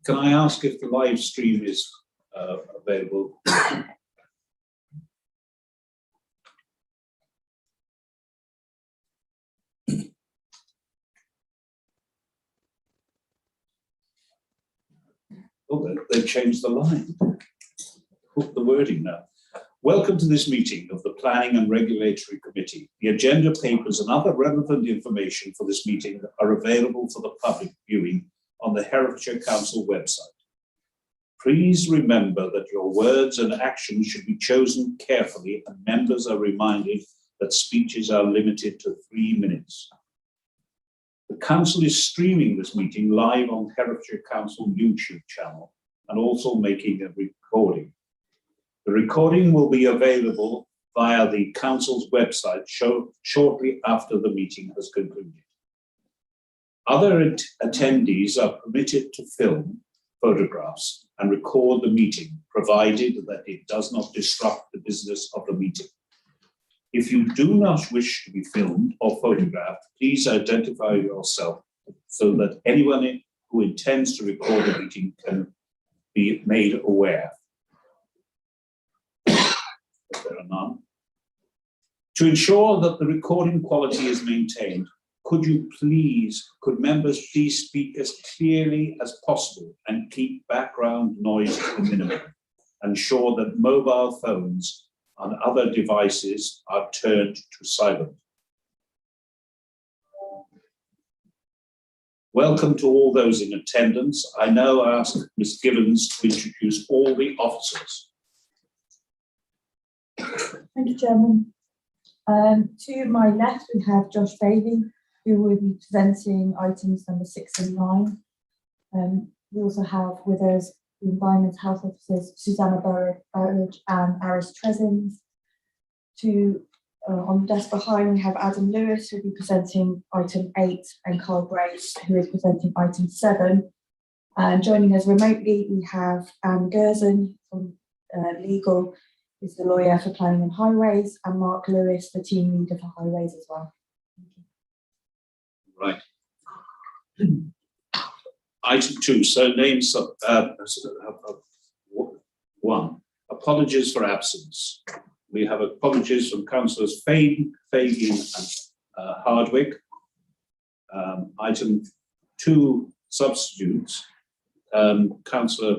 Can I ask if the live stream is available? Oh, they've changed the line. Put the wording now. Welcome to this meeting of the Planning and Regulatory Committee. The agenda papers and other relevant information for this meeting are available for the public viewing on the Herefordshire Council website. Please remember that your words and actions should be chosen carefully, and members are reminded that speeches are limited to 3 minutes. The Council is streaming this meeting live on Herefordshire Council YouTube channel and also making a recording. The recording will be available via the Council's website shortly after the meeting has concluded. Other attendees are permitted to film photographs and record the meeting, provided that it does not disrupt the business of the meeting. If you do not wish to be filmed or photographed, please identify yourself so that anyone who intends to record the meeting can be made aware. If there are none. To ensure that the recording quality is maintained, could members please speak as clearly as possible and keep background noise to the minimum? Ensure that mobile phones and other devices are turned to silent. Welcome to all those in attendance. I now ask Ms. Gibbons to introduce all the officers. Thank you, Chairman. To my left, we have Josh Bailey, who will be presenting items number 6 and 9. We also have with us the Environmental Health Officers, Susanna Burridge and Aris Trezins. On the desk behind, we have Adam Lewis, who will be presenting item 8, and Carl Grace, who is presenting item 7. And joining us remotely, we have Anne Gerson from Legal, who's the lawyer for Planning and Highways, and Mark Lewis, the team leader for Highways as well. Right. Item 2, so names of 1. Apologies for absence. We have apologies from Councillors Fagin and Hardwick. Item 2, substitutes. Councillor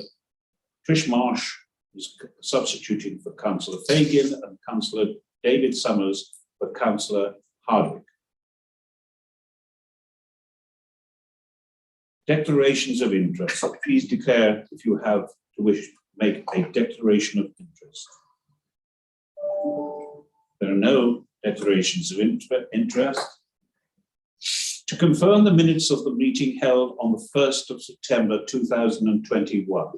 Trish Marsh is substituting for Councillor Fagin and Councillor David Summers for Councillor Hardwick. Declarations of interest. Please declare if you have to wish to make a declaration of interest. There are no declarations of interest. To confirm the minutes of the meeting held on the 1st of September 2021.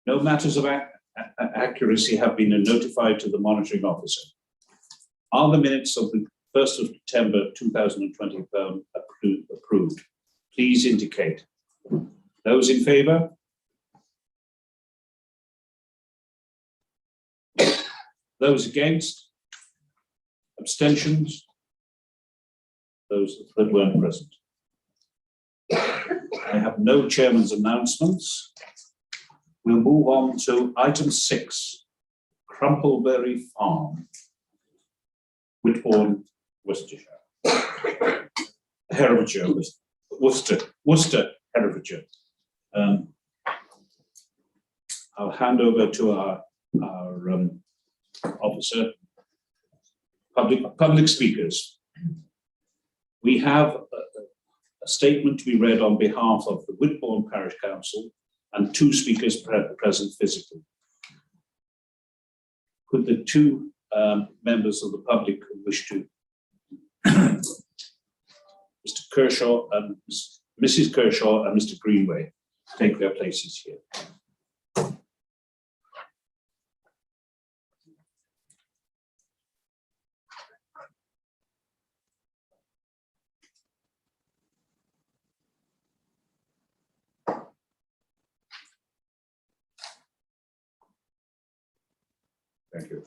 No matters of accuracy have been notified to the monitoring officer. Are the minutes of the 1st of September 2021 approved? Please indicate. Those in favour? Those against? Abstentions? Those that weren't present. I have no chairman's announcements. We'll move on to item 6, Crumple Berry Farm, Whitbourne, Worcestershire. Herefordshire, Worcester, Herefordshire. I'll hand over to our officer, public speakers. We have a statement to be read on behalf of the Whitbourne Parish Council and 2 speakers present physically. Could the 2 members of the public who wish to, Mr. Kershaw and Mrs. Kershaw and Mr. Greenway, take their places here. Thank you.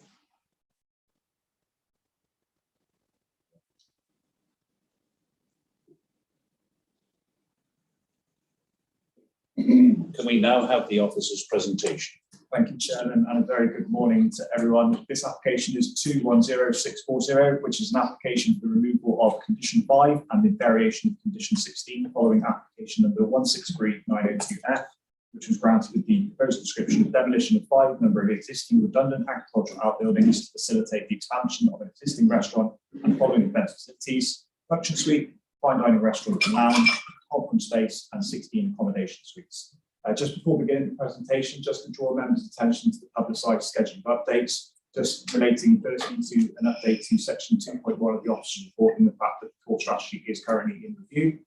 Can we now have the officer's presentation? Thank you, Chairman, and a very good morning to everyone. This application is 210640, which is an application for the removal of condition 5 and the variation of condition 16 following application number 163902F, which was granted with the proposed description of demolition of 5 number of existing redundant agricultural outbuildings to facilitate the expansion of an existing restaurant and following event facilities, function suite, fine dining restaurant and lounge, conference space, and 16 accommodation suites. Just before beginning the presentation, just to draw members' attention to the publicised schedule of updates, just relating firstly to an update to section 2.1 of the officer's report and the fact that the core strategy is currently in review.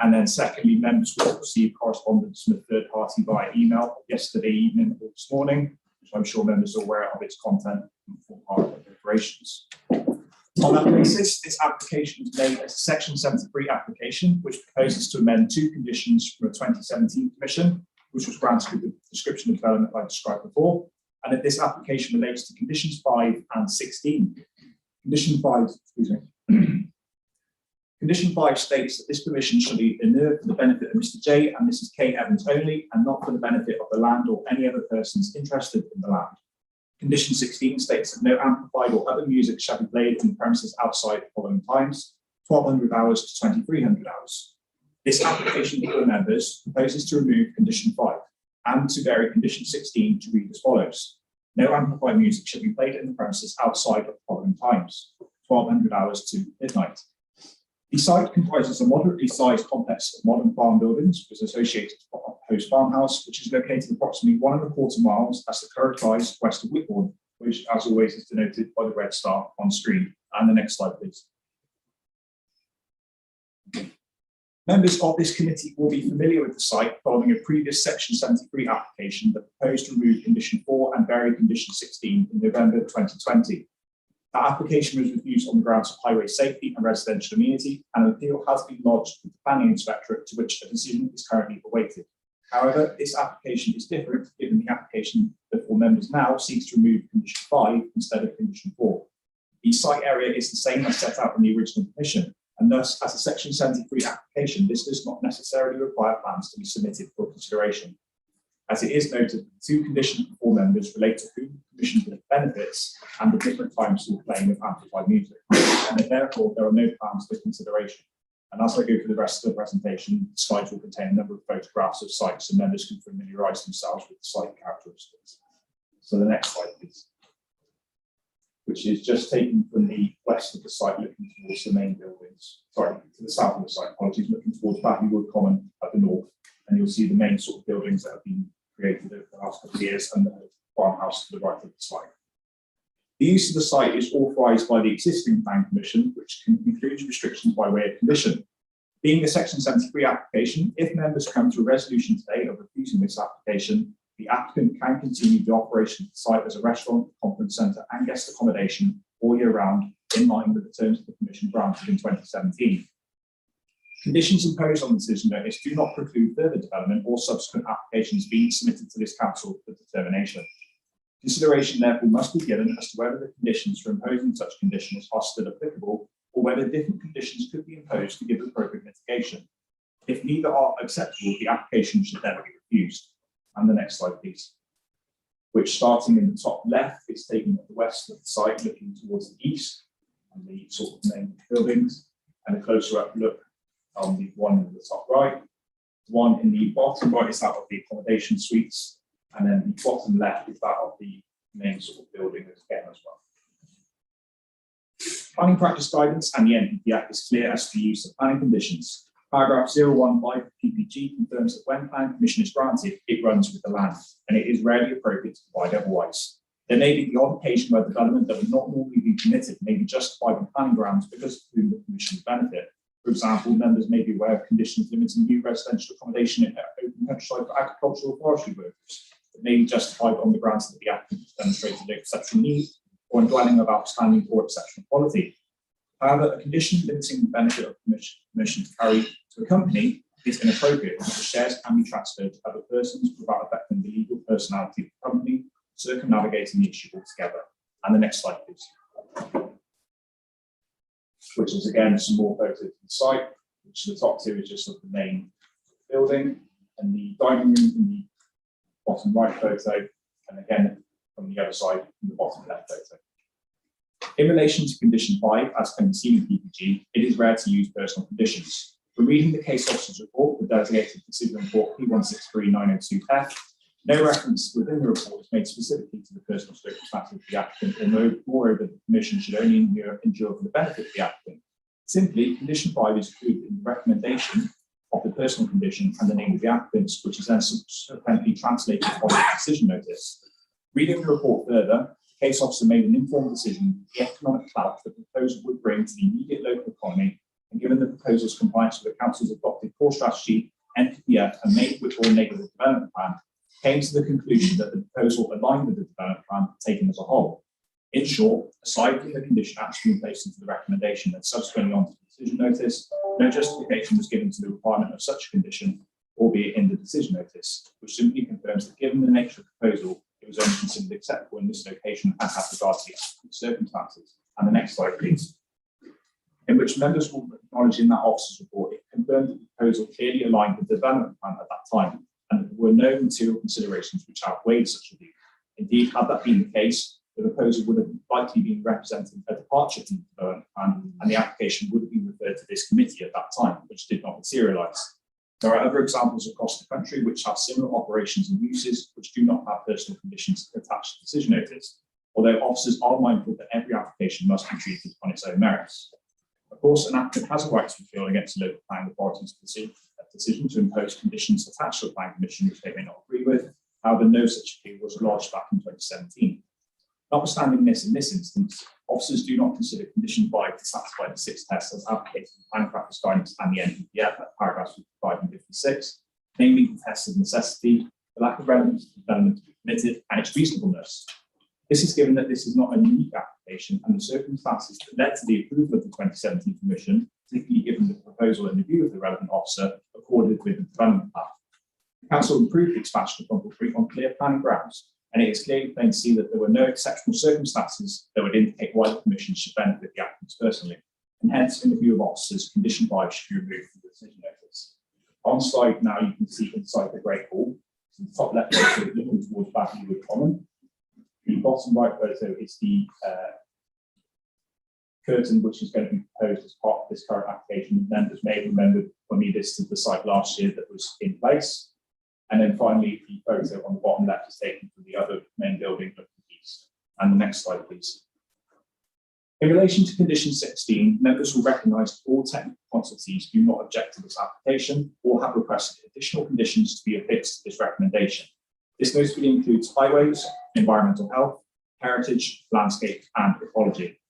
And then secondly, members will receive correspondence from a third party via email yesterday evening or this morning, which I'm sure members are aware of its content and form part of the deliberations. On that basis, this application is made as a section 73 application, which proposes to amend 2 conditions from a 2017 commission, which was granted with the description of development I described before, and that this application relates to conditions 5 and 16. Condition 5, excuse me. Condition 5 states that this permission shall be inert for the benefit of Mr. J and Mrs. K Evans only, and not for the benefit of the land or any other persons interested in the land. Condition 16 states that no amplified or other music shall be played in the premises outside the following times, 1200 hours to 2300 hours. This application for members proposes to remove condition 5 and to vary condition 16 to read as follows. No amplified music shall be played in the premises outside of the following times, 1200 hours to midnight. The site comprises a moderately sized complex of modern farm buildings with associated host farmhouse, which is located approximately 1¼ miles as the current rise west of Whitbourne, which as always is denoted by the red star on screen. And the next slide, please. Members of this committee will be familiar with the site following a previous section 73 application that proposed to remove condition 4 and vary condition 16 in November 2020. That application was reviewed on the grounds of highway safety and residential amenity, and an appeal has been lodged with the planning inspectorate to which a decision is currently awaited. However, this application is different given the application before members now seeks to remove condition 5 instead of condition 4. The site area is the same as set out in the original permission, and thus, as a section 73 application, this does not necessarily require plans to be submitted for consideration. As it is noted, the 2 conditions before members relate to whom the commission benefits and the different times for playing of amplified music, and therefore there are no plans for consideration. And as I go through the rest of the presentation, the slides will contain a number of photographs of sites so members can familiarise themselves with the site characteristics. So the next slide, please. Which is just taken from the west of the site, looking towards the main buildings. Sorry, to the south of the site, apologies, looking towards Batleywood Common at the north. And you'll see the main sort of buildings that have been created over the last couple of years and the farmhouse to the right of the site. The use of the site is authorised by the existing Plan Commission, which includes restrictions by way of condition. Being a Section 73 application, if members come to a resolution today of refusing this application, the applicant can continue the operation of the site as a restaurant, conference centre and guest accommodation all year round, in line with the terms of the Commission granted in 2017. Conditions imposed on the decision notice do not preclude further development or subsequent applications being submitted to this council for determination. Consideration therefore must be given as to whether the conditions for imposing such conditions are still applicable or whether different conditions could be imposed to give appropriate mitigation. If neither are acceptable, the application should never be refused. And the next slide, please. Which, starting in the top left, is taken at the west of the site, looking towards the east and the sort of main buildings, and a closer up look on the one in the top right. The one in the bottom right is that of the accommodation suites, and then the bottom left is that of the main sort of building again as well. Planning practice guidance and the NPP Act is clear as to the use of planning conditions. Paragraph 015 of PPG confirms that when planning permission is granted, it runs with the land, and it is rarely appropriate to provide otherwise. There may be the odd occasion where development that would not normally be permitted may be justified on planning grounds because of whom the permission would benefit. For example, members may be aware of conditions limiting new residential accommodation in open countryside for agricultural or forestry workers that may be justified on the grounds that the applicant has demonstrated an exceptional need or a dwelling of outstanding or exceptional quality. However, a condition limiting the benefit of permission to carry to a company is inappropriate because the shares can be transferred to other persons without affecting the legal personality of the company, circumnavigating the issue altogether. And the next slide, please. Which is again some more photos of the site, which the top 2 is just of the main building. and the dining room in the bottom right photo, and again from the other side in the bottom left photo. In relation to condition 5, as can be seen in PPG, it is rare to use personal conditions. From reading the case officer's report, the designated decision report P163902F, no reference within the report is made specifically to the personal circumstances of the applicant, and moreover, the Commission should only endure for the benefit of the applicant. Simply, condition 5 is included in the recommendation of the personal condition and the name of the applicant, which is then subsequently translated on the decision notice. Reading the report further, the case officer made an informed decision the economic clout that the proposal would bring to the immediate local economy, and given the proposal's compliance with the Council's adopted core strategy, NPPF, and made with or negative development plan, came to the conclusion that the proposal aligned with the development plan taken as a whole. In short, aside from the condition actually placed into the recommendation and subsequently onto the decision notice, no justification was given to the requirement of such a condition, albeit in the decision notice, which simply confirms that given the nature of the proposal, it was only considered acceptable in this location and as regards the circumstances. And the next slide, please. In which members will acknowledge in that officer's report, it confirmed that the proposal clearly aligned with the development plan at that time, and that there were no material considerations which outweighed such a view. Indeed, had that been the case, the proposal would have likely been representing a departure from the development plan, and the application would have been referred to this committee at that time, which did not materialise. There are other examples across the country which have similar operations and uses which do not have personal conditions attached to decision notice, although officers are mindful that every application must be treated on its own merits. Of course, an applicant has a right to appeal against a local planning authority's decision to impose conditions attached to a planning commission which they may not agree with. However, no such appeal was lodged back in 2017. Notwithstanding this, in this instance, officers do not consider condition 5 to satisfy the 6 tests as advocated in planning practice guidance and the NPPF at paragraphs 55 and 56, namely the test of necessity, the lack of relevance to development to be permitted, and its reasonableness. This is given that this is not a unique application, and the circumstances that led to the approval of the 2017 Commission, particularly given the proposal and the view of the relevant officer, accorded with the development plan. The Council approved the expansion of Crumple Berry on clear planning grounds, and it is clearly plain to see that there were no exceptional circumstances that would indicate why the Commission should benefit the applicants personally, and hence, in the view of officers, condition 5 should be removed from the decision notice. On slide now, you can see inside the Great Hall, so the top left photo looking towards Bagleywood Common. The bottom right photo is the curtain which is going to be proposed as part of this current application. Members may remember when we visited the site last year that was in place. And then finally, the photo on the bottom left is taken from the other main building looking east. And the next slide, please. In relation to condition 16, members will recognise that all technical consultees do not object to this application or have requested additional conditions to be affixed to this recommendation. This notably includes highways, environmental health, heritage, landscape, and ecology.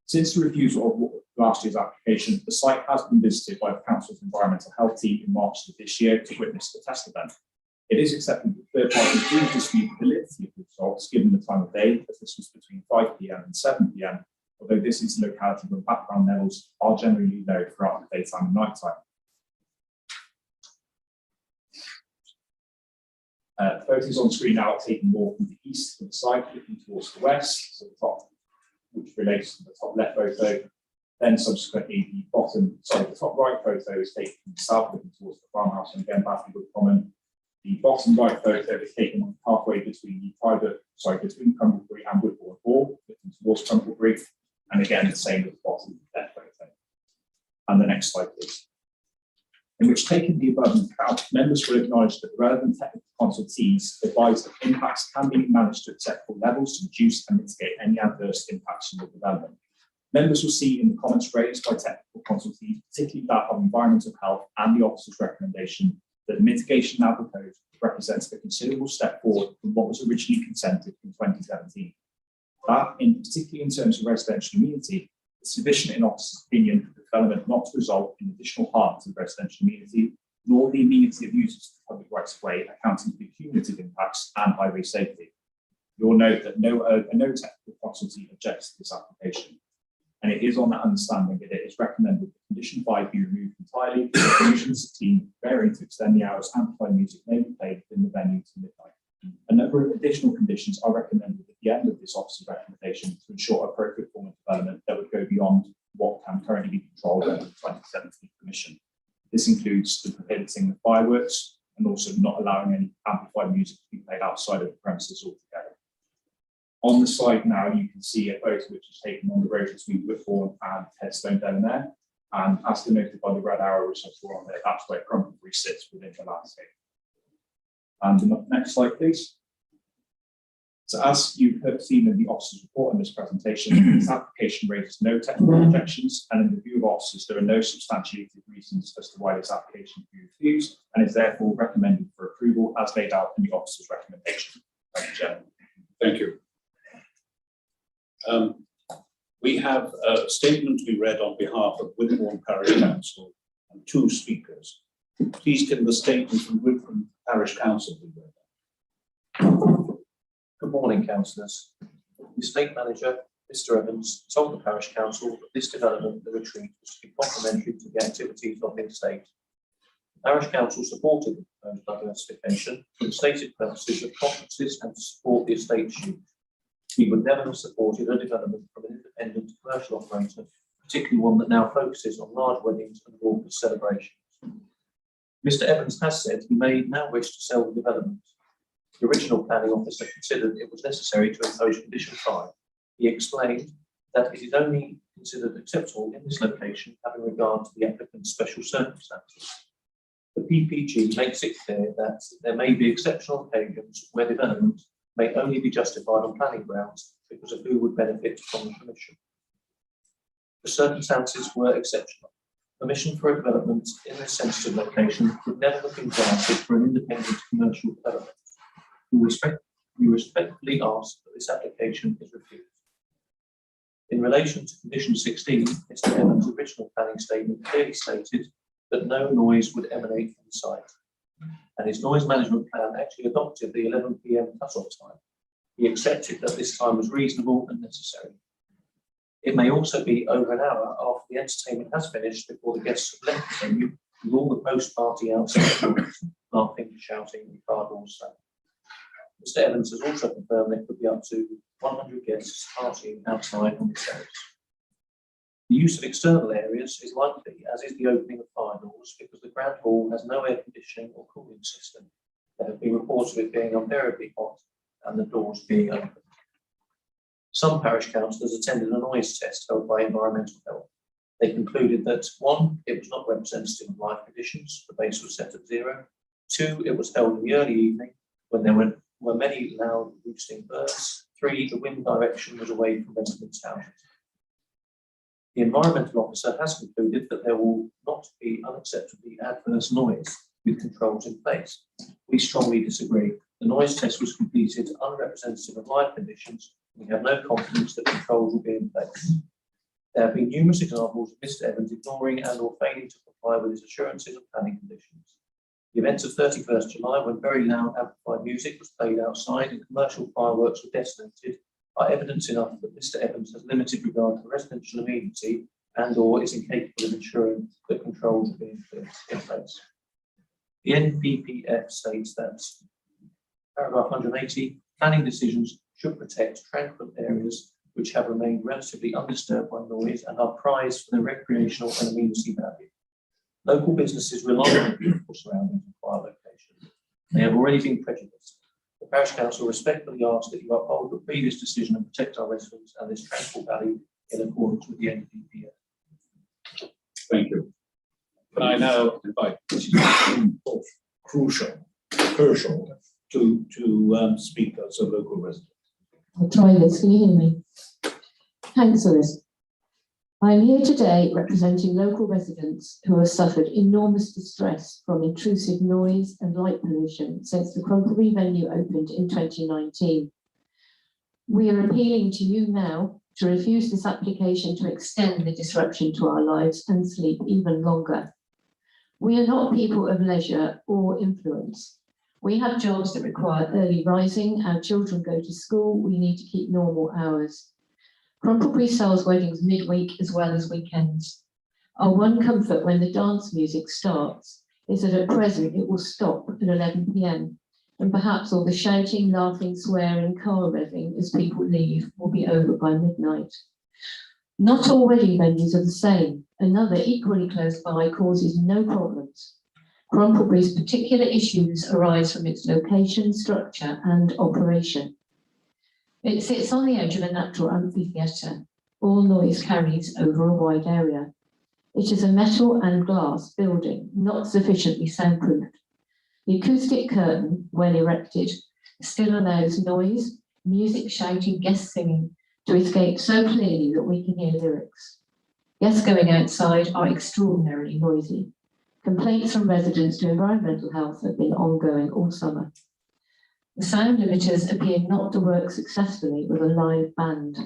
Since the refusal of last year's application, the site has been visited by the Council's environmental health team in March of this year to witness the test event. It is accepted that third parties do dispute the validity of the results given the time of day, as this was between 5 p.m. and 7 p.m, although this is a locality where background levels are generally low throughout the daytime and nighttime. Photos on screen now are taken more from the east of the site, looking towards the west, so the top, which relates to the top left photo. Then subsequently, the top right photo is taken from the south, looking towards the farmhouse and again Bagleywood Common. The bottom right photo is taken halfway between between Crumple Berry and Woodbourne Hall, looking towards Crumple Berry, and again the same with the bottom left photo. And the next slide, please. In which, taking the above into account, members will acknowledge that the relevant technical consultees advise that impacts can be managed to acceptable levels to reduce and mitigate any adverse impacts on the development. Members will see in the comments raised by technical consultees, particularly that of environmental health and the officer's recommendation, that the mitigation now proposed represents a considerable step forward from what was originally consented in 2017. That, particularly in terms of residential amenity, is sufficient in officer's opinion for the development not to result in additional harm to the residential amenity, nor the amenity of users to the public rights of way, accounting for the cumulative impacts and highway safety. You will note that no technical consultee objects to this application, and it is on that understanding that it is recommended that condition 5 be removed entirely, the Commission's team varying to extend the hours amplified music may be played within the venue to midnight. A number of additional conditions are recommended at the end of this officer's recommendation to ensure appropriate form of development that would go beyond what can currently be controlled under the 2017 Commission. This includes the prohibiting the fireworks, and also not allowing any amplified music to be played outside of the premises altogether. On the site now, you can see a photo which is taken on the road between Whitbourne and Headstone down there. And as denoted by the red arrow which I saw on there, that's where Crumple Berry sits within the landscape. And the next slide, please. So as you've seen in the officer's report in this presentation, this application raises no technical objections, and in the view of officers, there are no substantiated reasons as to why this application be refused, and is therefore recommended for approval as laid out in the officer's recommendation. Thank you, Chairman. Thank you. We have a statement to be read on behalf of Whitbourne Parish Council and 2 speakers. Please can the statement from Whitbourne Parish Council be read? Good morning, councillors. The estate manager, Mr. Evans, told the Parish Council that this development, the retreat, was to be complementary to the activities of the estate. The Parish Council supported the proposed diversification for the stated purposes of conferences and to support the estate's use. We would never have supported a development from an independent commercial operator, particularly one that now focuses on large weddings and raucous celebrations. Mr. Evans has said he may now wish to sell the development. The original planning officer considered it was necessary to impose condition 5. He explained that it is only considered acceptable in this location having regard to the applicant's special circumstances. The PPG makes it clear that there may be exceptional occasions where development may only be justified on planning grounds because of who would benefit from the permission. The circumstances were exceptional. Permission for a development in this sensitive location would never have been granted for an independent commercial development. We respectfully ask that this application is refused. In relation to condition 16, Mr. Evans' original planning statement clearly stated that no noise would emanate from the site, and his noise management plan actually adopted the 11 PM cut-off time. He accepted that this time was reasonable and necessary. It may also be over an hour after the entertainment has finished before the guests have left the venue, with all the post-party outside noise, laughing, shouting, and cardboard sound. Mr. Evans has also confirmed there could be up to 100 guests partying outside on the terrace. The use of external areas is likely, as is the opening of fire doors, because the Grand Hall has no air conditioning or cooling system. There have been reports of it being unbearably hot and the doors being open. Some parish councillors attended a noise test held by Environmental Health. They concluded that 1, it was not representative of life conditions, the base was set at 0. 2, it was held in the early evening when there were many loud roosting birds. 3, the wind direction was away from residents' houses. The environmental officer has concluded that there will not be unacceptably adverse noise with controls in place. We strongly disagree. The noise test was completed unrepresentative of live conditions. We have no confidence that controls will be in place. There have been numerous examples of Mr. Evans ignoring and or failing to comply with his assurances of planning conditions. The events of 31st July, when very loud amplified music was played outside and commercial fireworks were detonated, are evidence enough that Mr. Evans has limited regard for residential amenity and or is incapable of ensuring that controls are being in place. The NPPF states that, paragraph 180, planning decisions should protect tranquil areas which have remained relatively undisturbed by noise and are prized for their recreational and amenity value. Local businesses rely on the beautiful surroundings of fire locations. They have already been prejudiced. The Parish Council respectfully asks that you uphold the previous decision and protect our residents and this tranquil valley in accordance with the NPPF. Thank you. Can I now invite Kershaw to speak as a local resident? I'll try this. Can you hear me? Councillors, I am here today representing local residents who have suffered enormous distress from intrusive noise and light pollution since the Crumple Berry venue opened in 2019. We are appealing to you now to refuse this application to extend the disruption to our lives and sleep even longer. We are not people of leisure or influence. We have jobs that require early rising, our children go to school, we need to keep normal hours. Crumple Berry sells weddings midweek as well as weekends. Our one comfort when the dance music starts is that at present it will stop at 11 PM, and perhaps all the shouting, laughing, swearing, car revving as people leave will be over by midnight. Not all wedding venues are the same. Another equally close by causes no problems. Crumple Berry's particular issues arise from its location, structure and operation. It sits on the edge of a natural amphitheatre. All noise carries over a wide area. It is a metal and glass building, not sufficiently soundproofed. The acoustic curtain, when erected, still allows noise, music, shouting, guests singing to escape so clearly that we can hear lyrics. Guests going outside are extraordinarily noisy. Complaints from residents to environmental health have been ongoing all summer. The sound limiters appear not to work successfully with a live band,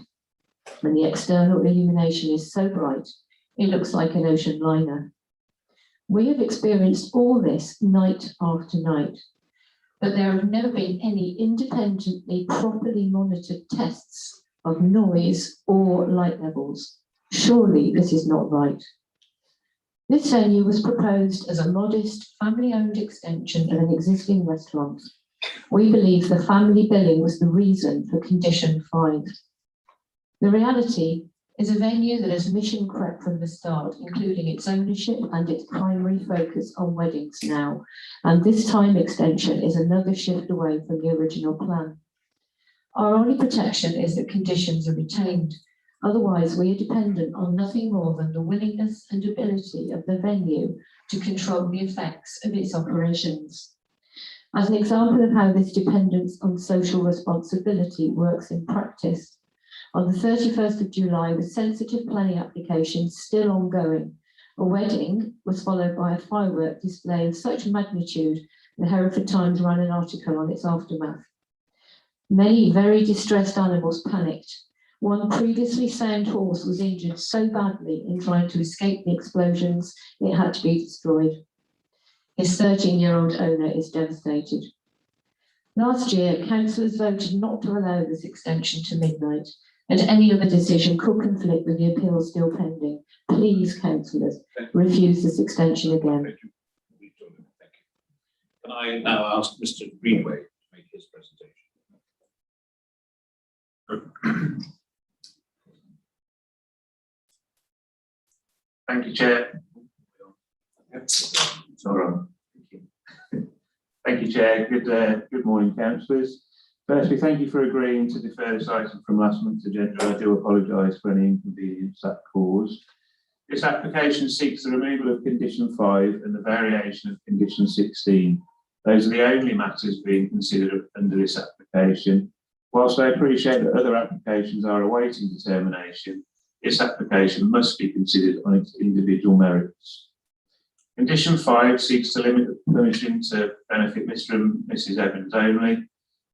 and the external illumination is so bright it looks like an ocean liner. We have experienced all this night after night, but there have never been any independently properly monitored tests of noise or light levels. Surely this is not right. This venue was proposed as a modest, family-owned extension of an existing restaurant. We believe the family billing was the reason for condition 5. The reality is a venue that has mission crept from the start, including its ownership and its primary focus on weddings now. And this time extension is another shift away from the original plan. Our only protection is that conditions are retained. Otherwise, we are dependent on nothing more than the willingness and ability of the venue to control the effects of its operations. As an example of how this dependence on social responsibility works in practice, on the 31st of July, with sensitive planning applications still ongoing, a wedding was followed by a firework display of such magnitude the Hereford Times ran an article on its aftermath. Many very distressed animals panicked. One previously sound horse was injured so badly in trying to escape the explosions, it had to be destroyed. His 13-year-old owner is devastated. Last year, councillors voted not to allow this extension to midnight, and any other decision could conflict with the appeal still pending. Please, councillors, refuse this extension again. Thank you. Can I now ask Mr. Greenway to make his presentation? Thank you, Chair. Thank you, Chair. Good morning, councillors. Firstly, thank you for agreeing to defer this item from last month's agenda. I do apologise for any inconvenience that caused. This application seeks the removal of condition 5 and the variation of condition 16. Those are the only matters being considered under this application. Whilst I appreciate that other applications are awaiting determination, this application must be considered on its individual merits. Condition 5 seeks to limit the permission to benefit Mr. and Mrs. Evans only.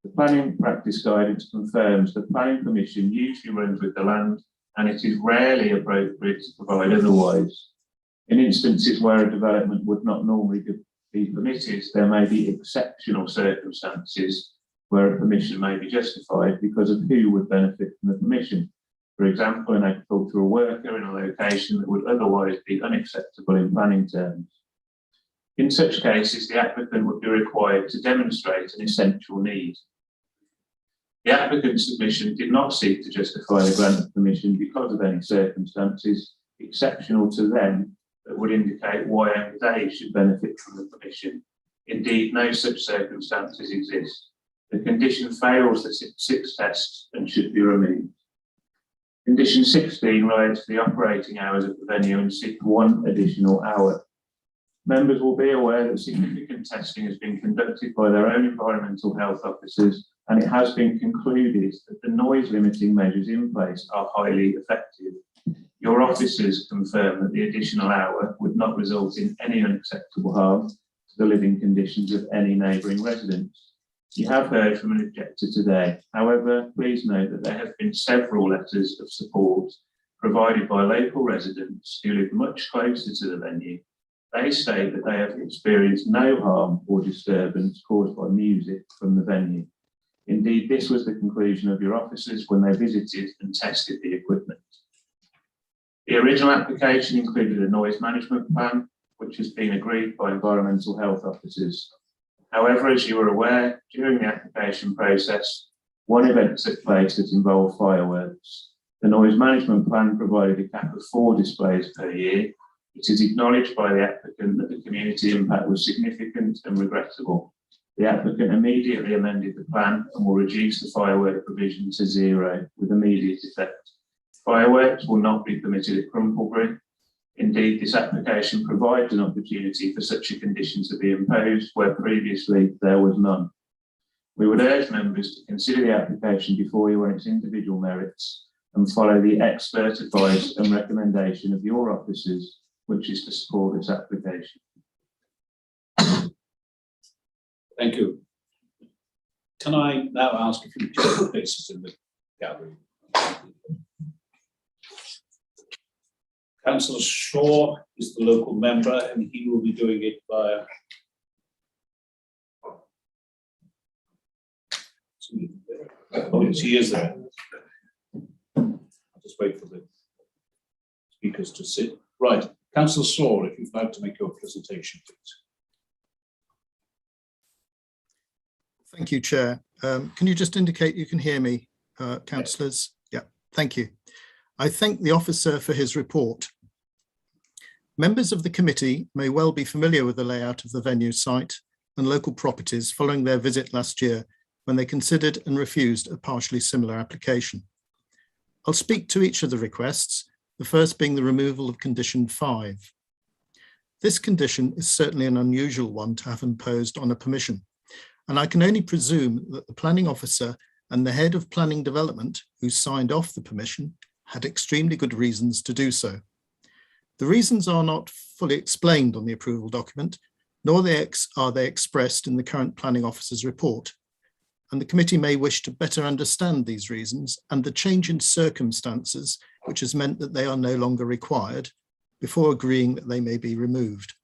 The planning practice guidance confirms that planning permission usually runs with the land and it is rarely appropriate to provide otherwise. In instances where a development would not normally be permitted, there may be exceptional circumstances where a permission may be justified because of who would benefit from the permission. For example, an agricultural worker in a location that would otherwise be unacceptable in planning terms. In such cases, the applicant would be required to demonstrate an essential need. The applicant's submission did not seek to justify the grant of permission because of any circumstances exceptional to them that would indicate why only they should benefit from the permission. Indeed, no such circumstances exist. The condition fails the 6 tests and should be removed. Condition 16 relates to the operating hours of the venue and seeks 1 additional hour. Members will be aware that significant testing has been conducted by their own environmental health officers, and it has been concluded that the noise limiting measures in place are highly effective. Your officers confirm that the additional hour would not result in any unacceptable harm to the living conditions of any neighbouring residents. You have heard from an objector today. However, please note that there have been several letters of support provided by local residents who live much closer to the venue. They state that they have experienced no harm or disturbance caused by music from the venue. Indeed, this was the conclusion of your officers when they visited and tested the equipment. The original application included a noise management plan, which has been agreed by environmental health officers. However, as you are aware, during the application process, 1 event took place that involved fireworks. The noise management plan provided a cap of 4 displays per year, It is acknowledged by the applicant that the community impact was significant and regrettable. The applicant immediately amended the plan and will reduce the firework provision to 0 with immediate effect. Fireworks will not be permitted at Crumple Berry. Indeed, this application provides an opportunity for such a condition to be imposed where previously there was none. We would urge members to consider the application before you on its individual merits and follow the expert advice and recommendation of your officers, which is to support this application. Thank you. Can I now ask if you take the places in the gallery? Councillor Shaw is the local member and he will be doing it via oh, yes, he is there. I'll just wait for the speakers to sit. Right, Councillor Shaw, if you'd like to make your presentation, please. Thank you, Chair. Can you just indicate you can hear me, councillors? Yeah, thank you. I thank the officer for his report. Members of the committee may well be familiar with the layout of the venue site and local properties following their visit last year when they considered and refused a partially similar application. I'll speak to each of the requests, the first being the removal of condition 5. This condition is certainly an unusual one to have imposed on a permission, and I can only presume that the planning officer and the head of planning development who signed off the permission had extremely good reasons to do so. The reasons are not fully explained on the approval document, nor are they expressed in the current planning officer's report, and the committee may wish to better understand these reasons and the change in circumstances which has meant that they are no longer required before agreeing that they may be removed.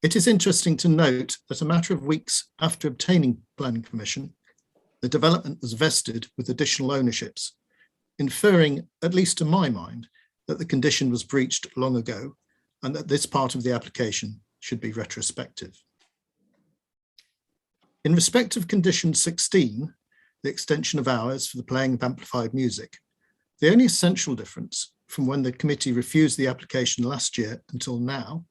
It is interesting to note that a matter of weeks after obtaining planning permission, the development was vested with additional ownerships, inferring, at least to my mind, that the condition was breached long ago and that this part of the application should be retrospective. In respect of condition 16, the extension of hours for the playing of amplified music, the only essential difference from when the committee refused the application last year until now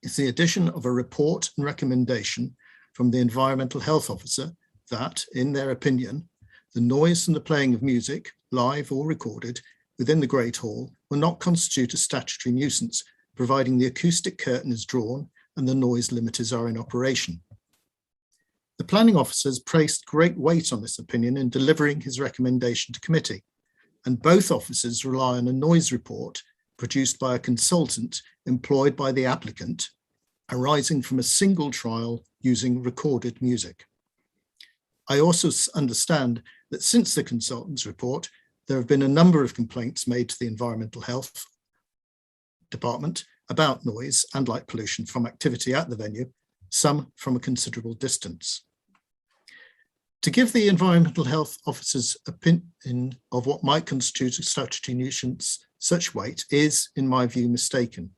is the addition of a report and recommendation from the environmental health officer that, in their opinion, the noise and the playing of music, live or recorded, within the Great Hall will not constitute a statutory nuisance, providing the acoustic curtain is drawn and the noise limiters are in operation. The planning officers placed great weight on this opinion in delivering his recommendation to committee, and both officers rely on a noise report produced by a consultant employed by the applicant, arising from a single trial using recorded music. I also understand that since the consultant's report, there have been a number of complaints made to the Environmental Health Department about noise and light pollution from activity at the venue, some from a considerable distance. To give the Environmental Health Officer's opinion of what might constitute a statutory nuisance such weight is, in my view, mistaken.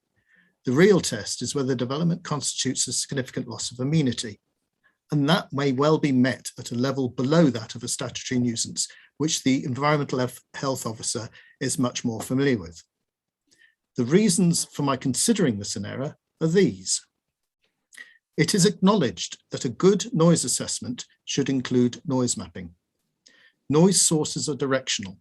The real test is whether development constitutes a significant loss of amenity, and that may well be met at a level below that of a statutory nuisance, which the Environmental Health Officer is much more familiar with. The reasons for my considering the scenario are these. It is acknowledged that a good noise assessment should include noise mapping. Noise sources are directional,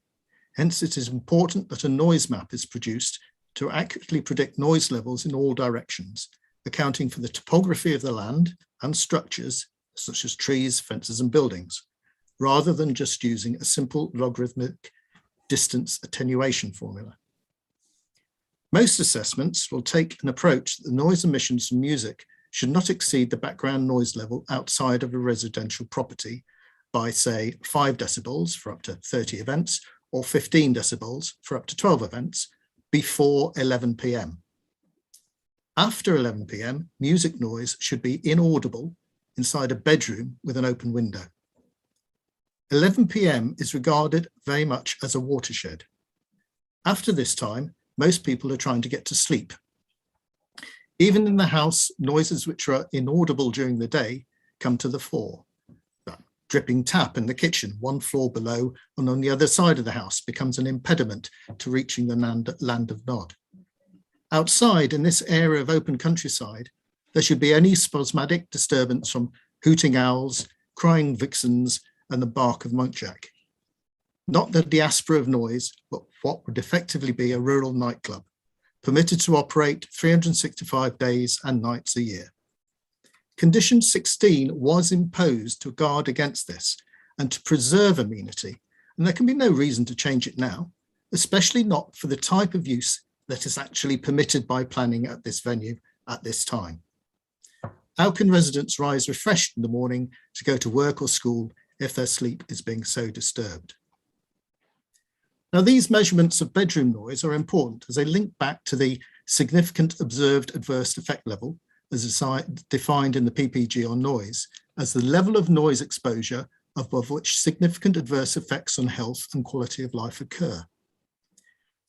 hence it is important that a noise map is produced to accurately predict noise levels in all directions, accounting for the topography of the land and structures such as trees, fences and buildings, rather than just using a simple logarithmic distance attenuation formula. Most assessments will take an approach that the noise emissions from music should not exceed the background noise level outside of a residential property by, say, 5 decibels for up to 30 events or 15 decibels for up to 12 events before 11 p.m. After 11 p.m, music noise should be inaudible inside a bedroom with an open window. 11 p.m. is regarded very much as a watershed. After this time, most people are trying to get to sleep. Even in the house, noises which are inaudible during the day come to the fore. That dripping tap in the kitchen, 1 floor below and on the other side of the house, becomes an impediment to reaching the land of Nod. Outside, in this area of open countryside, there should be any spasmodic disturbance from hooting owls, crying vixens, and the bark of muntjac. Not the diaspora of noise, but what would effectively be a rural nightclub, permitted to operate 365 days and nights a year. Condition 16 was imposed to guard against this and to preserve amenity, and there can be no reason to change it now, especially not for the type of use that is actually permitted by planning at this venue at this time. How can residents rise refreshed in the morning to go to work or school if their sleep is being so disturbed? Now, these measurements of bedroom noise are important as they link back to the significant observed adverse effect level as defined in the PPG on noise as the level of noise exposure above which significant adverse effects on health and quality of life occur.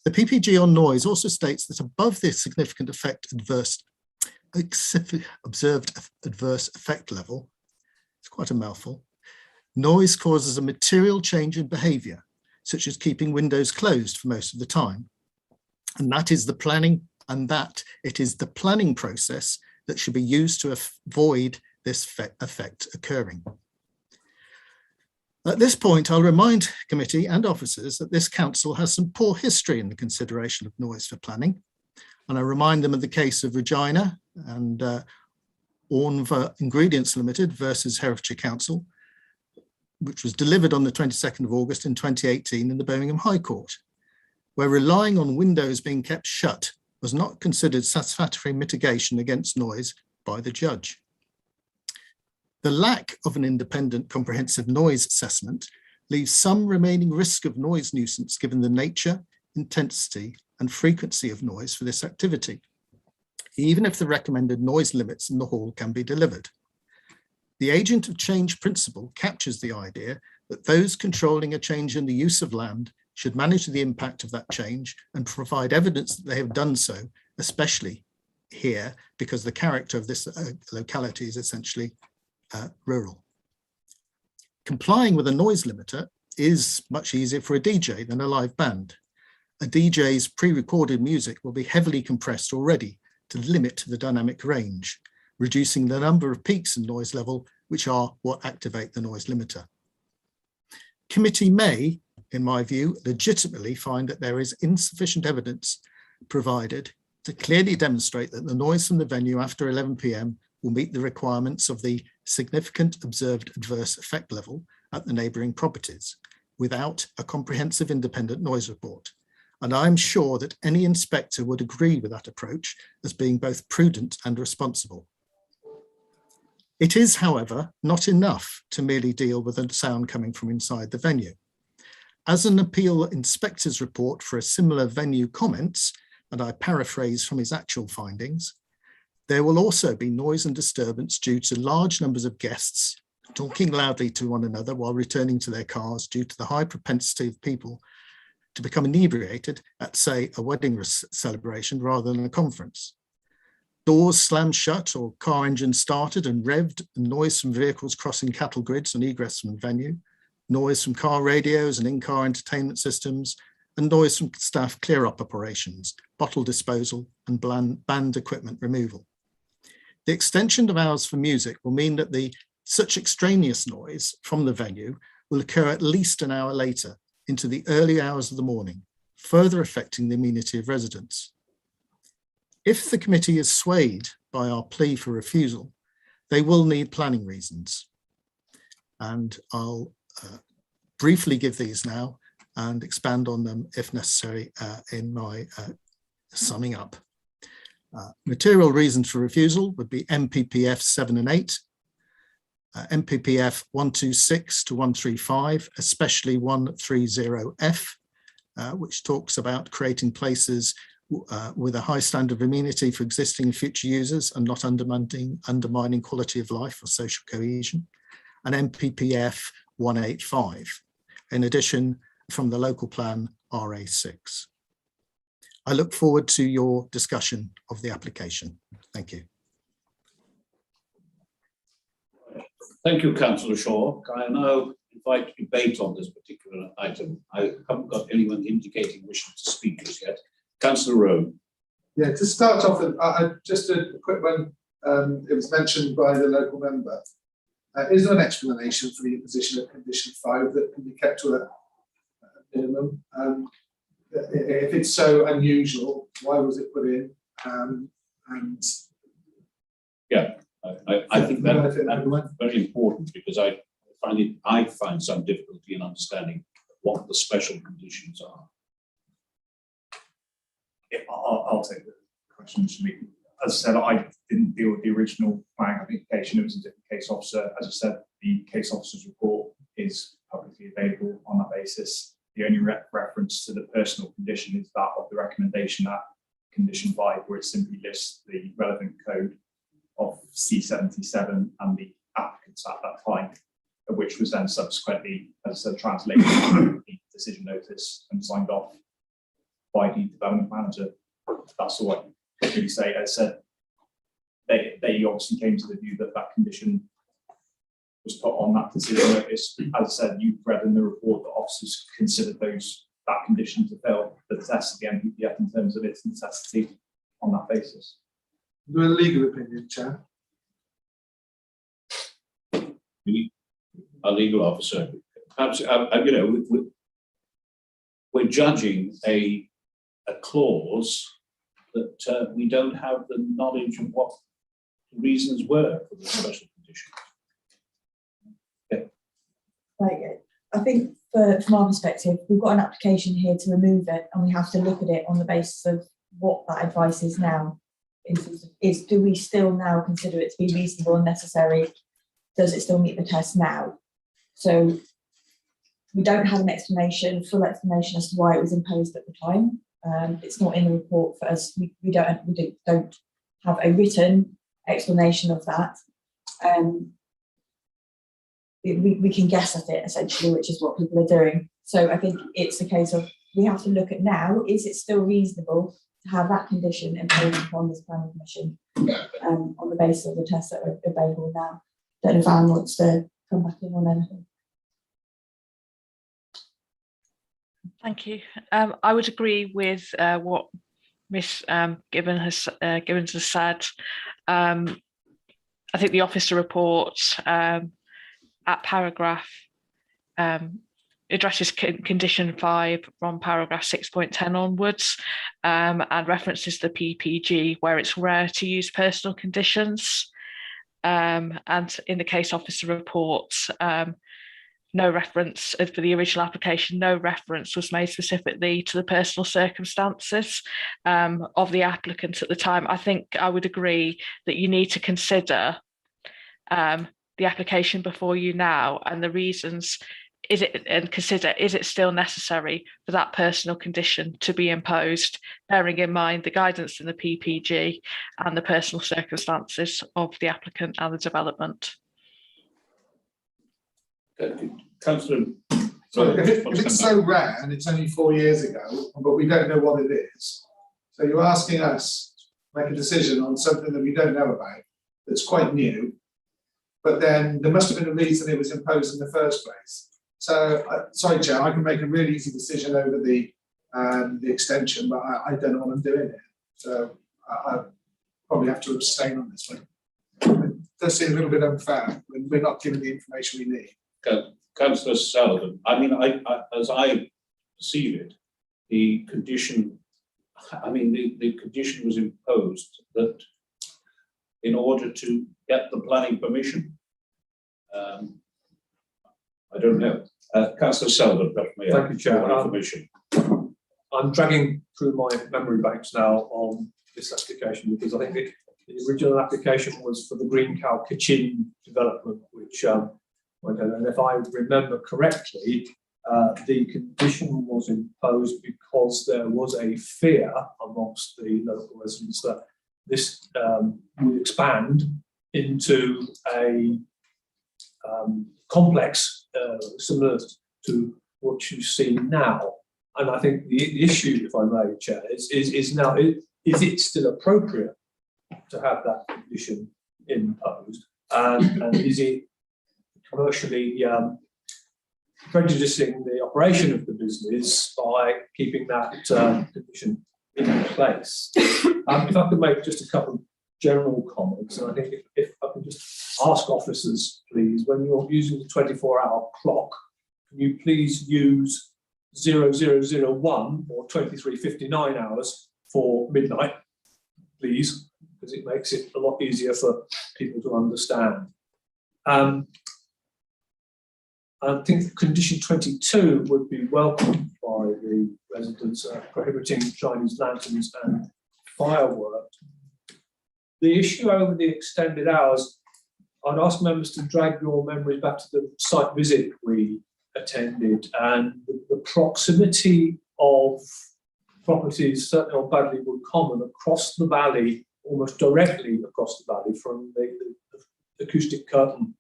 The PPG on noise also states that above this significant observed adverse effect level, it's quite a mouthful, noise causes a material change in behaviour, such as keeping windows closed for most of the time. And that is the planning, and that it is the planning process that should be used to avoid this effect occurring. At this point, I'll remind committee and officers that this council has some poor history in the consideration of noise for planning. And I remind them of the case of Regina and Ornva Ingredients Limited versus Herefordshire Council, which was delivered on the 22nd of August in 2018 in the Birmingham High Court, where relying on windows being kept shut was not considered satisfactory mitigation against noise by the judge. The lack of an independent comprehensive noise assessment leaves some remaining risk of noise nuisance given the nature, intensity, and frequency of noise for this activity, even if the recommended noise limits in the hall can be delivered. The agent of change principle captures the idea that those controlling a change in the use of land should manage the impact of that change and provide evidence that they have done so, especially here, because the character of this locality is essentially rural. Complying with a noise limiter is much easier for a DJ than a live band. A DJ's pre-recorded music will be heavily compressed already to limit the dynamic range, reducing the number of peaks in noise level, which are what activate the noise limiter. Committee may, in my view, legitimately find that there is insufficient evidence provided to clearly demonstrate that the noise from the venue after 11 p.m. will meet the requirements of the significant observed adverse effect level at the neighbouring properties without a comprehensive independent noise report. And I'm sure that any inspector would agree with that approach as being both prudent and responsible. It is, however, not enough to merely deal with the sound coming from inside the venue. As an appeal inspector's report for a similar venue comments, and I paraphrase from his actual findings, there will also be noise and disturbance due to large numbers of guests talking loudly to one another while returning to their cars due to the high propensity of people to become inebriated at, say, a wedding celebration rather than a conference. Doors slammed shut or car engines started and revved, and noise from vehicles crossing cattle grids and egress from the venue, noise from car radios and in-car entertainment systems, and noise from staff clear-up operations, bottle disposal, and band equipment removal. The extension of hours for music will mean that such extraneous noise from the venue will occur at least an hour later into the early hours of the morning, further affecting the amenity of residents. If the committee is swayed by our plea for refusal, they will need planning reasons. And I'll briefly give these now and expand on them if necessary in my summing up. Material reasons for refusal would be MPPF 7 and 8, MPPF 126 to 135, especially 130F, which talks about creating places with a high standard of amenity for existing and future users and not undermining quality of life or social cohesion, and MPPF 185. In addition, from the local plan RA6. I look forward to your discussion of the application. Thank you. Thank you, Councillor Shaw. I now invite debate on this particular item. I haven't got anyone indicating wishing to speak as yet. Councillor Rowe. Yeah, to start off with, just a quick one. It was mentioned by the local member. Is there an explanation for the imposition of condition 5 that can be kept to a minimum? If it's so unusual, why was it put in? And yeah, I think that's very important, because I find some difficulty in understanding what the special conditions are. Yeah, I'll take the question. As I said, I didn't deal with the original planning application. It was a different case officer. As I said, the case officer's report is publicly available on that basis. The only reference to the personal condition is that of the recommendation at condition 5, where it simply lists the relevant code of C77 and the applicants at that time, which was then subsequently, as I said, translated into the decision notice and signed off by the development manager. That's all I can really say. As I said, they obviously came to the view that that condition was put on that decision notice. As I said, you've read in the report that officers considered that condition to fail the test of the NPPF in terms of its necessity on that basis. do a legal opinion, Chair. A legal officer, perhaps, we're judging a clause that we don't have the knowledge of what the reasons were for the special condition. Like, I think from our perspective, we've got an application here to remove it, and we have to look at it on the basis of what that advice is now. Do we still now consider it to be reasonable and necessary? Does it still meet the test now? So we don't have an explanation, full explanation as to why it was imposed at the time. It's not in the report for us. We don't have a written explanation of that. We can guess at it essentially, which is what people are doing. So I think it's a case of we have to look at now, is it still reasonable to have that condition imposed upon this planning commission on the basis of the tests that are available now? Don't know if Anne wants to come back in on anything. Thank you. I would agree with what Miss Gibbons has said. I think the officer report at paragraph addresses condition 5 from paragraph 6.10 onwards, and references the PPG where it's rare to use personal conditions. And in the case officer report, no reference for the original application, no reference was made specifically to the personal circumstances of the applicant at the time. I think I would agree that you need to consider the application before you now and the reasons, consider, is it still necessary for that personal condition to be imposed, bearing in mind the guidance in the PPG and the personal circumstances of the applicant and the development. Councillor, So if it's so rare and it's only 4 years ago, but we don't know what it is, so you're asking us to make a decision on something that we don't know about, that's quite new, but then there must have been a reason it was imposed in the first place. So, sorry, Chair, I can make a really easy decision over the extension, but I don't know what I'm doing here. So I probably have to abstain on this one. It does seem a little bit unfair when we're not given the information we need. Councillor Sullivan, I mean, as I perceive it, the condition, the condition was imposed that in order to get the planning permission. I don't know. Councillor Sullivan, thank you, Chair. Information. I'm dragging through my memory banks now on this application because I think the original application was for the Green Cow Kitchen development, which and if I remember correctly, the condition was imposed because there was a fear amongst the local residents that this would expand into a complex similar to what you see now. And I think the issue, if I may, Chair, is now, is it still appropriate to have that condition imposed? And is it commercially prejudicing the operation of the business by keeping that condition in place. If I could make just a couple of general comments, and I think if I can just ask officers, please, when you're using the 24-hour clock, can you please use 0001 or 23:59 hours for midnight, please, because it makes it a lot easier for people to understand. I think condition 22 would be welcomed by the residents, prohibiting Chinese lanterns and fireworks. The issue over the extended hours, I'd ask members to drag your memories back to the site visit we attended, and the proximity of properties, certainly on Badleywood Common, across the valley, almost directly across the valley from the acoustic curtain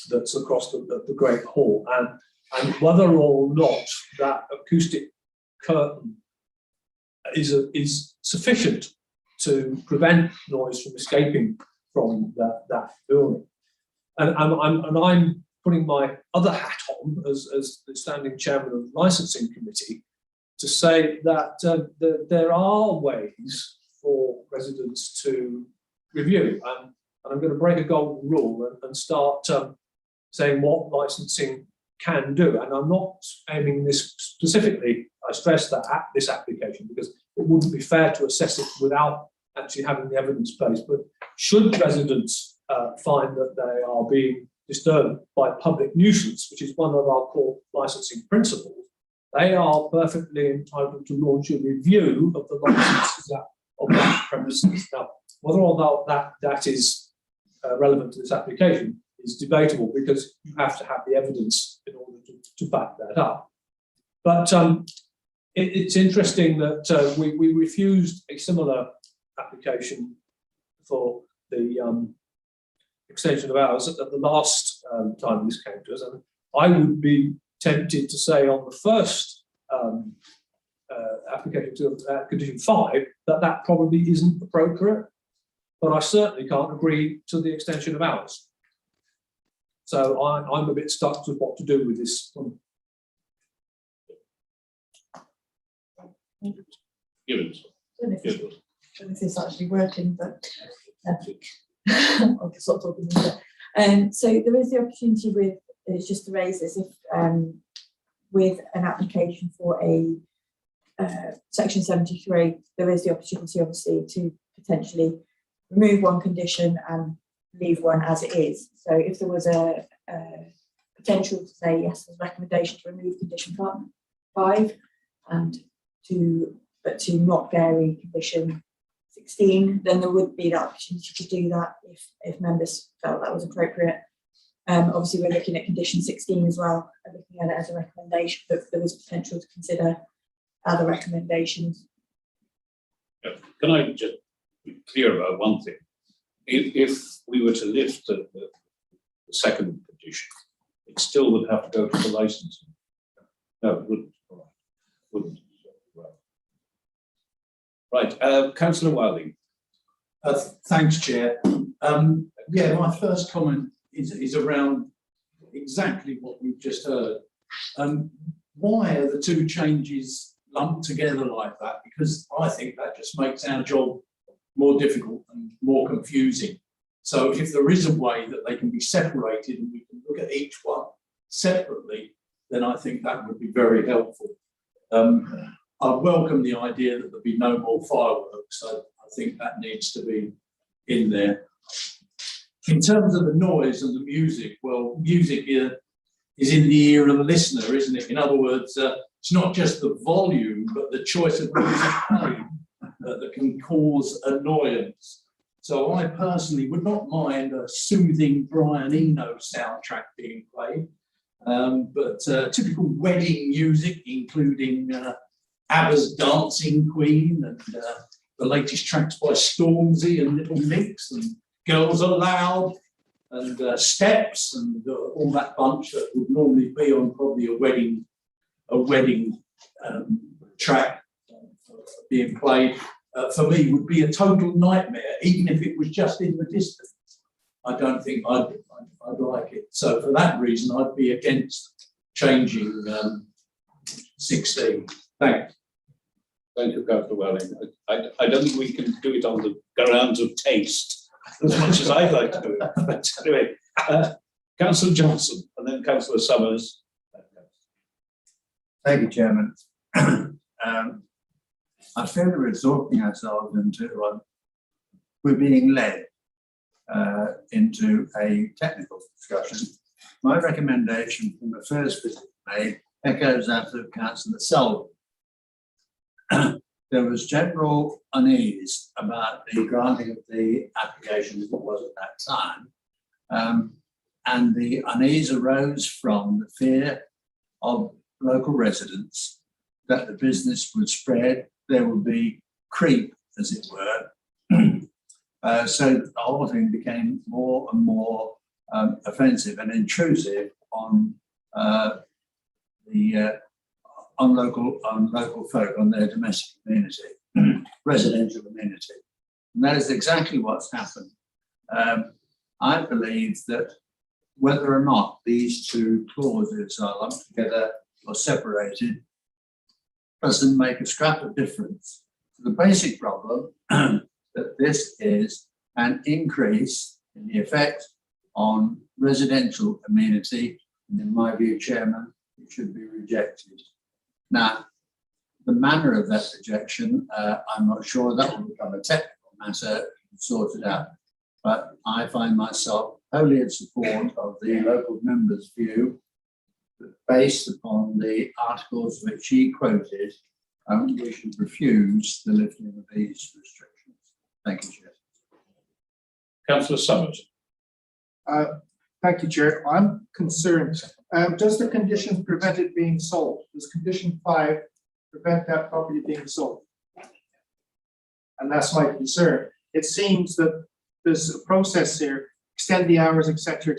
that's across the Great Hall, and whether or not that acoustic curtain is sufficient to prevent noise from escaping from that building. And I'm putting my other hat on as the standing chairman of the licensing committee to say that there are ways for residents to review, and I'm going to break a golden rule and start saying what licensing can do. And I'm not aiming this specifically, I stress that, at this application, because it wouldn't be fair to assess it without actually having the evidence base. But should residents find that they are being disturbed by public nuisance, which is one of our core licensing principles, they are perfectly entitled to launch a review of the licenses of that premises. Now, whether or not that is relevant to this application is debatable, because you have to have the evidence in order to back that up. But it's interesting that we refused a similar application for the extension of hours at the last time this came to us, and I would be tempted to say on the first application to condition 5 that probably isn't appropriate, but I certainly can't agree to the extension of hours. So I'm a bit stuck with what to do with this one. Gibbons. I don't know if it's actually working, but I'll stop talking about it. So there is the opportunity with, it's just to raise this, if with an application for a section 73, there is the opportunity obviously to potentially remove one condition and leave one as it is. So if there was a potential to say yes, there's a recommendation to remove condition 5 and to not vary condition 16, then there would be the opportunity to do that if members felt that was appropriate. Obviously, we're looking at condition 16 as well, and looking at it as a recommendation, but there was potential to consider other recommendations. Can I just be clear about one thing? If we were to lift the second condition, it still would have to go to the licensing. No, it wouldn't. Wouldn't. Right, Councillor Wilding. Thanks, Chair. Yeah, my first comment is around exactly what we've just heard. Why are the two changes lumped together like that? Because I think that just makes our job more difficult and more confusing. So if there is a way that they can be separated and we can look at each one separately, then I think that would be very helpful. I welcome the idea that there'll be no more fireworks, so I think that needs to be in there. In terms of the noise and the music, well, music here is in the ear of the listener, isn't it? In other words, it's not just the volume, but the choice of music played that can cause annoyance. So I personally would not mind a soothing Brian Eno soundtrack being played, but typical wedding music, including ABBA's Dancing Queen and the latest tracks by Stormzy and Little Mix and Girls Aloud and Steps and all that bunch that would normally be on probably a wedding track being played, for me would be a total nightmare, even if it was just in the distance. I don't think I'd like it. So for that reason, I'd be against changing 16. Thanks. Thank you, Councillor Welling. I don't think we can do it on the grounds of taste as much as I'd like to do it. But anyway, Councillor Johnson and then Councillor Summers. Thank you, Chairman. I feel we're exhorting ourselves into, we're being led into a technical discussion. My recommendation from the first visit made echoes that of Councillor Selwyn. There was general unease about the granting of the application as it was at that time. And the unease arose from the fear of local residents that the business would spread, there would be creep, as it were. So the whole thing became more and more offensive and intrusive on local folk, on their domestic community, residential community. And that is exactly what's happened. I believe that whether or not these two clauses are lumped together or separated doesn't make a scrap of difference. The basic problem that this is an increase in the effect on residential amenity, and in my view, Chairman, it should be rejected. Now, the manner of that rejection, I'm not sure that will become a technical matter sorted out, but I find myself wholly in support of the local member's view that based upon the articles which he quoted, we should refuse the lifting of these restrictions. Thank you, Chair. Councillor Summers. Thank you, Chair. I'm concerned. Does the condition prevent it being sold? Does condition 5 prevent that property being sold? And that's my concern. It seems that there's a process here, extend the hours, etc.,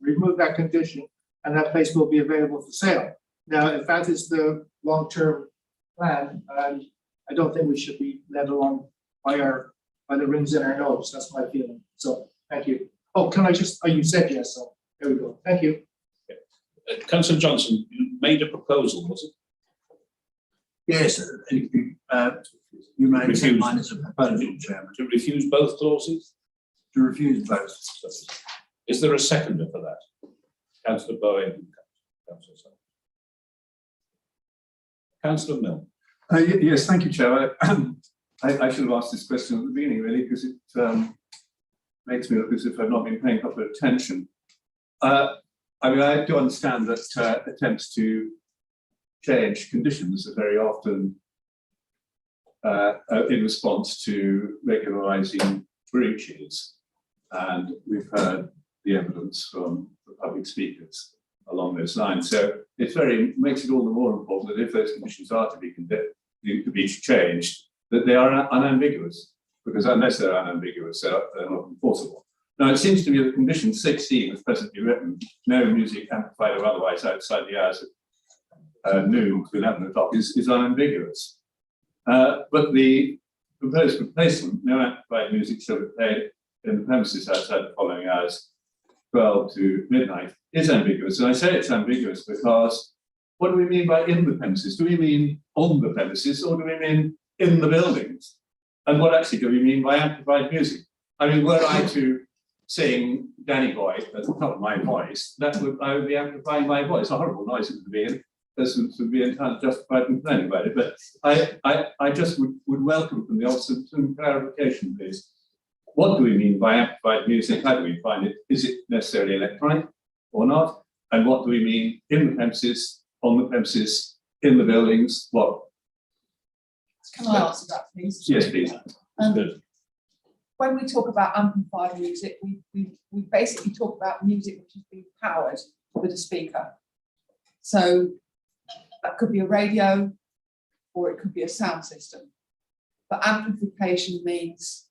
remove that condition, and that place will be available for sale. Now, if that is the long-term plan, I don't think we should be led along by the rings in our nose. That's my feeling. So, thank you. Oh, can I just? Oh, you said yes. So there we go. Thank you. Councillor Johnson, you made a proposal, was it? Yes, you may take mine as a proposal, Chairman. To refuse both clauses? To refuse both. Is there a seconder for that? Councillor Bowen and Councillor Summers. Councillor Mill. Yes, thank you, Chair. I should have asked this question at the beginning, really, because it makes me look as if I've not been paying proper attention. I mean, I do understand that attempts to change conditions are very often in response to regularising breaches, and we've heard the evidence from the public speakers along those lines. So it makes it all the more important that if those conditions are to be changed, that they are unambiguous, because unless they're unambiguous, they're not enforceable. Now, it seems to me that condition 16, as presently written, no music amplified or otherwise outside the hours of noon to 11 o'clock, is unambiguous. But the proposed replacement, no amplified music shall be played in the premises outside the following hours, 12 to midnight, is ambiguous. And I say it's ambiguous because what do we mean by in the premises? Do we mean on the premises, or do we mean in the buildings? And what actually do we mean by amplified music? I mean, were I to sing Danny Boy at the top of my voice, I would be amplifying my voice. A horrible noise it would be, and this would be entirely justified in complaining about it. But I just would welcome from the officer some clarification, please. What do we mean by amplified music? How do we find it? Is it necessarily electronic or not? And what do we mean in the premises, on the premises, in the buildings? What? Can I answer that, please? Yes, please. When we talk about amplified music, we basically talk about music which is being powered with a speaker. So that could be a radio or it could be a sound system. But amplification means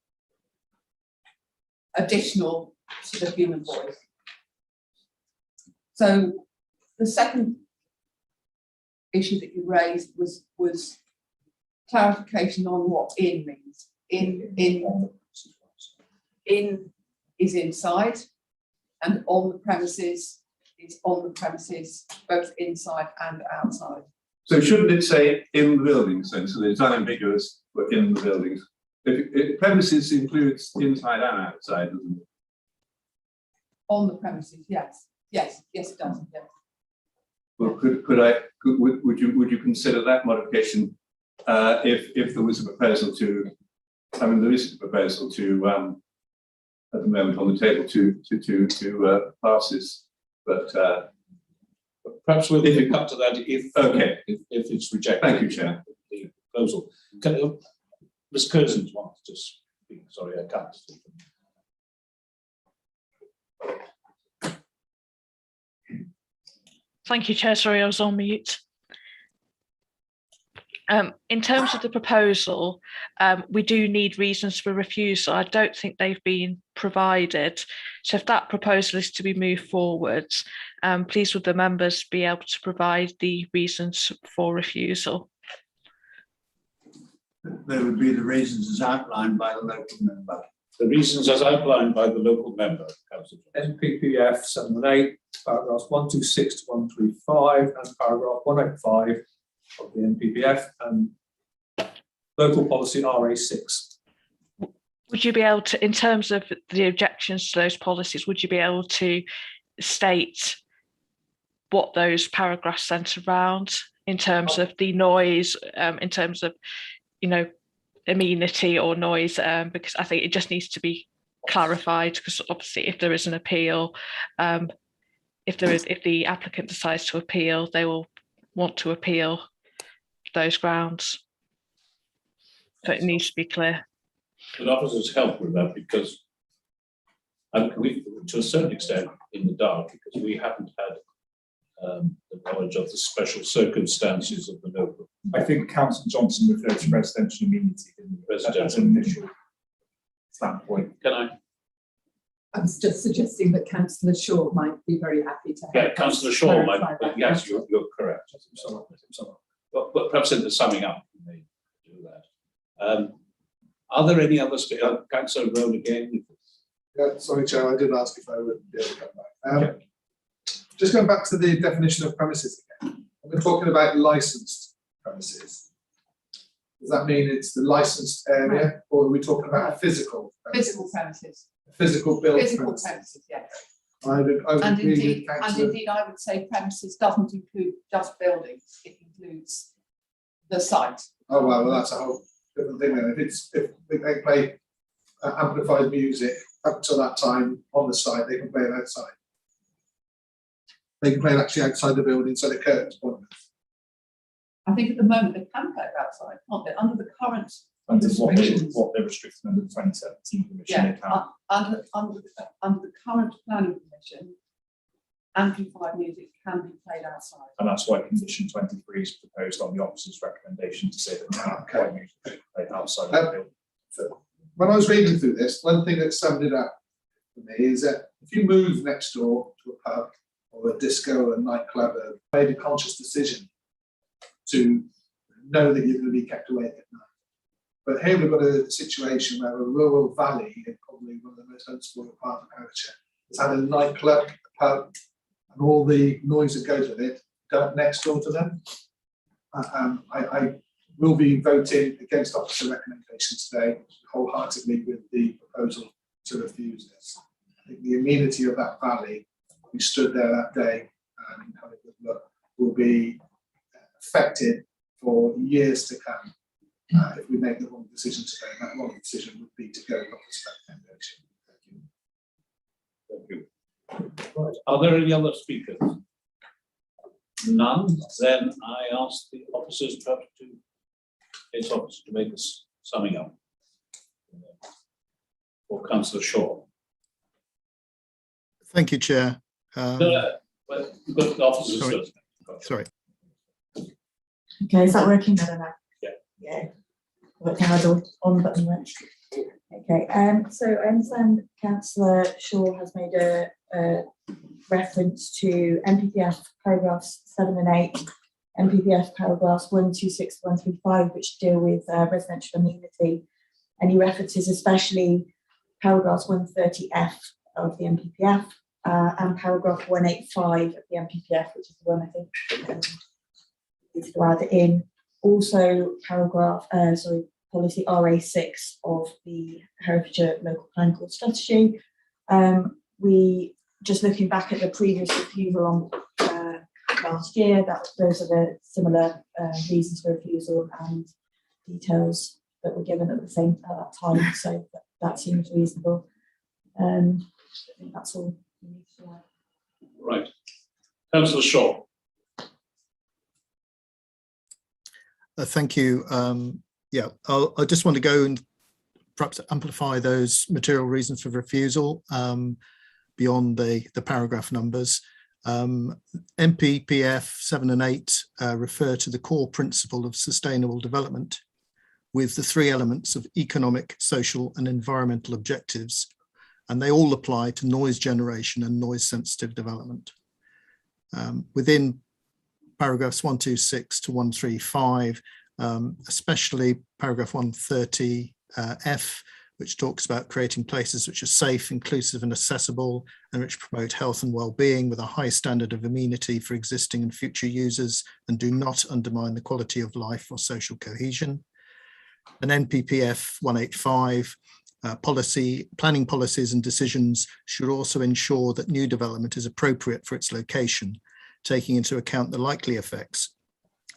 additional to the human voice. So the second issue that you raised was clarification on what in means. In is inside, and on the premises is on the premises, both inside and outside. So shouldn't it say in the buildings then, so that it's unambiguous, but in the buildings? If premises includes inside and outside, doesn't it? On the premises, yes, yes, yes, it does, yes. Well, would you consider that modification if there was a proposal to, I mean, there is a proposal to at the moment on the table to pass this, but perhaps we'll come to that if if it's rejected. Thank you, Chair. The proposal. Ms. Curzon wants to speak. Sorry, I can't speak. Thank you, Chair. Sorry, I was on mute. In terms of the proposal, we do need reasons for refusal. I don't think they've been provided. So if that proposal is to be moved forward, please would the members be able to provide the reasons for refusal? There would be the reasons as outlined by the local member. The reasons as outlined by the local member, Councillor. NPPF 7 and 8, paragraphs 126 to 135, and paragraph 185 of the NPPF, and local policy RA6. Would you be able to, in terms of the objections to those policies, would you be able to state what those paragraphs centre around in terms of the noise, in terms of, you know, amenity or noise, because I think it just needs to be clarified, because obviously if there is an appeal, if the applicant decides to appeal, they will want to appeal those grounds. So it needs to be clear. Could officers help with that, because we, to a certain extent, in the dark, because we haven't had the knowledge of the special circumstances of the local. I think Councillor Johnson referred to residential immunity in residential initial standpoint. Can I? I was just suggesting that Councillor Shaw might be very happy to Yeah, help Councillor us Shaw clarify might. that. Yes, you're correct. But perhaps in the summing up, you may do that. Are there any other Councillor Rowan again? Yeah, sorry, Chair, I did ask if I would be able to come back. Just going back to the definition of premises again, we're talking about licensed premises. Does that mean it's the licensed area, or are we talking about a physical premises? Physical premises. Physical built Physical premises. premises, yes. I would And agree indeed, with Councillor. I would say premises doesn't include just buildings, it includes the site. Oh well, that's a whole different thing then. If they play amplified music up to that time on the site, they can play it outside. They can play it actually outside the building, so the curtains pointless. I think at the moment they can play it outside, can't they? Under the current Under restrictions. what they're restricted under the 2017 permission, Yeah, they can. under the current planning permission, amplified music can be played outside. And that's why condition 23 is proposed on the officer's recommendation to say that amplified music should be played outside of the building. So when I was reading through this, one thing that summed it up for me is that if you move next door to a pub or a disco or a nightclub, made a conscious decision to know that you're going to be kept awake at night. But here we've got a situation where a rural valley, in probably one of the most unspoiled parts of Parish, has had a nightclub, a pub, and all the noise that goes with it next door to them. I will be voting against officer recommendation today, wholeheartedly, with the proposal to refuse this. I think the amenity of that valley, we stood there that day and had a good look, will be affected for years to come if we make the wrong decision today. And that wrong decision would be to go with officer recommendation. Thank you. Right. Are there any other speakers? None. Then I ask the officers perhaps to its officer to make us summing up. Or Councillor Shaw. Thank you, Chair. But you've got the officers Sorry. first. Sorry. Okay, is that working better now? Yeah. Yeah. Worked how the on button went. Okay, so I understand Councillor Shaw has made a reference to NPPF paragraphs 7 and 8, NPPF paragraphs 126 to 135, which deal with residential amenity, and he references especially paragraphs 130F of the NPPF and paragraph 185 of the NPPF, which is the one I think to add it in. Also, policy RA6 of the Herefordshire Local Plan Code Strategy. We just looking back at the previous refusal on last year, those are the similar reasons for refusal and details that were given at that time. So that seems reasonable. I think that's all we need to add. Right. Councillor Shaw. Thank you. Yeah, I just want to go and perhaps amplify those material reasons for refusal beyond the paragraph numbers. MPPF 7 and 8 refer to the core principle of sustainable development with the 3 elements of economic, social and environmental objectives, and they all apply to noise generation and noise sensitive development. Within paragraphs 126 to 135, especially paragraph 130 F, which talks about creating places which are safe, inclusive and accessible, and which promote health and well-being with a high standard of amenity for existing and future users and do not undermine the quality of life or social cohesion. And NPPF 185, planning policies and decisions should also ensure that new development is appropriate for its location, taking into account the likely effects,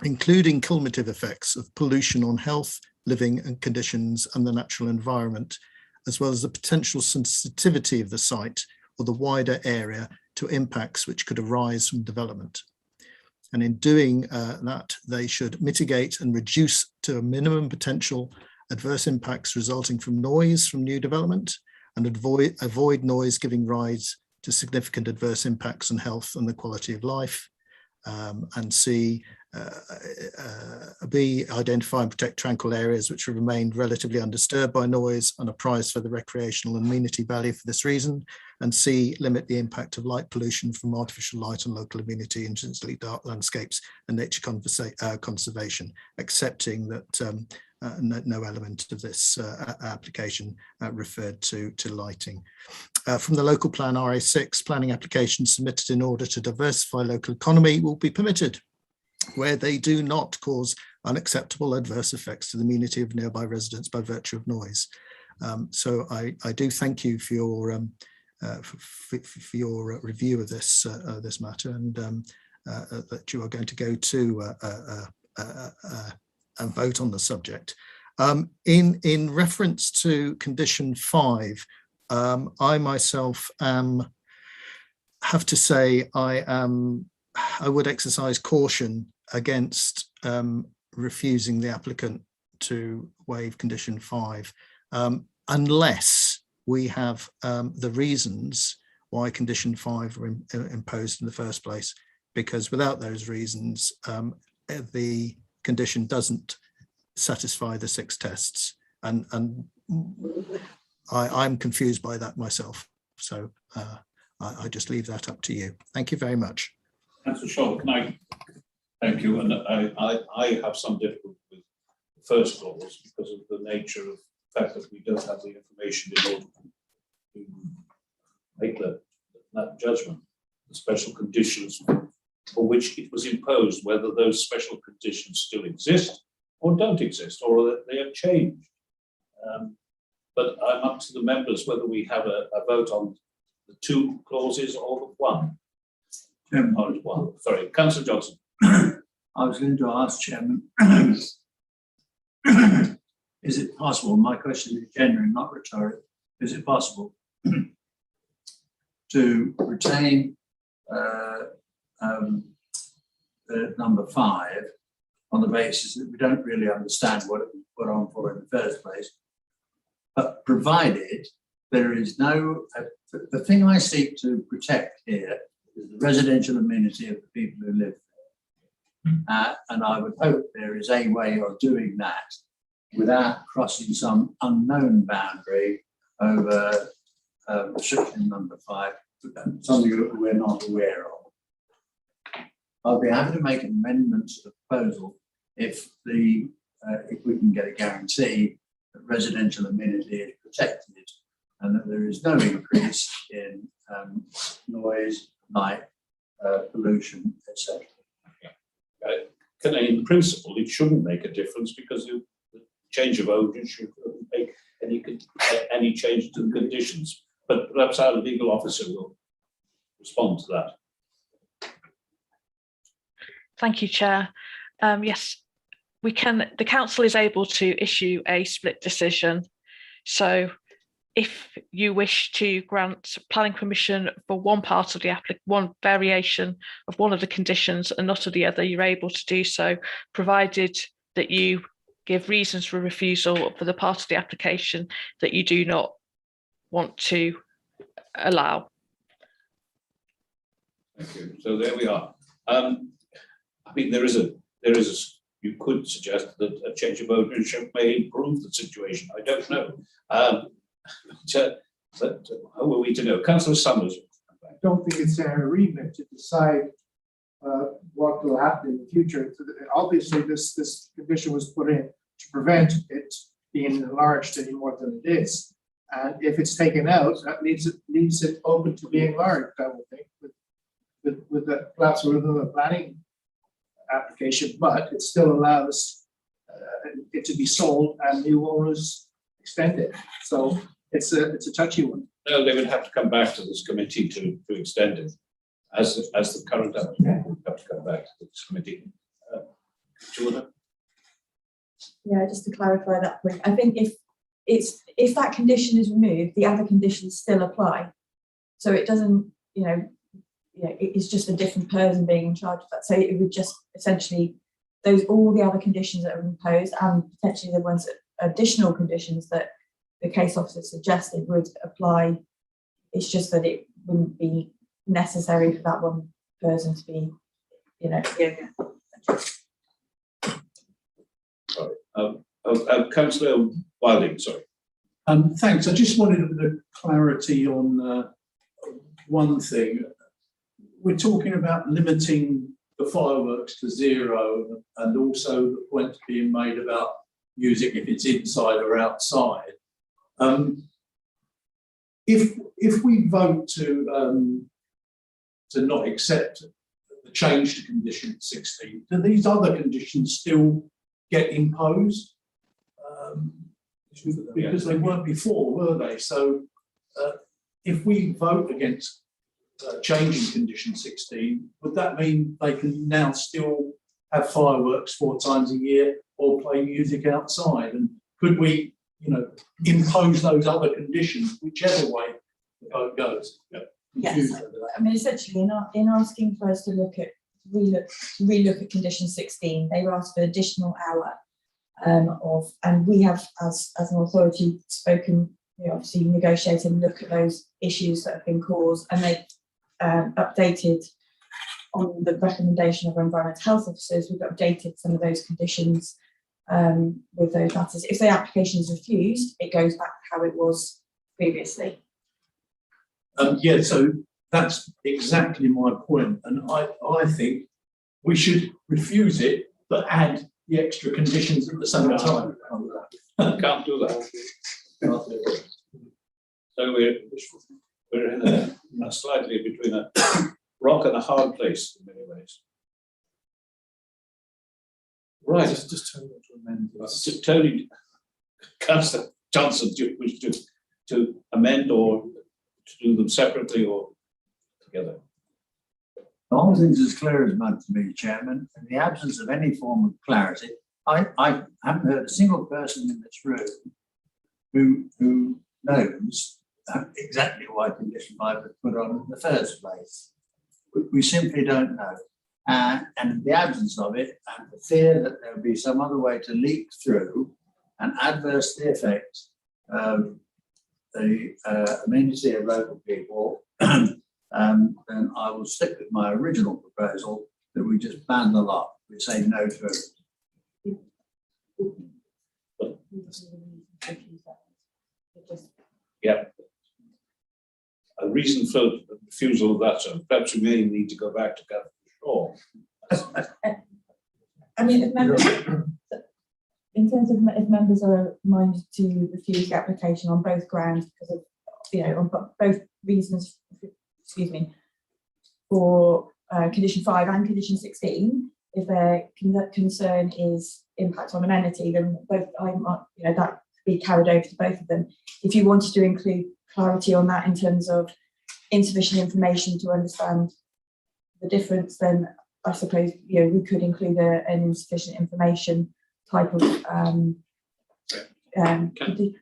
including cumulative effects of pollution on health, living and conditions and the natural environment, as well as the potential sensitivity of the site or the wider area to impacts which could arise from development. And in doing that, they should mitigate and reduce to a minimum potential adverse impacts resulting from noise from new development and avoid noise giving rise to significant adverse impacts on health and the quality of life. And C, B, identify and protect tranquil areas which have remained relatively undisturbed by noise and are prized for the recreational and amenity value for this reason. And C, limit the impact of light pollution from artificial light on local amenity, intensely dark landscapes and nature conservation, accepting that no element of this application referred to lighting. From the local plan RA6, planning applications submitted in order to diversify local economy will be permitted where they do not cause unacceptable adverse effects to the amenity of nearby residents by virtue of noise. So I do thank you for your review of this this matter, and that you are going to go to a vote on the subject. In reference to condition 5, I myself have to say I would exercise caution against refusing the applicant to waive condition 5 unless we have the reasons why condition 5 were imposed in the first place, because without those reasons the condition doesn't satisfy the 6 tests, and I'm confused by that myself, so I just leave that up to you. Thank you very much. Councillor Shaw, can I thank you? And I have some difficulty with the first clause because of the nature of the fact that we don't have the information in order to make that judgment. The special conditions for which it was imposed, whether those special conditions still exist or don't exist, or that they have changed. But I'm up to the members whether we have a vote on the 2 clauses or the 1. Sorry, Councillor Johnson. I was going to ask, Chairman, is it possible, my question is genuine, not rhetoric, is it possible to retain number 5 on the basis that we don't really understand what it was put on for in the first place, but provided there is no, the thing I seek to protect here is the residential amenity of the people who live there. And I would hope there is a way of doing that without crossing some unknown boundary over restriction number 5, something that we're not aware of. I'll be happy to make amendments to the proposal if we can get a guarantee that residential amenity is protected and that there is no increase in noise, light, pollution, etc. in principle, it shouldn't make a difference because the change of ownership shouldn't make any change to the conditions. But perhaps our legal officer will respond to that. Thank you, Chair. Yes, we can. The council is able to issue a split decision. So if you wish to grant planning permission for one part of the one variation of one of the conditions and not of the other, you're able to do so, provided that you give reasons for refusal for the part of the application that you do not want to allow. Thank you. So there we are. I mean, you could suggest that a change of ownership may improve the situation. I don't know. But how are we to know? Councillor Summers. I don't think it's our remit to decide what will happen in the future. Obviously, this condition was put in to prevent it being enlarged any more than it is. And if it's taken out, that leaves it open to being enlarged, I would think, with the perhaps within the planning application, but it still allows it to be sold and new owners extend it. So it's a touchy one. No, they would have to come back to this committee to extend it, as the current applicant would have to come back to this committee. Julia? Yeah, just to clarify that point, I think if that condition is removed, the other conditions still apply. So it doesn't, it's just a different person being in charge of that. So it would just essentially all the other conditions that are imposed and potentially the ones that additional conditions that the case officer suggested would apply. It's just that it wouldn't be necessary for that one person to be, Councillor Wilding, sorry. Thanks. I just wanted a bit of clarity on one thing. We're talking about limiting the fireworks to 0, and also the point being made about music if it's inside or outside. If we vote to not accept the change to condition 16, do these other conditions still get imposed? Because they weren't before, were they? So if we vote against changing condition 16, would that mean they can now still have fireworks 4 times a year or play music outside? And could we, impose those other conditions, whichever way the vote goes? Yes, I mean, essentially, in asking for us to relook at condition 16, they were asked for additional hour and we have, as an authority, spoken, obviously negotiate and look at those issues that have been caused, and they updated on the recommendation of our environmental health officers. We've updated some of those conditions with those matters. If the application is refused, it goes back to how it was previously. Yeah, so that's exactly my point, and I think we should refuse it, but add the extra conditions at the same time. Can't do that. So we're in a slightly between a rock and a hard place in many ways. Right. Just Tony to amend. Tony, Councillor Johnson, do you wish to amend or to do them separately or together? The whole thing's as clear as mud to me, Chairman. In the absence of any form of clarity, I haven't heard a single person in this room who knows exactly why condition 5 was put on in the first place. We simply don't know. And in the absence of it, and the fear that there will be some other way to leak through and adversely affect the amenity of local people, then I will stick with my original proposal that we just ban the lot. We say no to it. Yeah. A reason for refusal of that, so perhaps we may need to go back to Governor Shaw. I mean, if members, in terms of if members are minded to refuse the application on both grounds because of, on both reasons, for condition 5 and condition 16, if their concern is impact on amenity, then both that could be carried over to both of them. If you wanted to include clarity on that in terms of insufficient information to understand the difference, then I suppose we could include an insufficient information type of.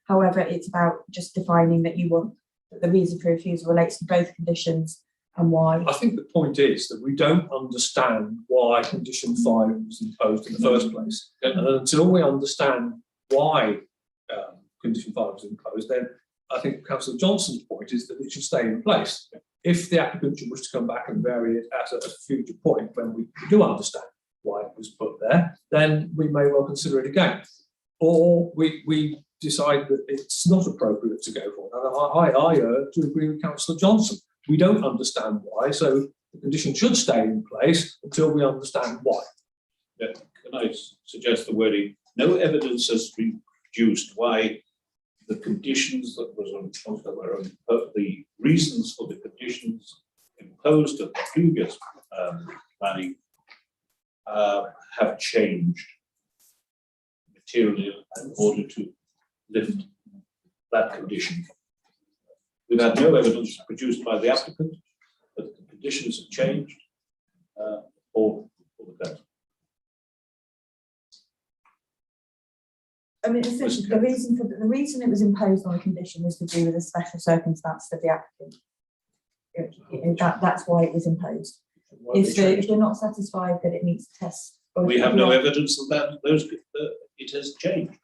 However, it's about just defining that you want that the reason for refusal relates to both conditions and why. I think the point is that we don't understand why condition 5 was imposed in the first place. And until we understand why condition 5 was imposed, then I think Councillor Johnson's point is that it should stay in place. If the applicant should wish to come back and vary it at a future point when we do understand why it was put there, then we may well consider it again. Or we decide that it's not appropriate to go for it. And I urge to agree with Councillor Johnson. We don't understand why, so the condition should stay in place until we understand why. Yeah. Can I suggest the wording? No evidence has been produced why the conditions that were the reasons for the conditions imposed at the previous planning have changed materially in order to lift that condition. We've had no evidence produced by the applicant that the conditions have changed or the council. I mean, essentially, the reason it was imposed on a condition was to do with the special circumstances of the applicant. That's why it was imposed. If they're not satisfied that it meets the test, we have no evidence that it has changed.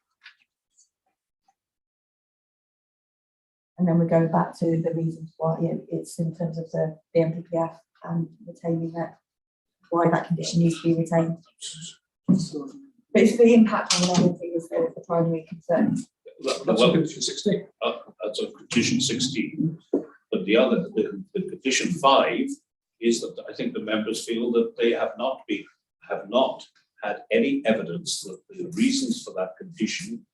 And then we go back to the reasons why it's in terms of the MPPF and retaining that, why that condition needs to be retained. But it's the impact on amenity is the primary concern. That's on condition 16. That's on condition 16. But the condition 5 is that I think the members feel that they have not had any evidence that the reasons for that condition,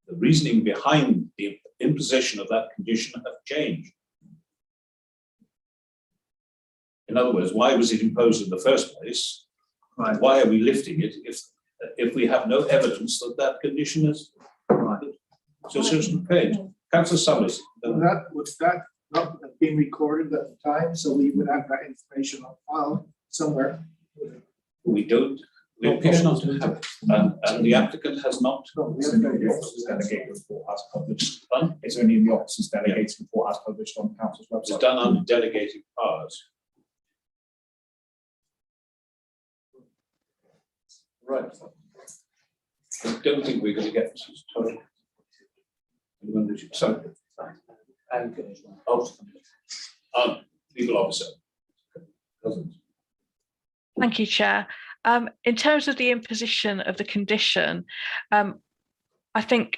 the reasoning behind the imposition of that condition have changed. In other words, why was it imposed in the first place? Right. Why are we lifting it if we have no evidence that that condition is right? So Susan Page, Councillor Summers. Would that not have been recorded at the time, so we would have that information on file somewhere? We don't. We appear not to have it, and the applicant has not. It's only in the officer's delegated report as published. It's only in the officer's delegated report as published on the council's website. It's done under delegated powers. Right. I don't think we're going to get this total. So, legal officer. Thank you, Chair. In terms of the imposition of the condition, I think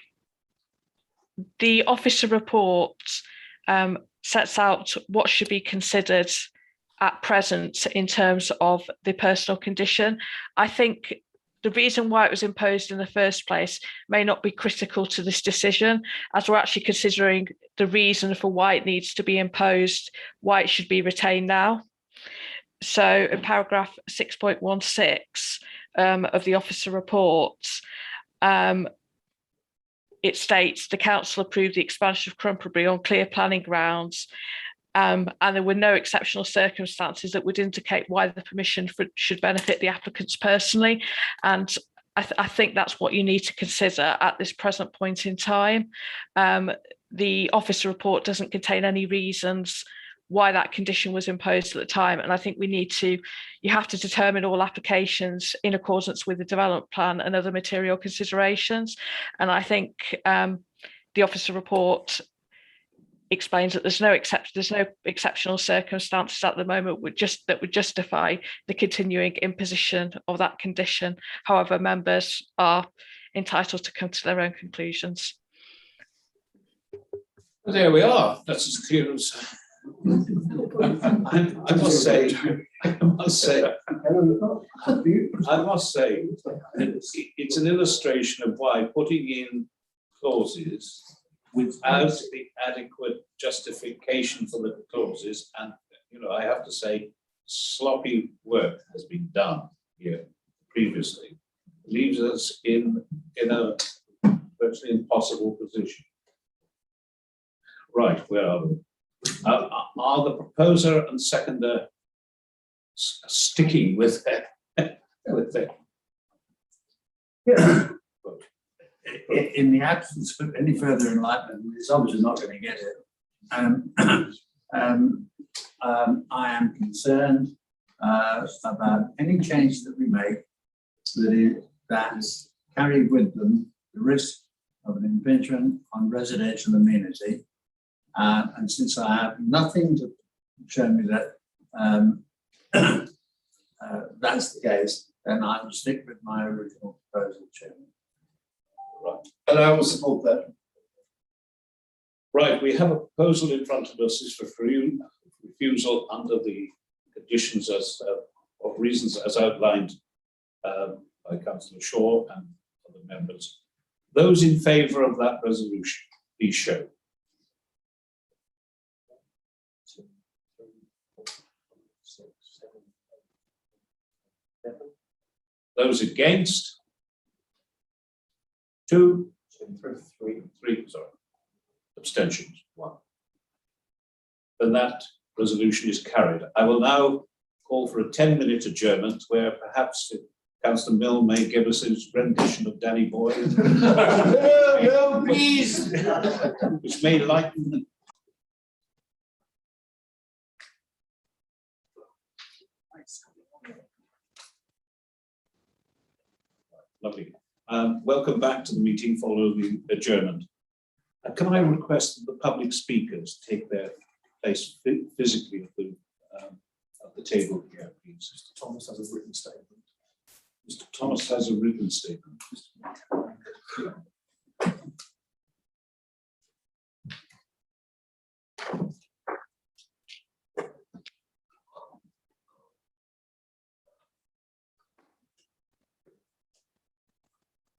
the officer report sets out what should be considered at present in terms of the personal condition. I think the reason why it was imposed in the first place may not be critical to this decision, as we're actually considering the reason for why it needs to be imposed, why it should be retained now. So in paragraph 6.16 of the officer report, it states the council approved the expansion of Crumple Berry on clear planning grounds, and there were no exceptional circumstances that would indicate why the permission should benefit the applicants personally. And I think that's what you need to consider at this present point in time. The officer report doesn't contain any reasons why that condition was imposed at the time. And I think you have to determine all applications in accordance with the development plan and other material considerations. And I think the officer report explains that there's no exceptional circumstances at the moment that would justify the continuing imposition of that condition. However, members are entitled to come to their own conclusions. Well, there we are. That's as clear as I must say, it's an illustration of why putting in clauses without the adequate justification for the clauses, and I have to say, sloppy work has been done here previously, leaves us in a virtually impossible position. Right, where are we? Are the proposer and seconder sticking with their In the absence of any further enlightenment, it's obviously not going to get it. I am concerned about any change that we make that carry with them the risk of an impingement on residential amenity. And since I have nothing to show me that that's the case, then I will stick with my original proposal, Chairman. Right. And I will support that. Right, we have a proposal in front of us is for refusal under the conditions as of reasons as outlined by Councillor Shaw and other members. Those in favour of that resolution, please show. Those against? 2, 3, sorry. Abstentions, 1. Then that resolution is carried. I will now call for a 10-minute adjournment where perhaps Councillor Mill may give us his rendition of Danny Boy. No, please. Which may lighten. Lovely. Welcome back to the meeting following the adjournment. Can I request that the public speakers take their place physically at the table here, please? Mr. Thomas has a written statement. Mr. Thomas has a written statement.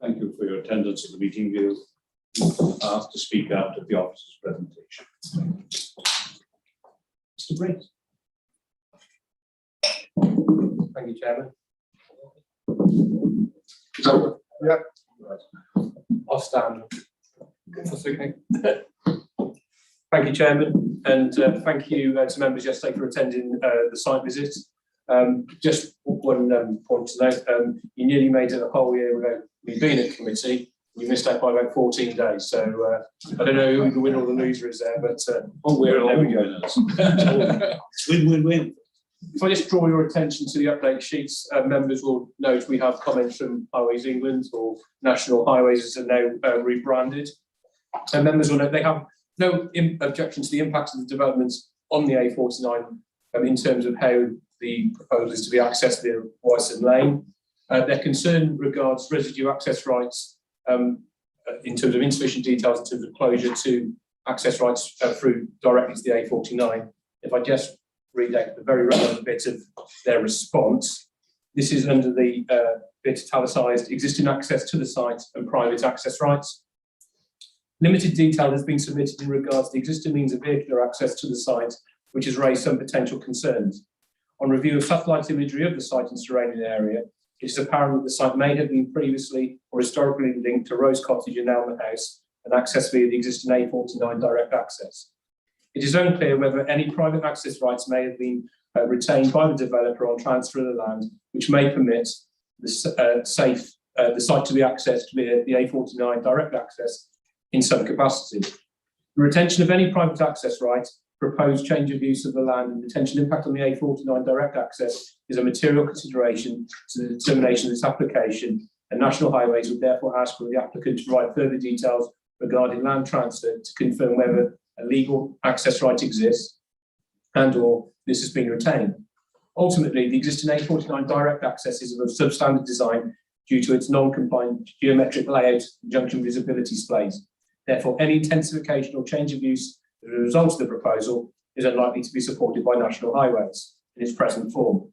Thank you for your attendance at the meeting. You're asked to speak after the officer's presentation. Mr. Briggs. Thank you, Chairman. Yeah. I'll stand. That's okay. Thank you, Chairman, and thank you to members yesterday for attending the site visit. Just one point to note, you nearly made it a whole year without me being at committee. You missed out by about 14 days, so I don't know who the winner or the loser is there, but we're all winners. Win-win-win. If I just draw your attention to the update sheets, members will note we have comments from Highways England or National Highways as are now rebranded. And members will note they have no objection to the impact of the developments on the A49 in terms of how the proposal is to be accessed via Wyson Lane. Their concern regards residue access rights in terms of insufficient details in terms of closure to access rights through directly to the A49. If I just read out the very relevant bit of their response, this is under the bit italicised, existing access to the site and private access rights. Limited detail has been submitted in regards to the existing means of vehicular access to the site, which has raised some potential concerns. On review of satellite imagery of the site and surrounding area, it is apparent that the site may have been previously or historically linked to Rose Cottage and Elmer House and access via the existing A49 direct access. It is unclear whether any private access rights may have been retained by the developer on transfer of the land, which may permit the site to be accessed via the A49 direct access in some capacity. The retention of any private access right, proposed change of use of the land and potential impact on the A49 direct access is a material consideration to the determination of this application, and National Highways would therefore ask for the applicant to provide further details regarding land transfer to confirm whether a legal access right exists and or this has been retained. Ultimately, the existing A49 direct access is of a substandard design due to its non-compliant geometric layout and junction visibility displays. Therefore, any intensification or change of use as a result of the proposal is unlikely to be supported by National Highways in its present form.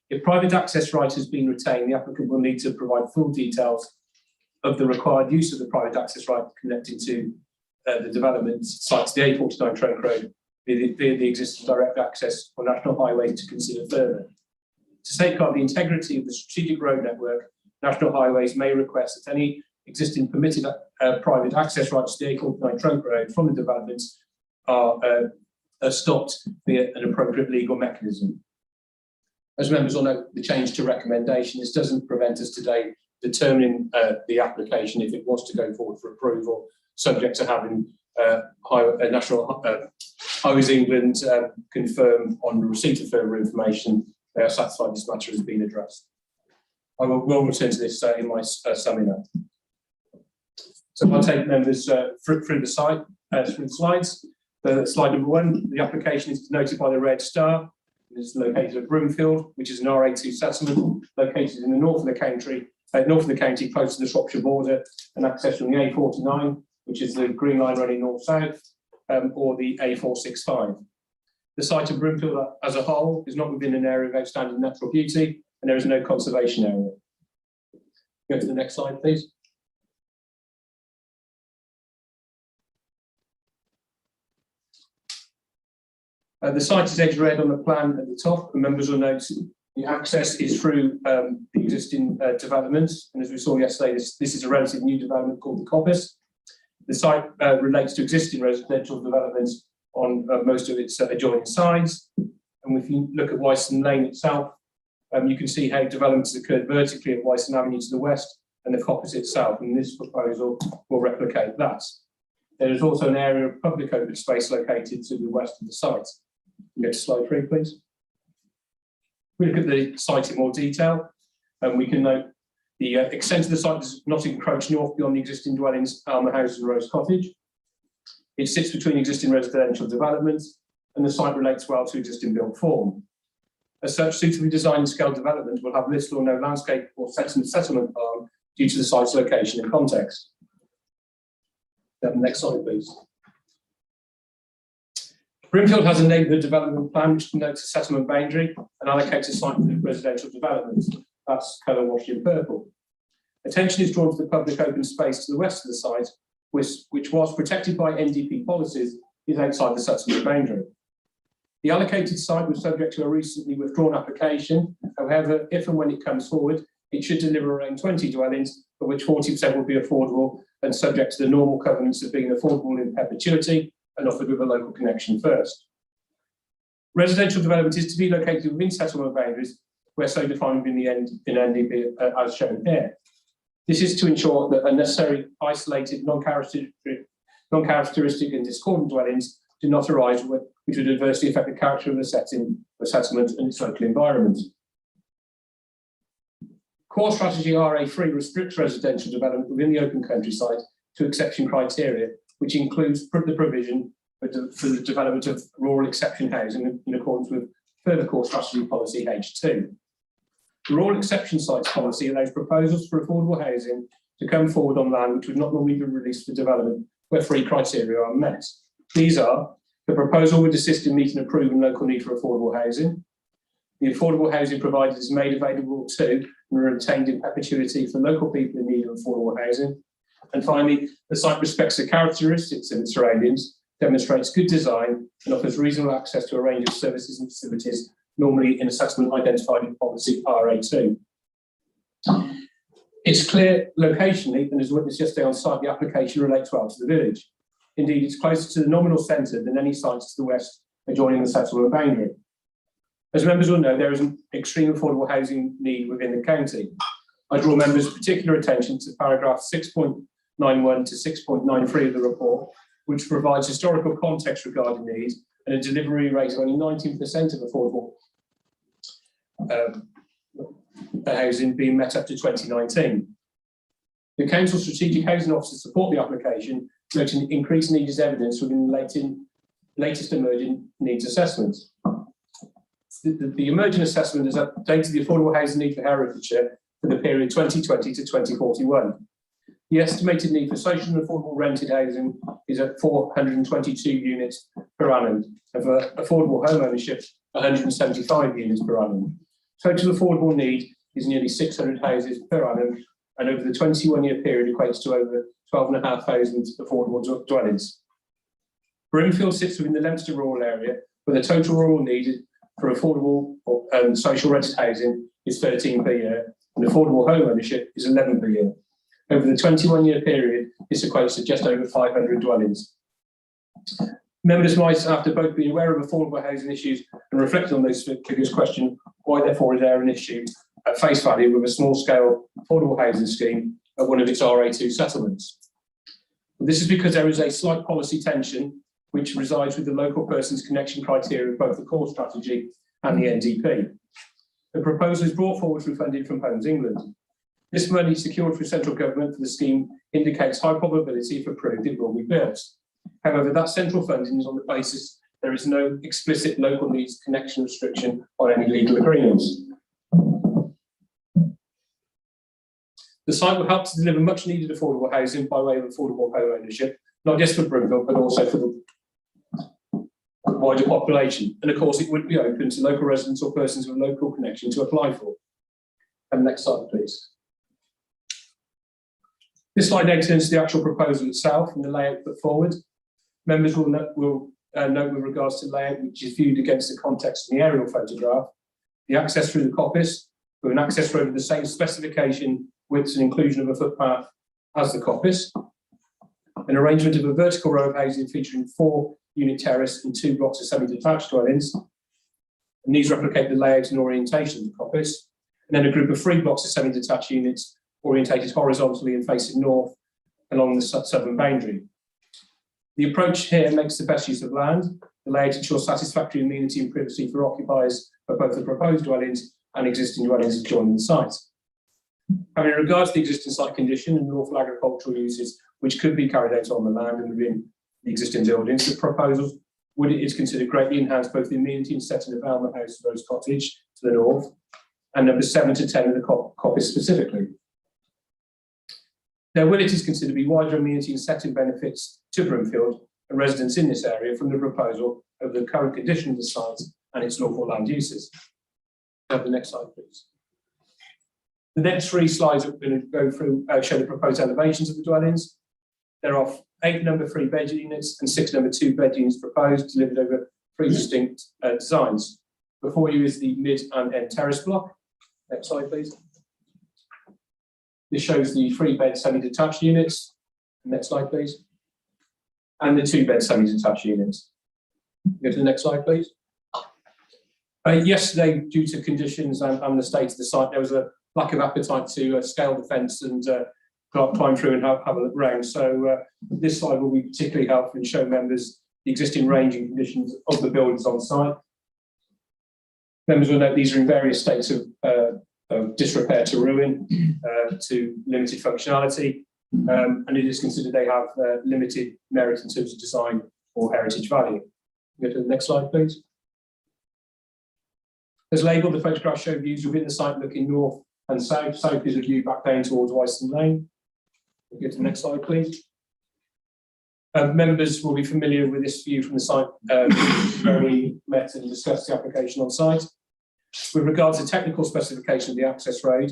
If private access right has been retained, the applicant will need to provide full details of the required use of the private access right connecting to the development sites, the A49 trunk road, via the existing direct access for National Highways to consider further. To safeguard the integrity of the strategic road network, National Highways may request that any existing permitted private access rights to the A49 trunk road from the developments are stopped via an appropriate legal mechanism. As members will note, the change to recommendation, this doesn't prevent us today determining the application if it wants to go forward for approval, subject to having National Highways England confirm on receipt of further information they are satisfied this matter has been addressed. I will return to this in my summing up. So I'll take members through the slides. Slide number 1, the application is denoted by the red star. It is located at Broomfield, which is an RA2 settlement located in the north of the county, close to the Shropshire border, and access from the A49, which is the green line running north-south, or the A465. The site of Broomfield as a whole is not within an area of outstanding natural beauty, and there is no conservation area. Go to the next slide, please. The site is edge red on the plan at the top, and members will note the access is through the existing developments. And as we saw yesterday, this is a relatively new development called the Coppice. The site relates to existing residential developments on most of its adjoining sides. And if you look at Wyston Lane itself, you can see how developments occurred vertically at Wyston Avenue to the west and the Coppice itself, and this proposal will replicate that. There is also an area of public open space located to the west of the site. Go to slide 3, please. We look at the site in more detail, and we can note the extent of the site does not encroach north beyond the existing dwellings, Alma House and Rose Cottage. It sits between existing residential developments, and the site relates well to existing built form. As such, suitably designed and scaled development will have little or no landscape or settlement harm due to the site's location and context. Next slide, please. Broomfield has a neighbourhood development plan which denotes a settlement boundary and allocates a site for residential development. That's colour washed in purple. Attention is drawn to the public open space to the west of the site, which was protected by NDP policies, is outside the settlement boundary. The allocated site was subject to a recently withdrawn application. However, if and when it comes forward, it should deliver around 20 dwellings, of which 40% will be affordable and subject to the normal covenants of being affordable in perpetuity and offered with a local connection first. Residential development is to be located within settlement boundaries where so defined within the NDP as shown here. This is to ensure that unnecessary, isolated, non-characteristic and discordant dwellings do not arise which would adversely affect the character of the setting, the settlement and its local environment. Core strategy RA3 restricts residential development within the open countryside to exception criteria, which includes the provision for the development of rural exception housing in accordance with further core strategy policy H2. The rural exception sites policy allows proposals for affordable housing to come forward on land which would not normally be released for development where 3 criteria are met. These are: the proposal would assist in meeting a proven local need for affordable housing. The affordable housing provided is made available to and retained in perpetuity for local people in need of affordable housing. And finally, the site respects the characteristics of its surroundings, demonstrates good design, and offers reasonable access to a range of services and facilities normally in a settlement identified in policy RA2. Its clear locationally, and as witnessed yesterday on site, the application relates well to the village. Indeed, it's closer to the nominal centre than any sites to the west adjoining the settlement boundary. As members will know, there is an extreme affordable housing need within the county. I draw members' particular attention to paragraph 6.91 to 6.93 of the report, which provides historical context regarding needs and a delivery rate of only 19% of affordable housing being met up to 2019. The Council Strategic Housing Officers support the application, noting increased need is evidence within the latest emerging needs assessments. The emerging assessment has updated the affordable housing need for Herefordshire for the period 2020 to 2041. The estimated need for social and affordable rented housing is at 422 units per annum, and for affordable home ownership, 175 units per annum. Total affordable need is nearly 600 houses per annum, and over the 21-year period equates to over 12,500 affordable dwellings. Broomfield sits within the Leinster rural area, where the total rural need for affordable social rented housing is 13 per year, and affordable home ownership is 11 per year. Over the 21-year period, this equates to just over 500 dwellings. Members might have to both be aware of affordable housing issues and reflect on those figures, question why therefore is there an issue at face value with a small scale affordable housing scheme at one of its RA2 settlements. This is because there is a slight policy tension which resides with the local person's connection criteria of both the core strategy and the NDP. The proposal is brought forward through funding from Homes England. This money secured through central government for the scheme indicates high probability if approved it will be built. However, that central funding is on the basis there is no explicit local needs connection restriction on any legal agreements. The site will help to deliver much needed affordable housing by way of affordable home ownership, not just for Broomfield, but also for the wider population. And of course, it would be open to local residents or persons with a local connection to apply for. And next slide, please. This slide now turns to the actual proposal itself and the layout put forward. Members will note with regards to layout, which is viewed against the context in the aerial photograph, the access through the coppice, with an access road with the same specification, widths and inclusion of a footpath as the coppice, an arrangement of a vertical row of housing featuring 4-unit terrace and 2 blocks of semi-detached dwellings, and these replicate the layout and orientation of the coppice, and then a group of 3 blocks of semi-detached units orientated horizontally and facing north along the southern boundary. The approach here makes the best use of land. The layout ensures satisfactory amenity and privacy for occupiers of both the proposed dwellings and existing dwellings adjoining the site. Having regard to the existing site condition and lawful agricultural uses which could be carried out on the land and within the existing buildings, the proposals would it is considered greatly enhance both the amenity and setting of Alma House Rose Cottage to the north and numbers 7 to 10 of the coppice specifically. There will, it is considered, be wider amenity and setting benefits to Broomfield and residents in this area from the proposal of the current condition of the site and its lawful land uses. Have the next slide, please. The next 3 slides are going to go through show the proposed elevations of the dwellings. There are 8 number 3 bed units and 6 number 2 bed units proposed, delivered over 3 distinct designs. Before you is the mid and end terrace block. Next slide, please. This shows the 3-bed semi-detached units. Next slide, please. And the 2-bed semi-detached units. Go to the next slide, please. Yesterday, due to conditions and the state of the site, there was a lack of appetite to scale the fence and climb through and have a look around. So this slide will be particularly helpful in showing members the existing ranging conditions of the buildings on site. Members will note these are in various states of disrepair to ruin, to limited functionality, and it is considered they have limited merit in terms of design or heritage value. Go to the next slide, please. As labelled, the photographs show views within the site looking north and south. South is a view back down towards Wyston Lane. We'll get to the next slide, please. Members will be familiar with this view from the site when we met and discussed the application on site. With regard to technical specification of the access road,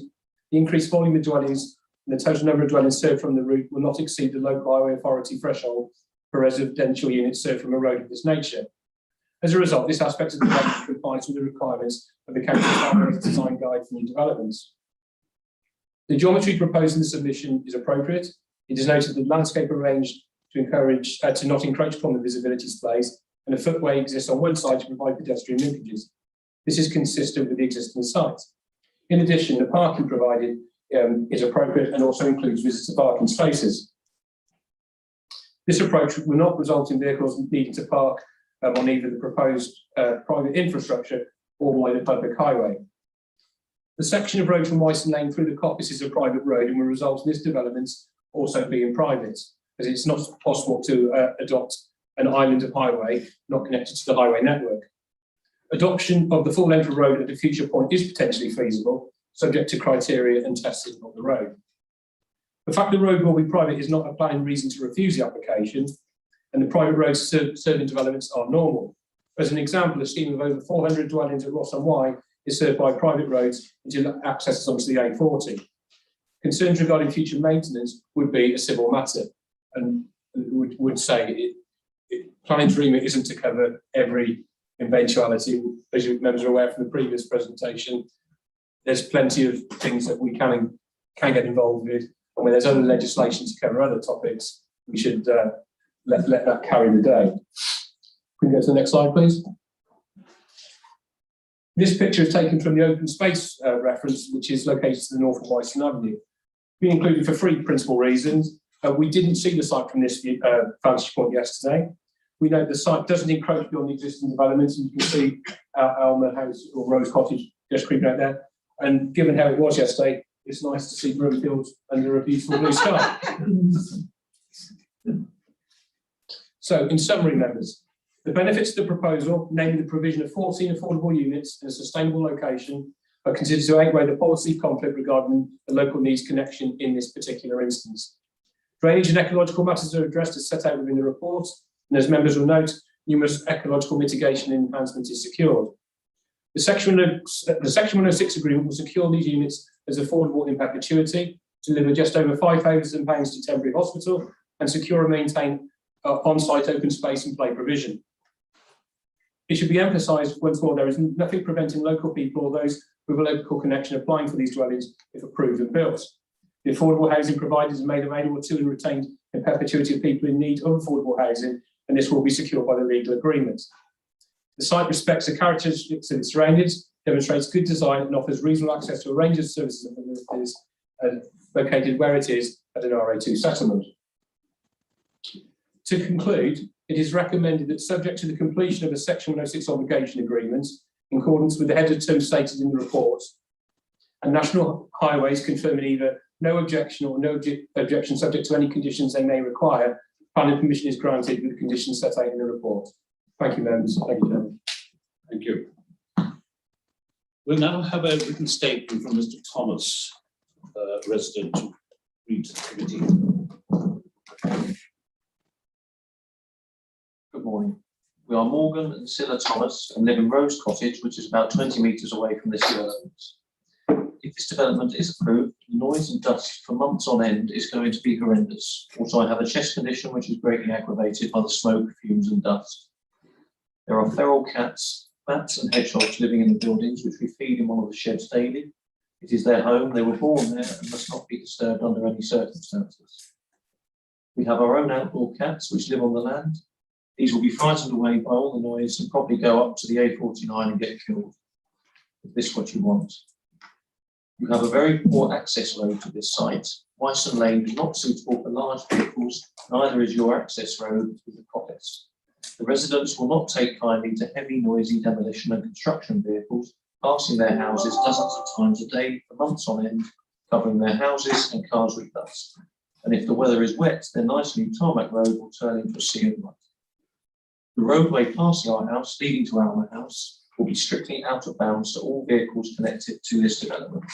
the increased volume of dwellings and the total number of dwellings served from the route will not exceed the local highway authority threshold for residential units served from a road of this nature. As a result, this aspect of the development complies with the requirements of the Council's design guide for new developments. The geometry proposed in the submission is appropriate. It is noted that the landscape arranged to encourage to not encroach upon the visibility displays, and a footway exists on one side to provide pedestrian linkages. This is consistent with the existing site. In addition, the parking provided is appropriate and also includes visitor parking spaces. This approach will not result in vehicles needing to park on either the proposed private infrastructure or by the public highway. The section of road from Wyston Lane through the coppice is a private road and will result in this development also being private, as it's not possible to adopt an island of highway not connected to the highway network. Adoption of the full length of road at a future point is potentially feasible, subject to criteria and testing of the road. The fact the road will be private is not a plain reason to refuse the application, and the private roads serving developments are normal. As an example, a scheme of over 400 dwellings at Ross on Wye is served by private roads until access is onto the A40. Concerns regarding future maintenance would be a civil matter, and would say planning's remit isn't to cover every eventuality, as you members are aware from the previous presentation, there's plenty of things that we can get involved with. And when there's other legislation to cover other topics, we should let that carry the day. Can we go to the next slide, please? This picture is taken from the open space reference, which is located to the north of Wyston Avenue. We included for three principal reasons. We didn't see the site from this vantage point yesterday. We know the site doesn't encroach beyond the existing developments, and you can see Alma House or Rose Cottage just creeping out there. And given how it was yesterday, it's nice to see Broomfield under a beautiful blue sky. So, in summary, members, the benefits of the proposal, namely the provision of 14 affordable units in a sustainable location, are considered to outweigh the policy conflict regarding the local needs connection in this particular instance. Drainage and ecological matters are addressed as set out within the report, and as members will note, numerous ecological mitigation enhancement is secured. The Section 106 agreement will secure these units as affordable in perpetuity, deliver just over £5,000 to Temporary Hospital, and secure and maintain on-site open space and play provision. It should be emphasised once more, there is nothing preventing local people or those with a local connection applying for these dwellings if approved and built. The affordable housing provided is made available to and retained in perpetuity of people in need of affordable housing, and this will be secured by the legal agreement. The site respects the characteristics of its surroundings, demonstrates good design, and offers reasonable access to a range of services and facilities located where it is at an RA2 settlement. To conclude, it is recommended that, subject to the completion of a Section 106 obligation agreement, in accordance with the head of terms stated in the report, and National Highways confirming either no objection or no objection subject to any conditions they may require, planning permission is granted with the conditions set out in the report. Thank you, members. Thank you, Chairman. Thank you. We'll now have a written statement from Mr. Thomas, resident, to read to the committee. Good morning. We are Morgan and Scylla Thomas and live in Rose Cottage, which is about 20 metres away from this development. If this development is approved, the noise and dust for months on end is going to be horrendous. Also, I have a chest condition which is greatly aggravated by the smoke, fumes and dust. There are feral cats, bats and hedgehogs living in the buildings, which we feed in one of the sheds daily. It is their home, they were born there and must not be disturbed under any circumstances. We have our own outdoor cats which live on the land. These will be frightened away by all the noise and probably go up to the A49 and get killed. Is this what you want? You have a very poor access road to this site. Wyston Lane is not suitable for large vehicles, neither is your access road to the coppice. The residents will not take kindly to heavy, noisy demolition and construction vehicles passing their houses dozens of times a day for months on end, covering their houses and cars with dust. And if the weather is wet, their nice new tarmac road will turn into a sea of mud. The roadway passing our house, leading to Alma House, will be strictly out of bounds to all vehicles connected to this development.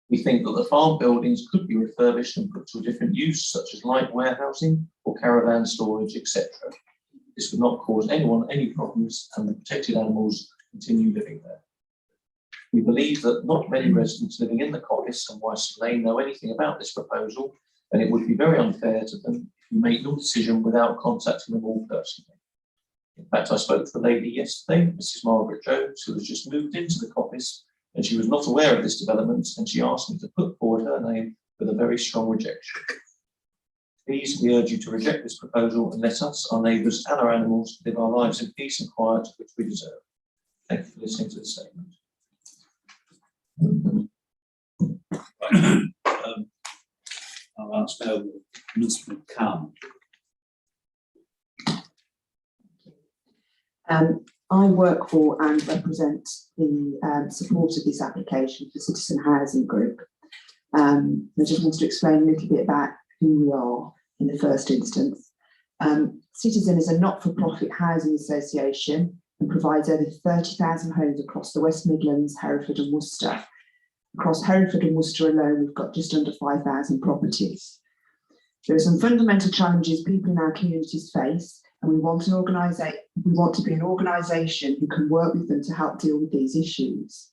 We think that the farm buildings could be refurbished and put to a different use, such as light warehousing or caravan storage, etc. This would not cause anyone any problems, and the protected animals continue living there. We believe that not many residents living in the coppice and Wyston Lane know anything about this proposal, and it would be very unfair to them if you make your decision without contacting them all personally. In fact, I spoke to a lady yesterday, Mrs. Margaret Jones, who has just moved into the coppice, and she was not aware of this development, and she asked me to put forward her name with a very strong rejection. Please, we urge you to reject this proposal and let us, our neighbours and our animals live our lives in peace and quiet, which we deserve. Thank you for listening to the statement. I'll ask now Ms. McCann. I work for and represent the support of this application for Citizen Housing Group. I just wanted to explain a little bit about who we are in the first instance. Citizen is a not-for-profit housing association and provides over 30,000 homes across the West Midlands, Hereford and Worcester. Across Hereford and Worcester alone, we've got just under 5,000 properties. There are some fundamental challenges people in our communities face, and we want to be an organisation who can work with them to help deal with these issues.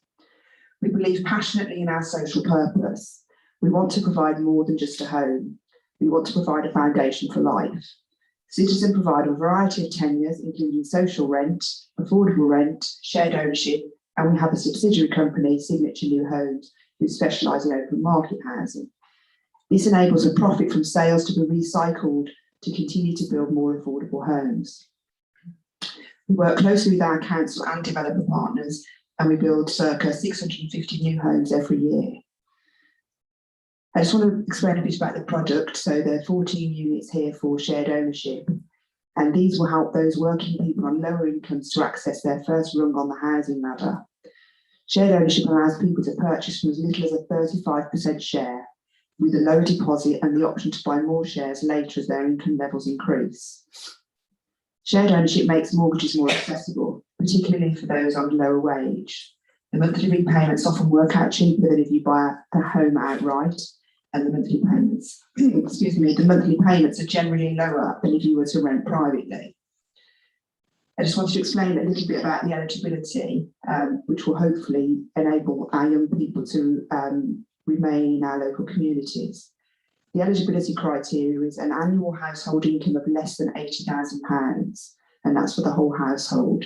We believe passionately in our social purpose. We want to provide more than just a home. We want to provide a foundation for life. Citizen provide a variety of tenures, including social rent, affordable rent, shared ownership, and we have a subsidiary company, Signature New Homes, who specialise in open market housing. This enables a profit from sales to be recycled to continue to build more affordable homes. We work closely with our council and developer partners, and we build circa 650 new homes every year. I just want to explain a bit about the product. So there are 14 units here for shared ownership, and these will help those working people on lower incomes to access their first rung on the housing ladder. Shared ownership allows people to purchase from as little as a 35% share, with a lower deposit and the option to buy more shares later as their income levels increase. Shared ownership makes mortgages more accessible, particularly for those on lower wage. The monthly repayments often work out cheaper than if you buy a home outright, and the monthly payments, the monthly payments are generally lower than if you were to rent privately. I just wanted to explain a little bit about the eligibility, which will hopefully enable our young people to remain in our local communities. The eligibility criteria is an annual household income of less than £80,000, and that's for the whole household,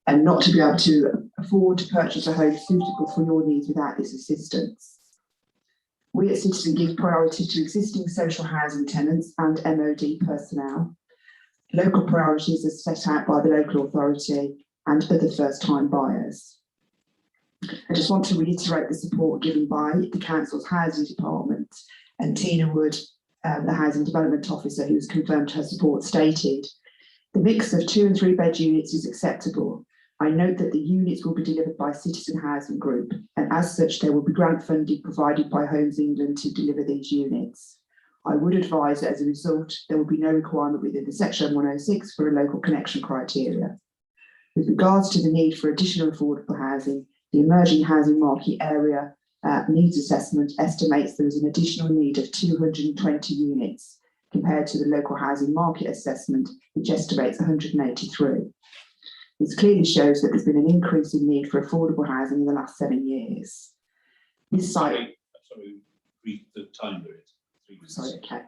and not to be able to afford to purchase a home suitable for your needs without this assistance. We at Citizen give priority to existing social housing tenants and MOD personnel. Local priorities are set out by the local authority and other first-time buyers. I just want to reiterate the support given by the Council's Housing Department, and Tina Wood, the Housing Development Officer, who has confirmed her support, stated, "The mix of 2 and 3 bed units is acceptable. I note that the units will be delivered by Citizen Housing Group, and as such there will be grant funding provided by Homes England to deliver these units. I would advise that as a result there will be no requirement within the Section 106 for a local connection criteria. With regards to the need for additional affordable housing, the emerging housing market area needs assessment estimates there is an additional need of 220 units compared to the local housing market assessment, which estimates 183. This clearly shows that there's been an increase in need for affordable housing in the last 7 years. This site. Sorry, read the time limit. Sorry, okay.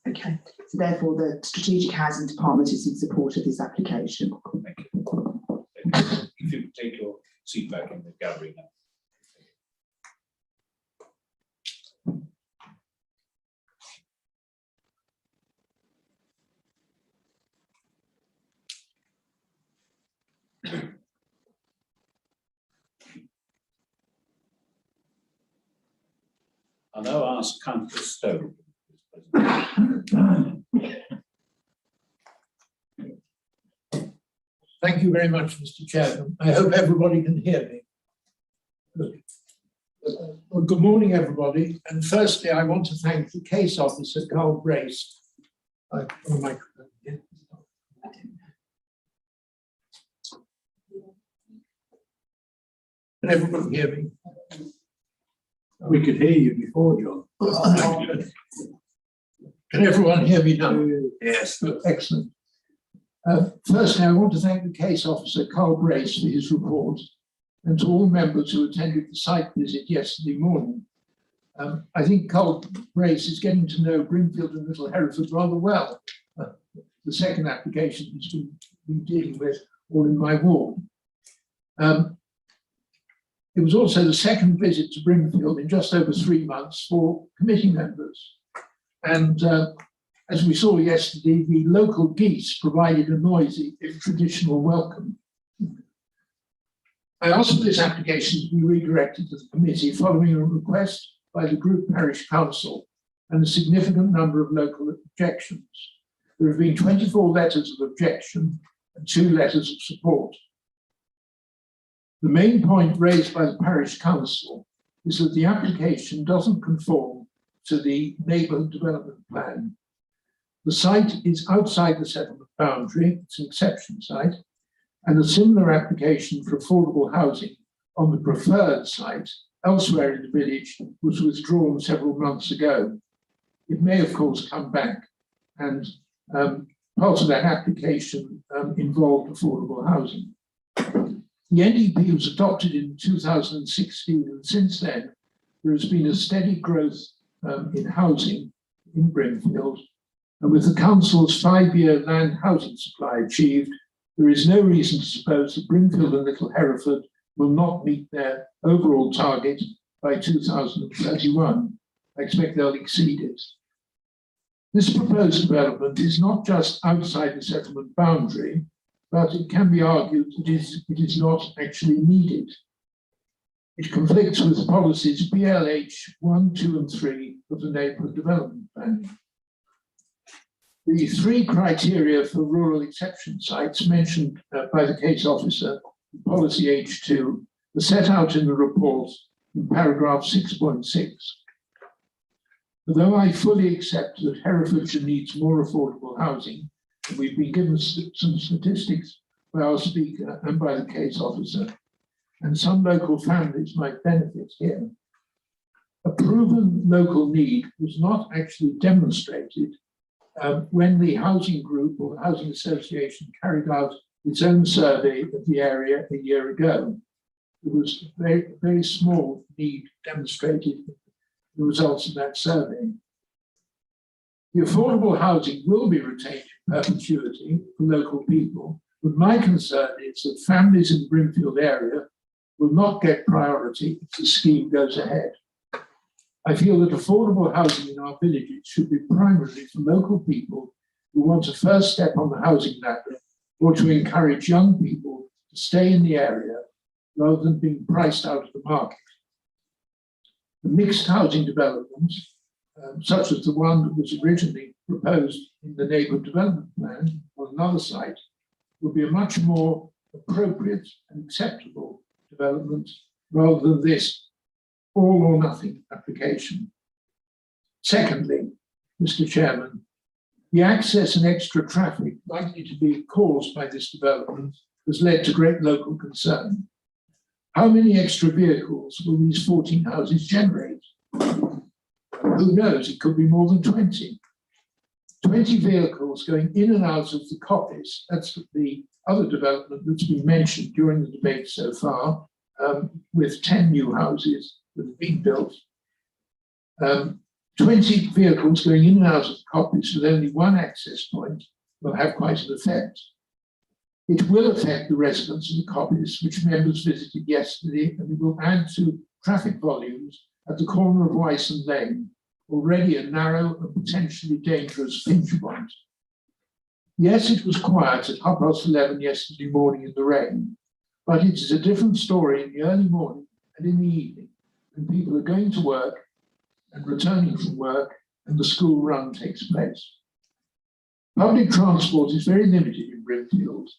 Okay. So therefore, the Strategic Housing Department is in support of this application. Thank you. If you could take your seat back in the gallery now. I now ask Councillor Stowe. Thank you very much, Mr. Chairman. I hope everybody can hear me. Good. Well, good morning, everybody. And firstly, I want to thank the case officer, Carl Brace. Can everybody hear me? We could hear you before, John. Can everyone hear me now? Yes. Excellent. Firstly, I want to thank the case officer, Carl Brace, for his report, and to all members who attended the site visit yesterday morning. I think Carl Brace is getting to know Brimfield and Little Hereford rather well. The second application he's been dealing with, all in my ward. It was also the second visit to Brimfield in just over 3 months for committee members. And as we saw yesterday, the local geese provided a noisy, if traditional, welcome. I asked for this application to be redirected to the committee following a request by the Group Parish Council and a significant number of local objections. There have been 24 letters of objection and 2 letters of support. The main point raised by the Parish Council is that the application doesn't conform to the Neighbourhood Development Plan. The site is outside the settlement boundary, it's an exception site, and a similar application for affordable housing on the preferred site elsewhere in the village was withdrawn several months ago. It may, of course, come back, and part of that application involved affordable housing. The NDP was adopted in 2016, and since then, there has been a steady growth in housing in Brimfield, and with the council's 5-year land housing supply achieved, there is no reason to suppose that Brimfield and Little Hereford will not meet their overall target by 2031. I expect they'll exceed it. This proposed development is not just outside the settlement boundary, but it can be argued that it is not actually needed. It conflicts with policies BLH 1, 2 and 3 of the Neighbourhood Development Plan. The 3 criteria for rural exception sites mentioned by the case officer in policy H2 were set out in the report in paragraph 6.6. Although I fully accept that Herefordshire needs more affordable housing, and we've been given some statistics by our speaker and by the case officer, and some local families might benefit here, a proven local need was not actually demonstrated when the housing group or the housing association carried out its own survey of the area a year ago. There was a very, very small need demonstrated in the results of that survey. The affordable housing will be retained in perpetuity for local people, but my concern is that families in the Brimfield area will not get priority if the scheme goes ahead. I feel that affordable housing in our villages should be primarily for local people who want a first step on the housing ladder, or to encourage young people to stay in the area rather than being priced out of the market. The mixed housing developments, such as the one that was originally proposed in the Neighbourhood Development Plan on another site, would be a much more appropriate and acceptable development rather than this all or nothing application. Secondly, Mr. Chairman, the access and extra traffic likely to be caused by this development has led to great local concern. How many extra vehicles will these 14 houses generate? Who knows, it could be more than 20. 20 vehicles going in and out of the coppice, that's the other development that's been mentioned during the debate so far, with 10 new houses that have been built. 20 vehicles going in and out of the coppice with only one access point will have quite an effect. It will affect the residents of the coppice, which members visited yesterday, and it will add to traffic volumes at the corner of Wyson Lane, already a narrow and potentially dangerous pinch point. Yes, it was quiet at 11:30 yesterday morning in the rain, but it is a different story in the early morning and in the evening, when people are going to work and returning from work and the school run takes place. Public transport is very limited in Brimfield.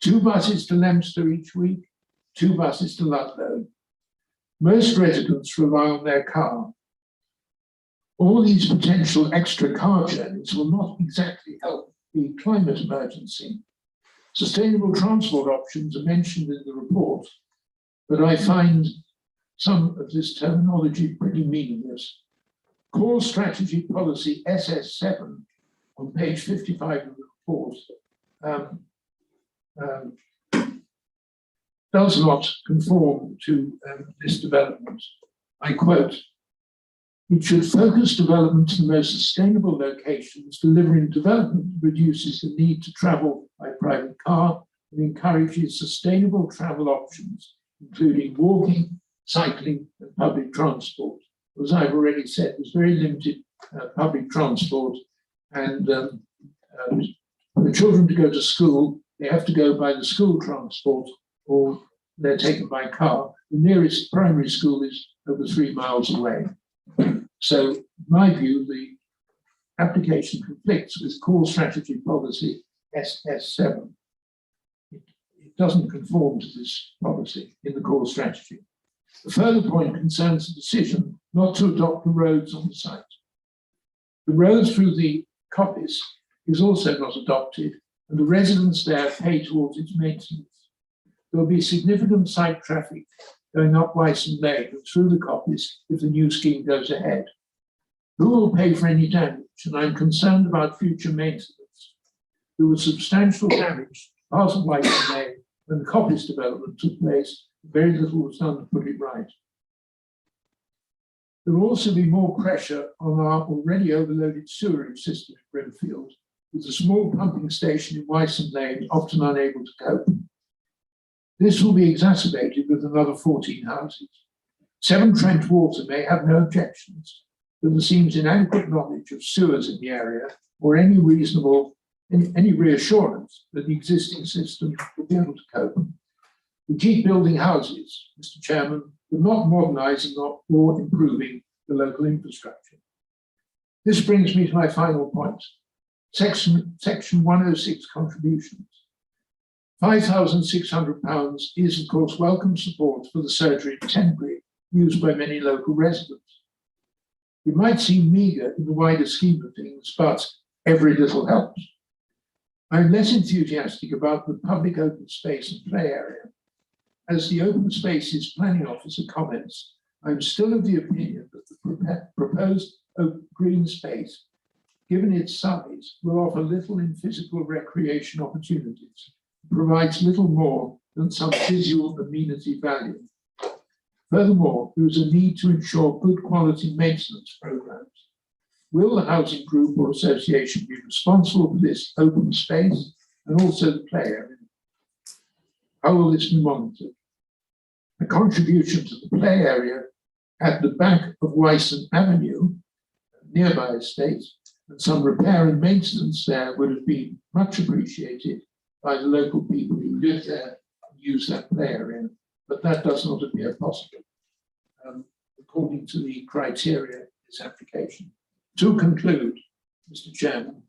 2 buses to Leominster each week, 2 buses to Ludlow. Most residents rely on their car. All these potential extra car journeys will not exactly help the climate emergency. Sustainable transport options are mentioned in the report, but I find some of this terminology pretty meaningless. Core Strategy Policy SS7 on page 55 of the report does not conform to this development. I quote, "It should focus development to the most sustainable locations, delivering development that reduces the need to travel by private car and encourages sustainable travel options, including walking, cycling and public transport." As I've already said, there's very limited public transport, and for the children to go to school, they have to go by the school transport or they're taken by car. The nearest primary school is over 3 miles away. So, in my view, the application conflicts with Core Strategy Policy SS7. It doesn't conform to this policy in the core strategy. The further point concerns the decision not to adopt the roads on the site. The road through the coppice is also not adopted, and the residents there pay towards its maintenance. There will be significant site traffic going up Wyson Lane and through the coppice if the new scheme goes ahead. Who will pay for any damage? And I'm concerned about future maintenance. There was substantial damage part of Wyson Lane when the coppice development took place. Very little was done to put it right. There will also be more pressure on our already overloaded sewerage system in Brimfield, with a small pumping station in Wyson Lane often unable to cope. This will be exacerbated with another 14 houses. Severn Trent Water may have no objections, but there seems inadequate knowledge of sewers in the area or any reassurance that the existing system will be able to cope. We keep building houses, Mr. Chairman, but not modernising or improving the local infrastructure. This brings me to my final point. Section 106 contributions. £5,600 is, of course, welcome support for the surgery in Tenbury, used by many local residents. It might seem meagre in the wider scheme of things, but every little helps. I'm less enthusiastic about the public open space and play area. As the Open Spaces Planning Officer comments, I'm still of the opinion that the proposed green space, given its size, will offer little in physical recreation opportunities, provides little more than some visual amenity value. Furthermore, there is a need to ensure good quality maintenance programs. Will the housing group or association be responsible for this open space and also the play area? How will this be monitored? A contribution to the play area at the back of Wyson Avenue, nearby estate, and some repair and maintenance there would have been much appreciated by the local people who live there and use that play area, but that does not appear possible, according to the criteria of this application. To conclude, Mr. Chairman,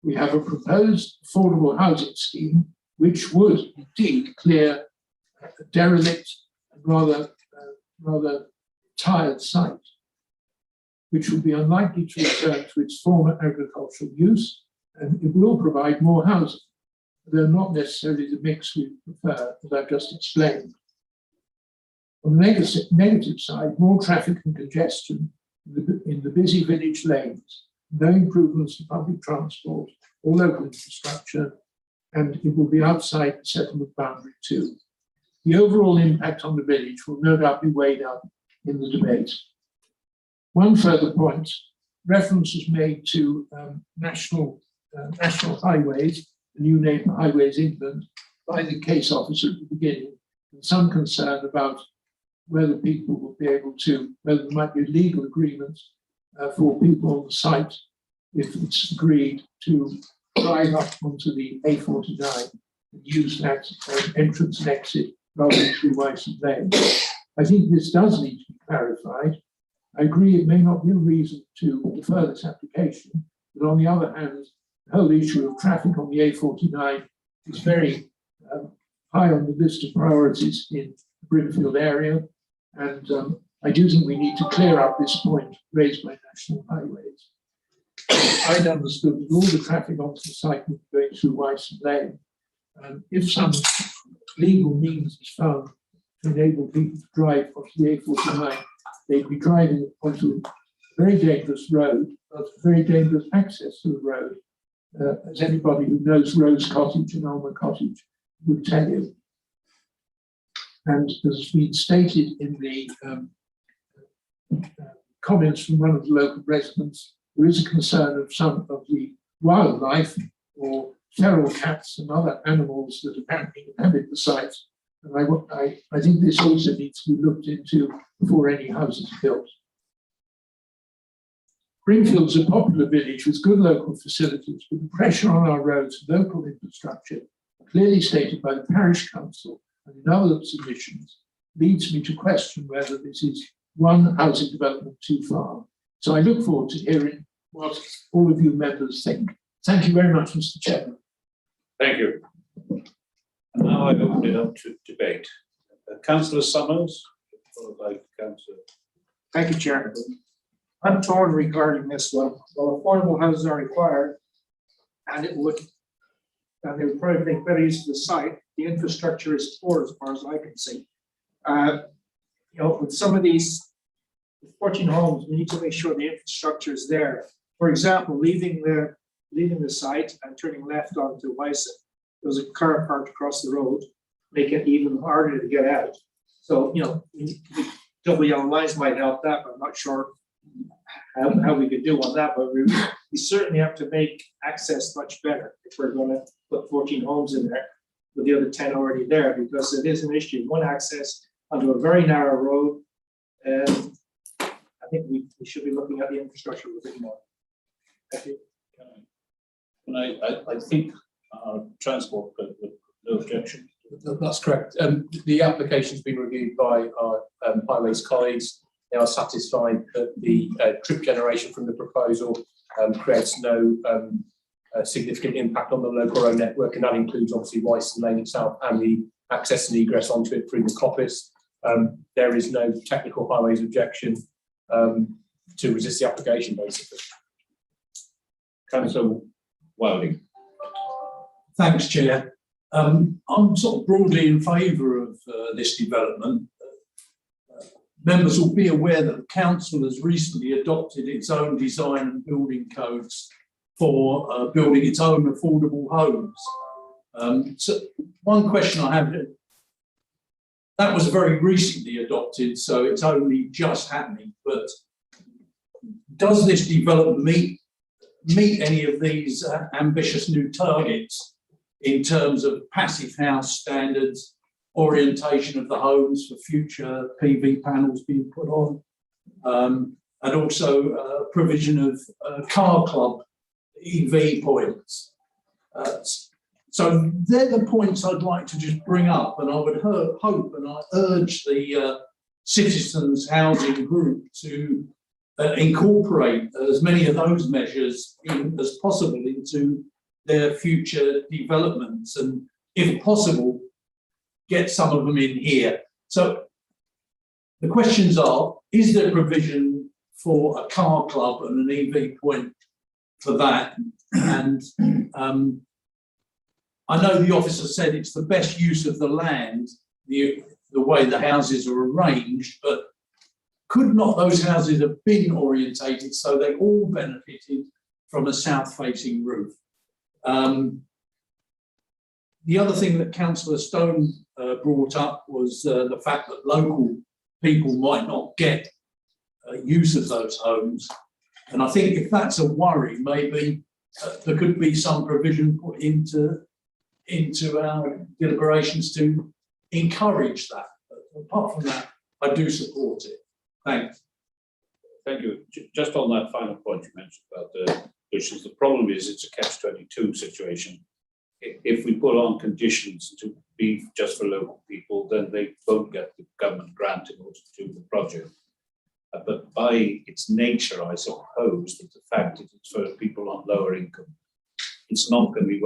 we have a proposed affordable housing scheme which would indeed clear a derelict and rather tired site, which will be unlikely to return to its former agricultural use, and it will provide more housing, though not necessarily the mix we prefer, as I've just explained. On the negative side, more traffic and congestion in the busy village lanes, no improvements to public transport or local infrastructure, and it will be outside the settlement boundary too. The overall impact on the village will no doubt be weighed up in the debate. One further point, reference was made to national highways, the new name for Highways England, by the case officer at the beginning, and some concern about whether people will be able to, whether there might be a legal agreement for people on the site, if it's agreed to drive up onto the A49 and use that entrance and exit rather than through Wyson Lane. I think this does need to be clarified. I agree it may not be a reason to defer this application, but on the other hand, the whole issue of traffic on the A49 is very high on the list of priorities in the Brimfield area, and I do think we need to clear up this point raised by National Highways. I'd understood that all the traffic onto the site would be going through Wyson Lane. If some legal means is found to enable people to drive onto the A49, they'd be driving onto a very dangerous road, but very dangerous access to the road, as anybody who knows Rose Cottage and Alma Cottage would tell you. And as has been stated in the comments from one of the local residents, there is a concern of some of the wildlife or feral cats and other animals that apparently inhabit the site. And I think this also needs to be looked into before any houses are built. Brimfield is a popular village with good local facilities, but the pressure on our roads and local infrastructure, clearly stated by the Parish Council and in other submissions, leads me to question whether this is one housing development too far. So I look forward to hearing what all of you members think. Thank you very much, Mr. Chairman. Thank you. And now I open it up to debate. Councillor Summers, followed by Councillor. Thank you, Chair. I'm torn regarding this one. Well, affordable houses are required, and they would probably make better use of the site. The infrastructure is poor as far as I can see. With some of these 14 homes, we need to make sure the infrastructure is there. For example, leaving the site and turning left onto Wyson, there's a car parked across the road, make it even harder to get out. So, double yellow lines might help that, but I'm not sure how we could do on that, but we certainly have to make access much better if we're gonna put 14 homes in there with the other 10 already there, because it is an issue, one access onto a very narrow road. And I think we should be looking at the infrastructure a bit more. Thank you. And I think transport, but with no objection. That's correct. The application's been reviewed by our highways colleagues. They are satisfied that the trip generation from the proposal creates no significant impact on the local road network, and that includes obviously Wyson Lane itself and the access and egress onto it through the coppice. There is no technical highways objection to resist the application, basically. Councillor Wilding. Thanks, Chair. I'm sort of broadly in favour of this development. Members will be aware that the council has recently adopted its own design and building codes for building its own affordable homes. So one question I have, that was very recently adopted, so it's only just happening, but does this development meet any of these ambitious new targets in terms of passive house standards, orientation of the homes for future PV panels being put on, and also provision of car club EV points? So they're the points I'd like to just bring up, and I would hope and I urge the citizens housing group to incorporate as many of those measures as possible into their future developments, and if possible, get some of them in here. So the questions are, is there provision for a car club and an EV point for that? And I know the officer said it's the best use of the land, the way the houses are arranged, but could not those houses have been orientated so they all benefited from a south-facing roof? The other thing that Councillor Stone brought up was the fact that local people might not get use of those homes. And I think if that's a worry, maybe there could be some provision put into our deliberations to encourage that. But apart from that, I do support it. Thanks. Thank you. Just on that final point you mentioned about the issues, the problem is it's a catch-22 situation. If we put on conditions to be just for local people, then they won't get the government grant in order to do the project. But by its nature, I suppose that the fact that it's for people on lower income, it's not going to be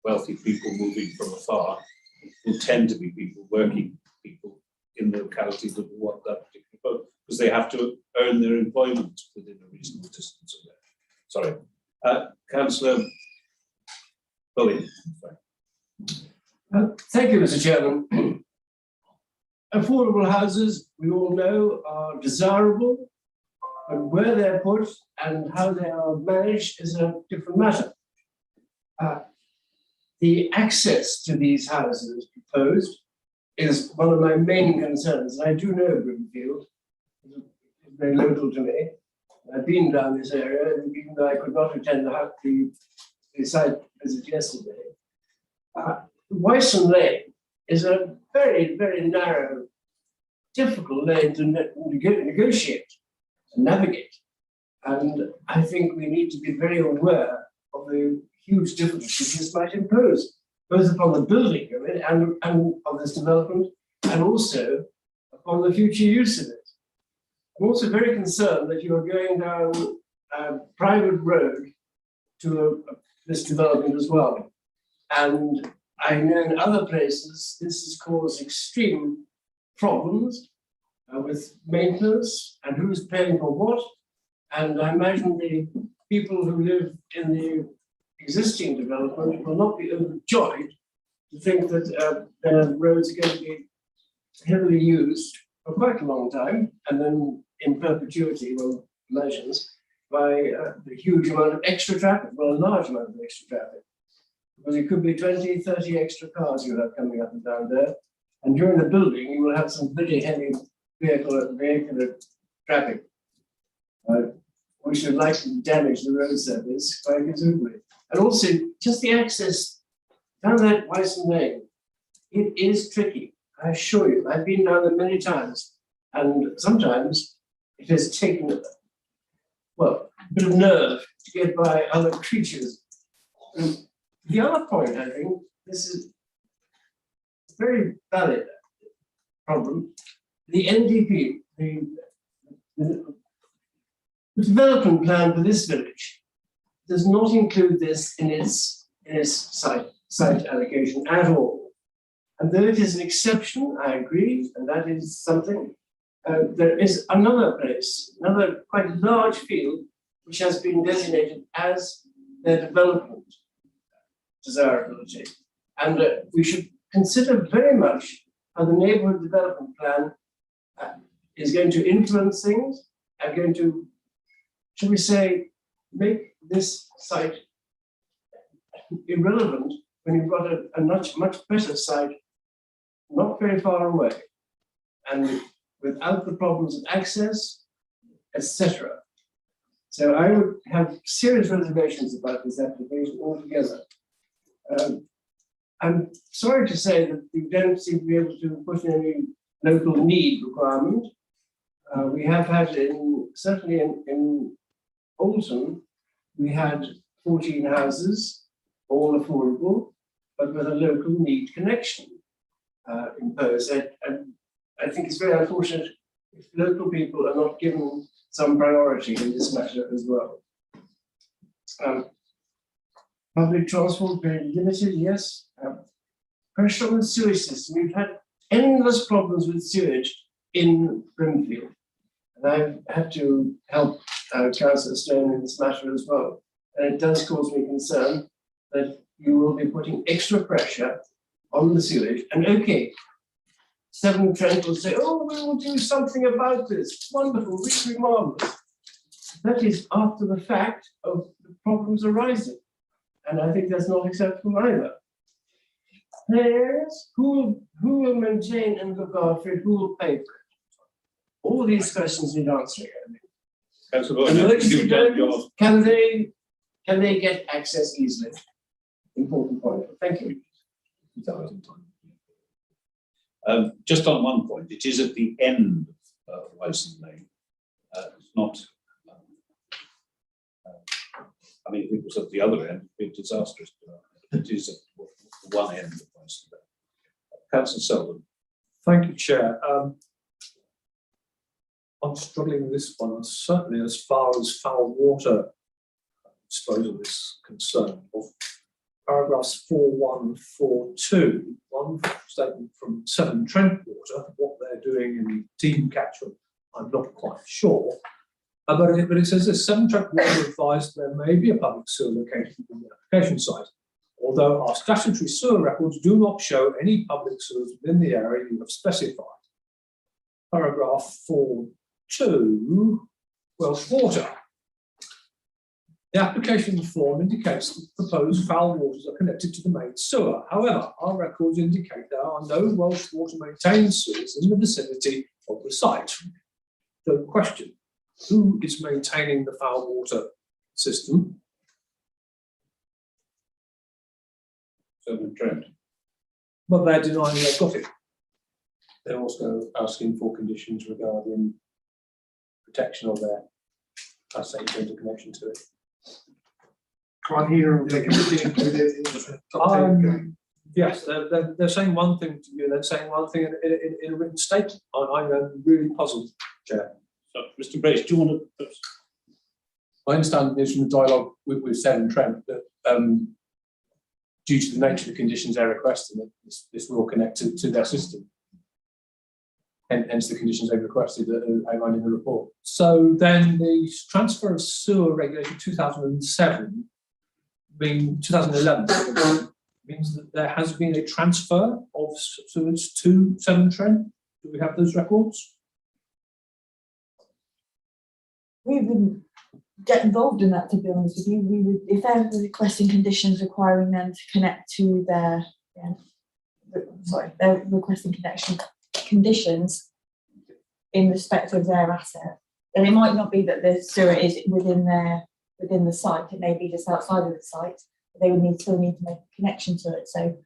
wealthy people moving from afar. It will tend to be people, working people in the locality that want that particular boat, because they have to earn their employment within a reasonable distance of there. Sorry. Councillor Bowen. Thank you, Mr. Chairman. Affordable houses, we all know, are desirable, and where they're put and how they are managed is a different matter. The access to these houses proposed is one of my main concerns. I do know Grimfield, it's very local to me. I've been down this area, and even though I could not attend the site visit yesterday, Wyson Lane is a very, very narrow, difficult lane to negotiate and navigate. And I think we need to be very aware of the huge difficulties this might impose, both upon the building of it and of this development, and also upon the future use of it. I'm also very concerned that you are going down a private road to this development as well. And I know in other places this has caused extreme problems with maintenance and who's paying for what. And I imagine the people who live in the existing development will not be overjoyed to think that their roads are going to be heavily used for quite a long time, and then in perpetuity, one imagines, by the huge amount of extra traffic, well, a large amount of extra traffic. Because it could be 20, 30 extra cars you have coming up and down there. And during the building, you will have some pretty heavy vehicular traffic. We should likely damage the road surface quite considerably. And also, just the access down that Wyson Lane, it is tricky, I assure you. I've been down there many times, and sometimes it has taken, well, a bit of nerve to get by other creatures. And the other point, I think, this is a very valid problem. The NDP, the development plan for this village does not include this in its site allocation at all. And though it is an exception, I agree, and that is something. There is another place, another quite large field, which has been designated as their development desirability. And we should consider very much how the neighbourhood development plan is going to influence things and going to, shall we say, make this site irrelevant when you've got a much better site not very far away and without the problems of access, etc. So I would have serious reservations about this application altogether. I'm sorry to say that we don't seem to be able to put in any local need requirement. We have had certainly in Alton, we had 14 houses, all affordable, but with a local need connection imposed. And I think it's very unfortunate if local people are not given some priority in this matter as well. Public transport, very limited, yes. Pressure on the sewage system. We've had endless problems with sewage in Brimfield. And I've had to help Councillor Stone in this matter as well. And it does cause me concern that you will be putting extra pressure on the sewage. And okay, Severn Trent will say, oh, we will do something about this. Wonderful, really marvellous. That is after the fact of the problems arising. And I think that's not acceptable either. Players, who will maintain and look after it, who will pay for it? All these questions need answering, I think. Can they get access easily? Important point. Thank you. Just on one point, it is at the end of Wyson Lane. It's not. I mean, if it was at the other end, it'd be disastrous. It is at one end of Wyson Lane. Councillor Selden. Thank you, Chair. I'm struggling with this one, certainly as far as foul water disposal is concerned. Of paragraphs 4142, one statement from Severn Trent Water, what they're doing in the team catchment, I'm not quite sure. But it says this: Severn Trent Water advised there may be a public sewer located in the application site, although our statutory sewer records do not show any public sewers within the area you have specified. Paragraph 42, Welsh Water. The application form indicates that proposed foul waters are connected to the main sewer. However, our records indicate there are no Welsh Water maintained sewers in the vicinity of the site. The question: who is maintaining the foul water system? Severn Trent. But they're denying they've got it. They're also asking for conditions regarding protection of their interconnection to it. Can't hear the committee included in the top 10. Yes, they're saying one thing to you, they're saying one thing in a written statement. I'm really puzzled, Chair. So, Mr. Brace, do you want to? I understand this from the dialogue with Severn Trent that due to the nature of the conditions they're requesting, that this will connect to their system. And hence the conditions they've requested that are outlined in the report. So then the transfer of sewer regulation 2007, being 2011, means that there has been a transfer of sewage to Severn Trent. Do we have those records? We wouldn't get involved in that, to be honest with you. We would, if they're requesting conditions requiring them to connect to their, they're requesting conditions. in respect of their asset. And it might not be that the sewer is within the site, it may be just outside of the site, but they would still need to make a connection to it, so.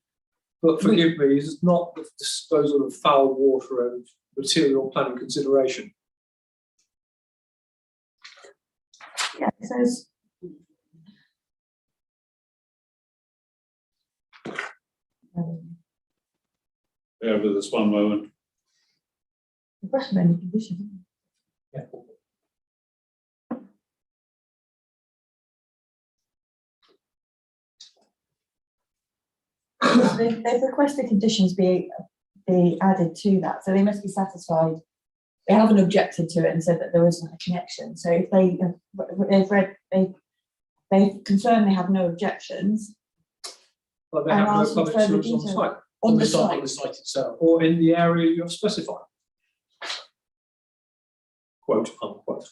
But forgive me, this is not the disposal of foul water and material planning consideration. Yeah, it says. Bear with us one moment. The recommended condition. Yeah. They've requested conditions be added to that, so they must be satisfied. They haven't objected to it and said that there isn't a connection. So if they've confirmed they have no objections. But they and have no asked for public further sewers on detail. site. On the On the site itself, or in the area you have specified. Quote unquote.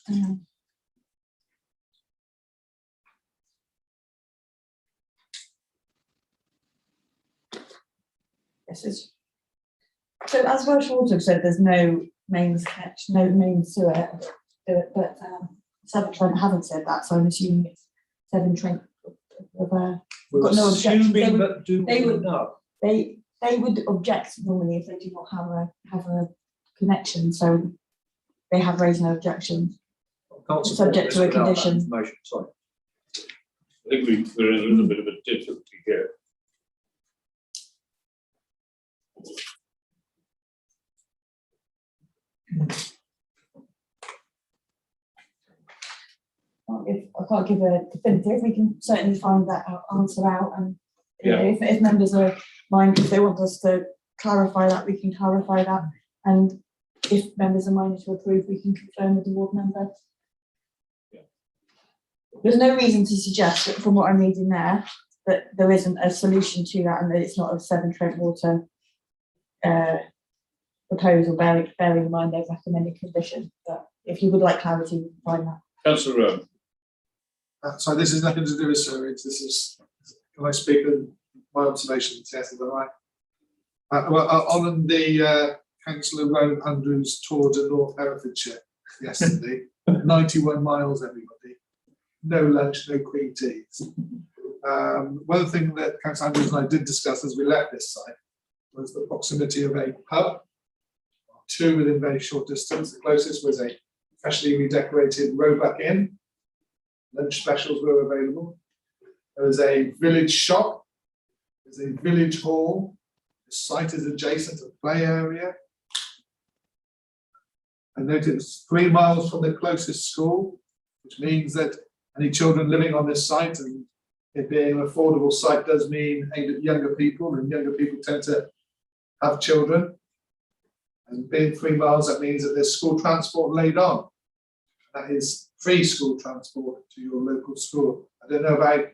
Yes, so as Welsh Water have said, there's no mains connection, no main sewer, but Severn Trent haven't said that, so I'm assuming it's Severn Trent have got no objection. They would object normally if they do not have a connection, so they have raised no objection. Subject to a condition. Sorry. I think we're in a little bit of a difficulty here. If I can't give a definitive, we can certainly find that answer out, and you know, if members are minded, if they want us to clarify that, we can clarify that, and if members are minded to approve, we can confirm with the ward member. There's no reason to suggest that, from what I'm reading there, that there isn't a solution to that, and that it's not a Severn Trent Water proposal, bearing in mind they've recommended condition. But if you would like clarity, we can find that. Councillor Rowan. So this is nothing to do with sewage. This is, can I speak with my observations? Yes, is that right? Well, on the Councillor Rowan Andrews tour to North Herefordshire yesterday, 91 miles, everybody. No lunch, no cream teas. One thing that Councillor Andrews and I did discuss as we left this site was the proximity of a pub, two within very short distance. The closest was a freshly redecorated Roebuck Inn. Lunch specials were available. There was a village shop. There's a village hall. The site is adjacent to the play area. I noted it's 3 miles from the closest school, which means that any children living on this site, and it being an affordable site, does mean aimed at younger people, and younger people tend to have children. And being 3 miles, that means that there's school transport laid on. That is free school transport to your local school. I don't know about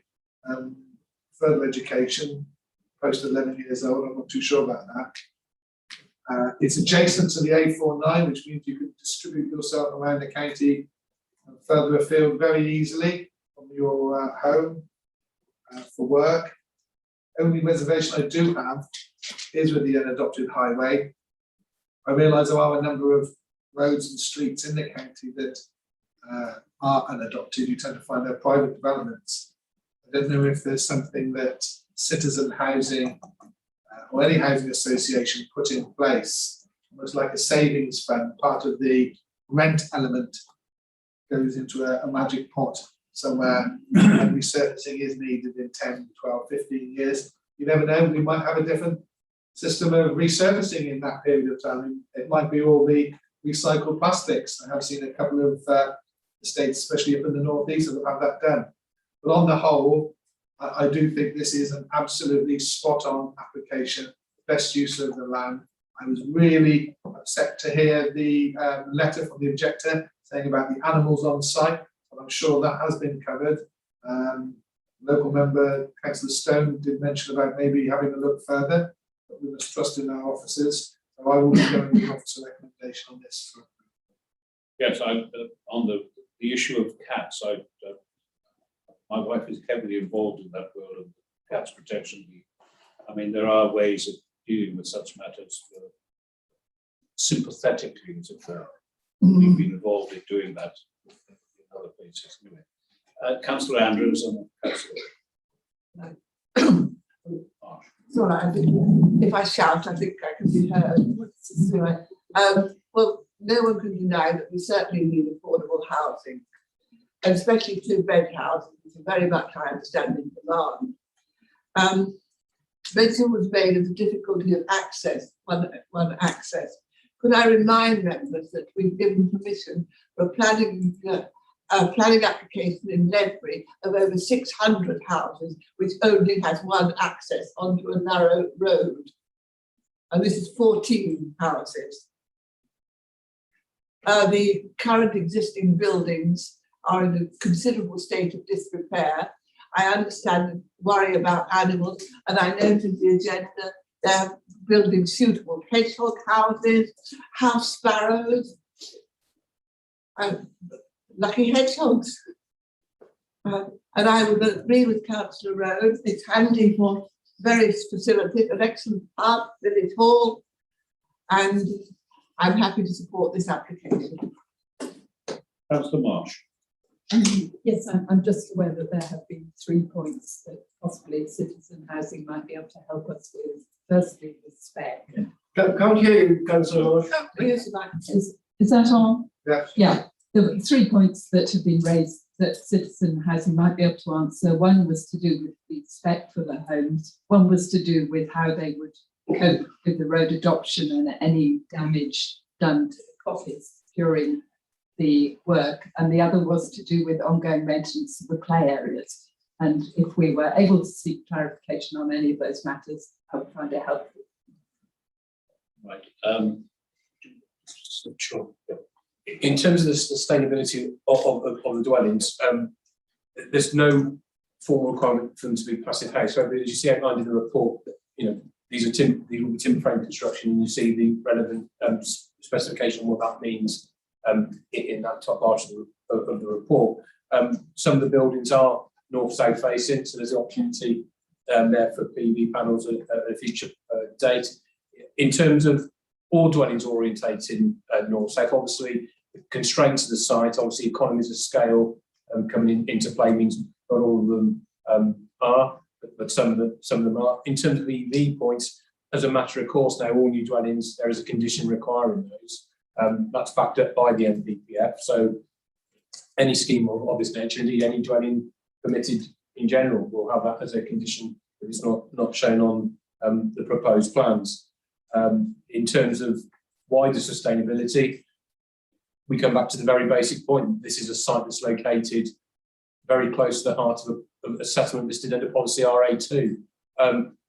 further education, post 11 years old, I'm not too sure about that. It's adjacent to the A49, which means you can distribute yourself around the county and further afield very easily from your home for work. Only reservation I do have is with the unadopted highway. I realise there are a number of roads and streets in the county that are unadopted. You tend to find they're private developments. I don't know if there's something that citizen housing or any housing association put in place, almost like a savings fund. Part of the rent element goes into a magic pot somewhere, and resurfacing is needed in 10, 12, 15 years. You never know, we might have a different system of resurfacing in that period of time. It might be all the recycled plastics. I have seen a couple of estates, especially up in the northeast, that have that done. But on the whole, I do think this is an absolutely spot-on application, best use of the land. I was really upset to hear the letter from the objector saying about the animals on site, but I'm sure that has been covered. Local member Councillor Stone did mention about maybe having a look further, but we must trust in our officers. So I will be going with the officer recommendation on this. Yes, on the issue of cats, my wife is heavily involved in that world of cats protection. I mean, there are ways of dealing with such matters sympathetically, as it were. We've been involved in doing that in other places anyway. Councillor Andrews and Councillor. It's all right, I think if I shout, I think I can be heard. Well, no one can deny that we certainly need affordable housing, and especially two-bed houses, which are very much, I understand, in demand. Mention was made of the difficulty of access, one access. Could I remind members that we've given permission for a planning application in Ledbury of over 600 houses, which only has one access onto a narrow road. And this is 14 houses. The current existing buildings are in a considerable state of disrepair. I understand the worry about animals, and I noted the agenda, they're building suitable hedgehog houses, house sparrows, lucky hedgehogs. And I would agree with Councillor Rhodes, it's handy for various facilities, an excellent park, village hall, and I'm happy to support this application. Councillor Marsh. Yes, I'm just aware that there have been 3 points that possibly citizen housing might be able to help us with. Firstly, the spec. Can't hear you, Councillor. Is that on? Yes. Yeah, there were 3 points that have been raised that citizen housing might be able to answer. One was to do with the spec for the homes. One was to do with how they would cope with the road adoption and any damage done to the copies during the work, and the other was to do with ongoing maintenance of the play areas. And if we were able to seek clarification on any of those matters, I would find it helpful. Right. Sure. In terms of the sustainability of the dwellings, there's no formal requirement for them to be passive house. So as you see outlined in the report, you know, these will be timber frame construction, and you see the relevant specification of what that means in that top part of the report. Some of the buildings are north-south facing, so there's an opportunity there for PV panels at a future date. In terms of all dwellings orientating north-south, obviously the constraints of the site, obviously economies of scale coming into play means not all of them are, but some of them are. In terms of EV points, as a matter of course now, all new dwellings, there is a condition requiring those. That's backed up by the NPPF, so any scheme of this nature, indeed any dwelling permitted in general, will have that as a condition if it's not shown on the proposed plans. In terms of wider sustainability, we come back to the very basic point. This is a site that's located very close to the heart of a settlement listed under policy RA2.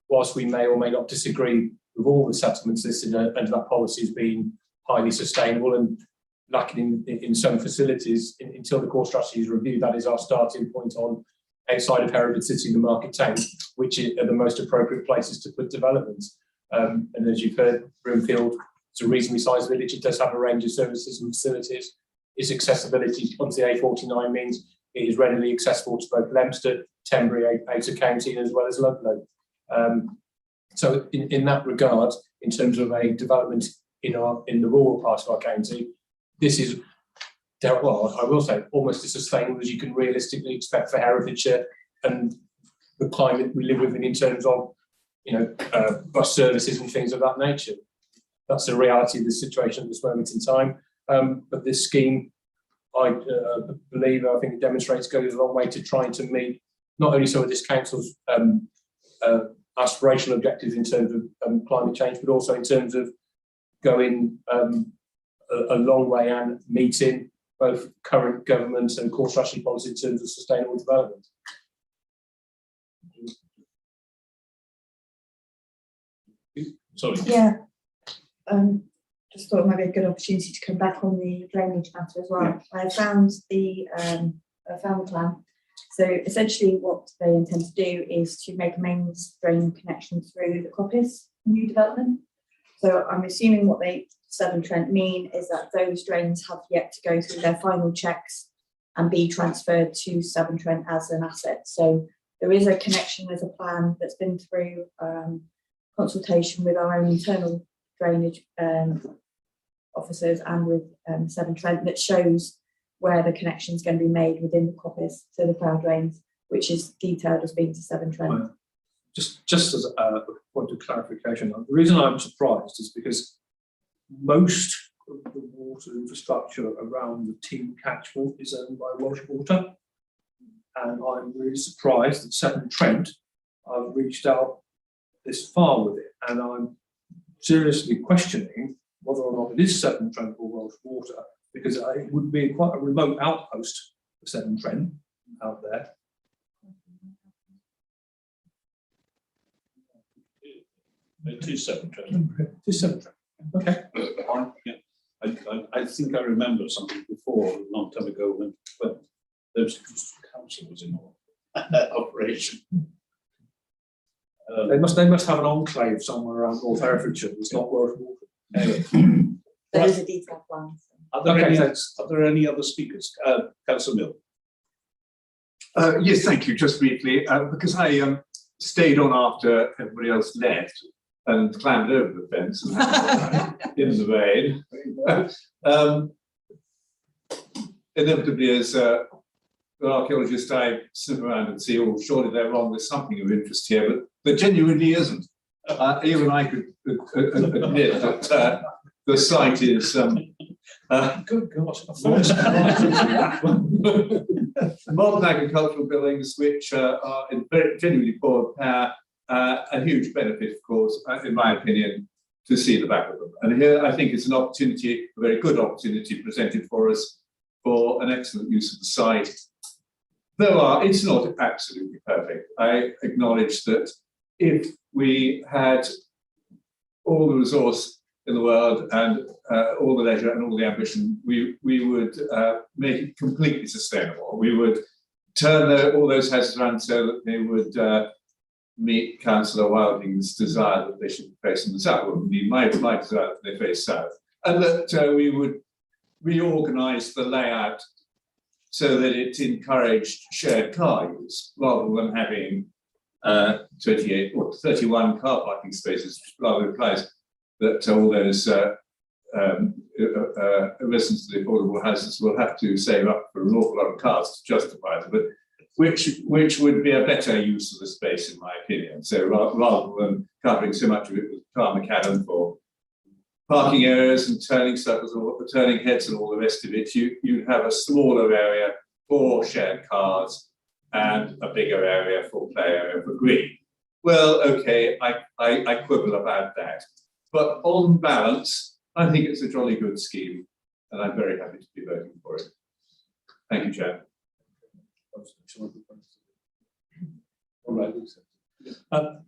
Whilst we may or may not disagree with all the settlements listed under that policy as being highly sustainable and lacking in some facilities, until the core strategy is reviewed, that is our starting point on outside of Hereford City and the market town, which are the most appropriate places to put developments. And as you've heard, Broomfield, it's a reasonably sized village. It does have a range of services and facilities. Its accessibility onto the A49 means it is readily accessible to both Leominster, Tenbury, Outer County, as well as Ludlow. So in that regard, in terms of a development in the rural part of our county, this is, well, I will say, almost as sustainable as you can realistically expect for Herefordshire and the climate we live within in terms of, you know, bus services and things of that nature. That's the reality of the situation at this moment in time. But this scheme, I believe, I think it demonstrates, goes a long way to trying to meet not only some of this council's aspirational objectives in terms of climate change, but also in terms of going a long way and meeting both current government and core strategy policy in terms of sustainable development. Sorry. Yeah. Just thought it might be a good opportunity to come back on the drainage matter as well. I found the plan. So essentially what they intend to do is to make a mains drain connection through the coppice new development. So I'm assuming what they Severn Trent mean is that those drains have yet to go through their final checks and be transferred to Severn Trent as an asset. So there is a connection, there's a plan that's been through consultation with our own internal drainage officers and with Severn Trent that shows where the connection is going to be made within the coppice to the flower drains, which is detailed as being to Severn Trent. Just as a point of clarification, the reason I'm surprised is because most of the water infrastructure around the Team catchment is owned by Welsh Water, and I'm really surprised that Severn Trent have reached out this far with it, and I'm seriously questioning whether or not it is Severn Trent or Welsh Water, because it would be quite a remote outpost for Severn Trent out there. Two Severn Trent. Two Severn Trent. Okay. I think I remember something before, a long time ago, when there was council was in operation. They must have an enclave somewhere around North Herefordshire. It's not Welsh Water. Anyway. There is a detailed plan. Are there any other speakers? Councillor Mill. Yes, thank you. Just briefly, because I stayed on after everybody else left and climbed over the fence and in the rain. Inevitably, as an archaeologist, I sniff around and see, oh, surely they're wrong. There's something of interest here, but there genuinely isn't. Even I could admit that the site is. Good God! Modern agricultural buildings, which are in very genuinely poor repair, a huge benefit, of course, in my opinion, to see the back of them. And here, I think it's an opportunity, a very good opportunity presented for us for an excellent use of the site. Though it's not absolutely perfect. I acknowledge that if we had all the resource in the world and all the leisure and all the ambition, we would make it completely sustainable. We would turn all those houses around so that they would meet Councillor Wilding's desire that they should be facing the south, or indeed my desire that they face south, and that we would reorganise the layout so that it encouraged shared car use rather than having 28 or 31 car parking spaces, which rather implies that all those residents of the affordable houses will have to save up for an awful lot of cars to justify them, but which would be a better use of the space, in my opinion. So rather than covering so much of it with car macadam for parking areas and turning circles or turning heads and all the rest of it, you'd have a smaller area for shared cars and a bigger area for play area for green. Well, okay, I quibble about that. But on balance, I think it's a jolly good scheme, and I'm very happy to be voting for it. Thank you, Chair. All right.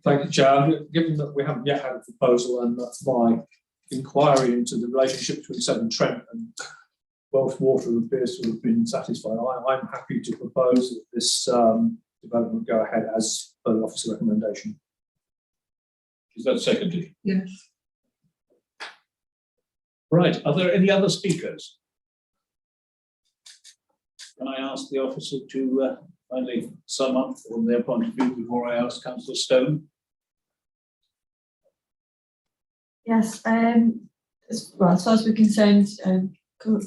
Thank you, Chair. Given that we haven't yet had a proposal and that my inquiry into the relationship between Severn Trent and Welsh Water appears to have been satisfied, I'm happy to propose that this development go ahead as per the officer recommendation. Is that seconded? Yes. Right, are there any other speakers? Can I ask the officer to finally sum up from their point of view before I ask Councillor Stone? Yes, as far as we're concerned,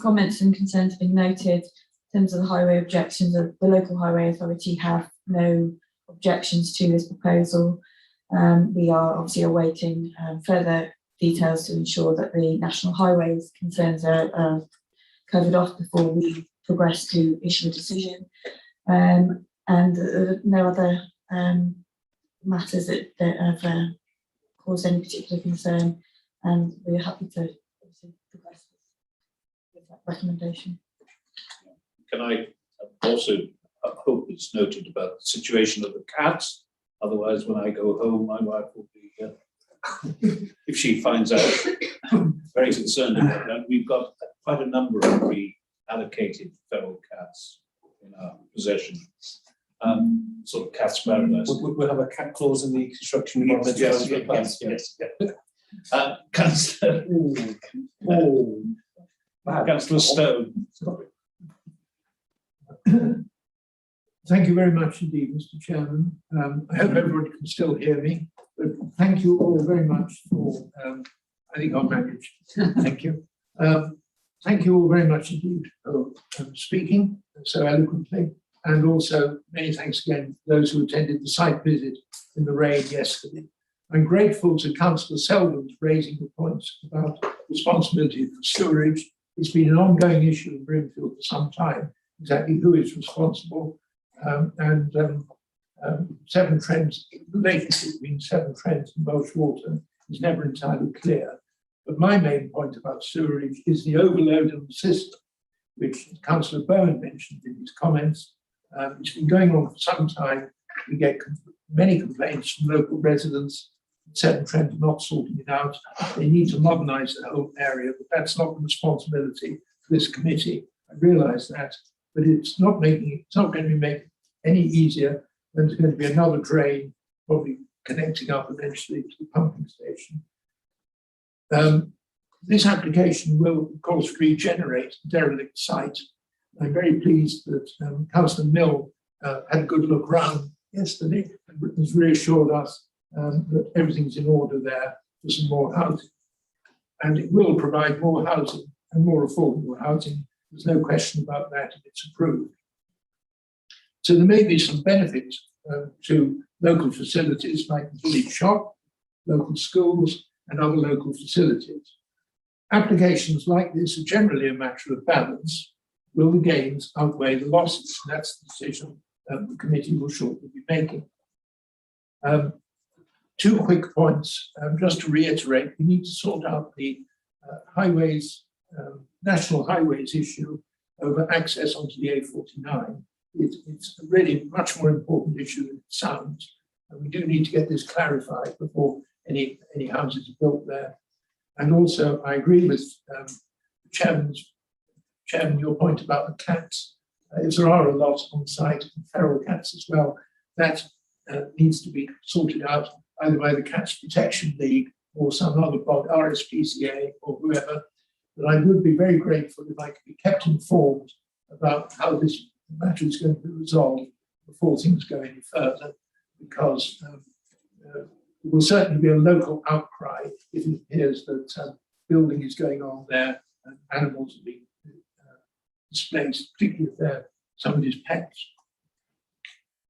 comments and concerns have been noted in terms of the highway objections. The local highway authority have no objections to this proposal. We are obviously awaiting further details to ensure that the national highways concerns are covered off before we progress to issue a decision. And no other matters that have caused any particular concern, and we're happy to progress with that recommendation. Can I also hope it's noted about the situation of the cats? Otherwise, when I go home, my wife will be, if she finds out, very concerned about that. We've got quite a number of reallocated feral cats in our possession. Sort of cat's paradise. We'll have a cat clause in the construction. Yes. Councillor. Councillor Stone. Thank you very much indeed, Mr. Chairman. I hope everyone can still hear me. But thank you all very much for, I think I'll manage. Thank you. Thank you all very much indeed for speaking so eloquently, and also many thanks again to those who attended the site visit in the rain yesterday. I'm grateful to Councillor Selden for raising the points about responsibility for sewerage. It's been an ongoing issue in Brimfield for some time, exactly who is responsible. Severn Trent, the relationship between Severn Trent and Welsh Water is never entirely clear. But my main point about sewerage is the overload of the system, which Councillor Bowen mentioned in his comments. It's been going on for some time. We get many complaints from local residents. Severn Trent are not sorting it out. They need to modernise the whole area, but that's not the responsibility for this committee. I realise that, but it's not going to be made any easier when there's going to be another drain, probably connecting up eventually to the pumping station. This application will, of course, regenerate the derelict site. I'm very pleased that Councillor Mill had a good look round yesterday and has reassured us that everything's in order there for some more housing. And it will provide more housing and more affordable housing. There's no question about that if it's approved. So there may be some benefits to local facilities like the village shop, local schools, and other local facilities. Applications like this are generally a matter of balance. Will the gains outweigh the losses? And that's the decision the committee will shortly be making. Two quick points, just to reiterate, we need to sort out the highways, national highways issue over access onto the A49. It's a really much more important issue than it sounds. And we do need to get this clarified before any houses are built there. And also, I agree with Chairman, your point about the cats. If there are a lot on site, feral cats as well, that needs to be sorted out either by the Cats Protection League or some other body, RSPCA or whoever. But I would be very grateful if I could be kept informed about how this matter is going to be resolved before things go any further, because there will certainly be a local outcry if it appears that building is going on there and animals are being displaced, particularly if they're somebody's pets.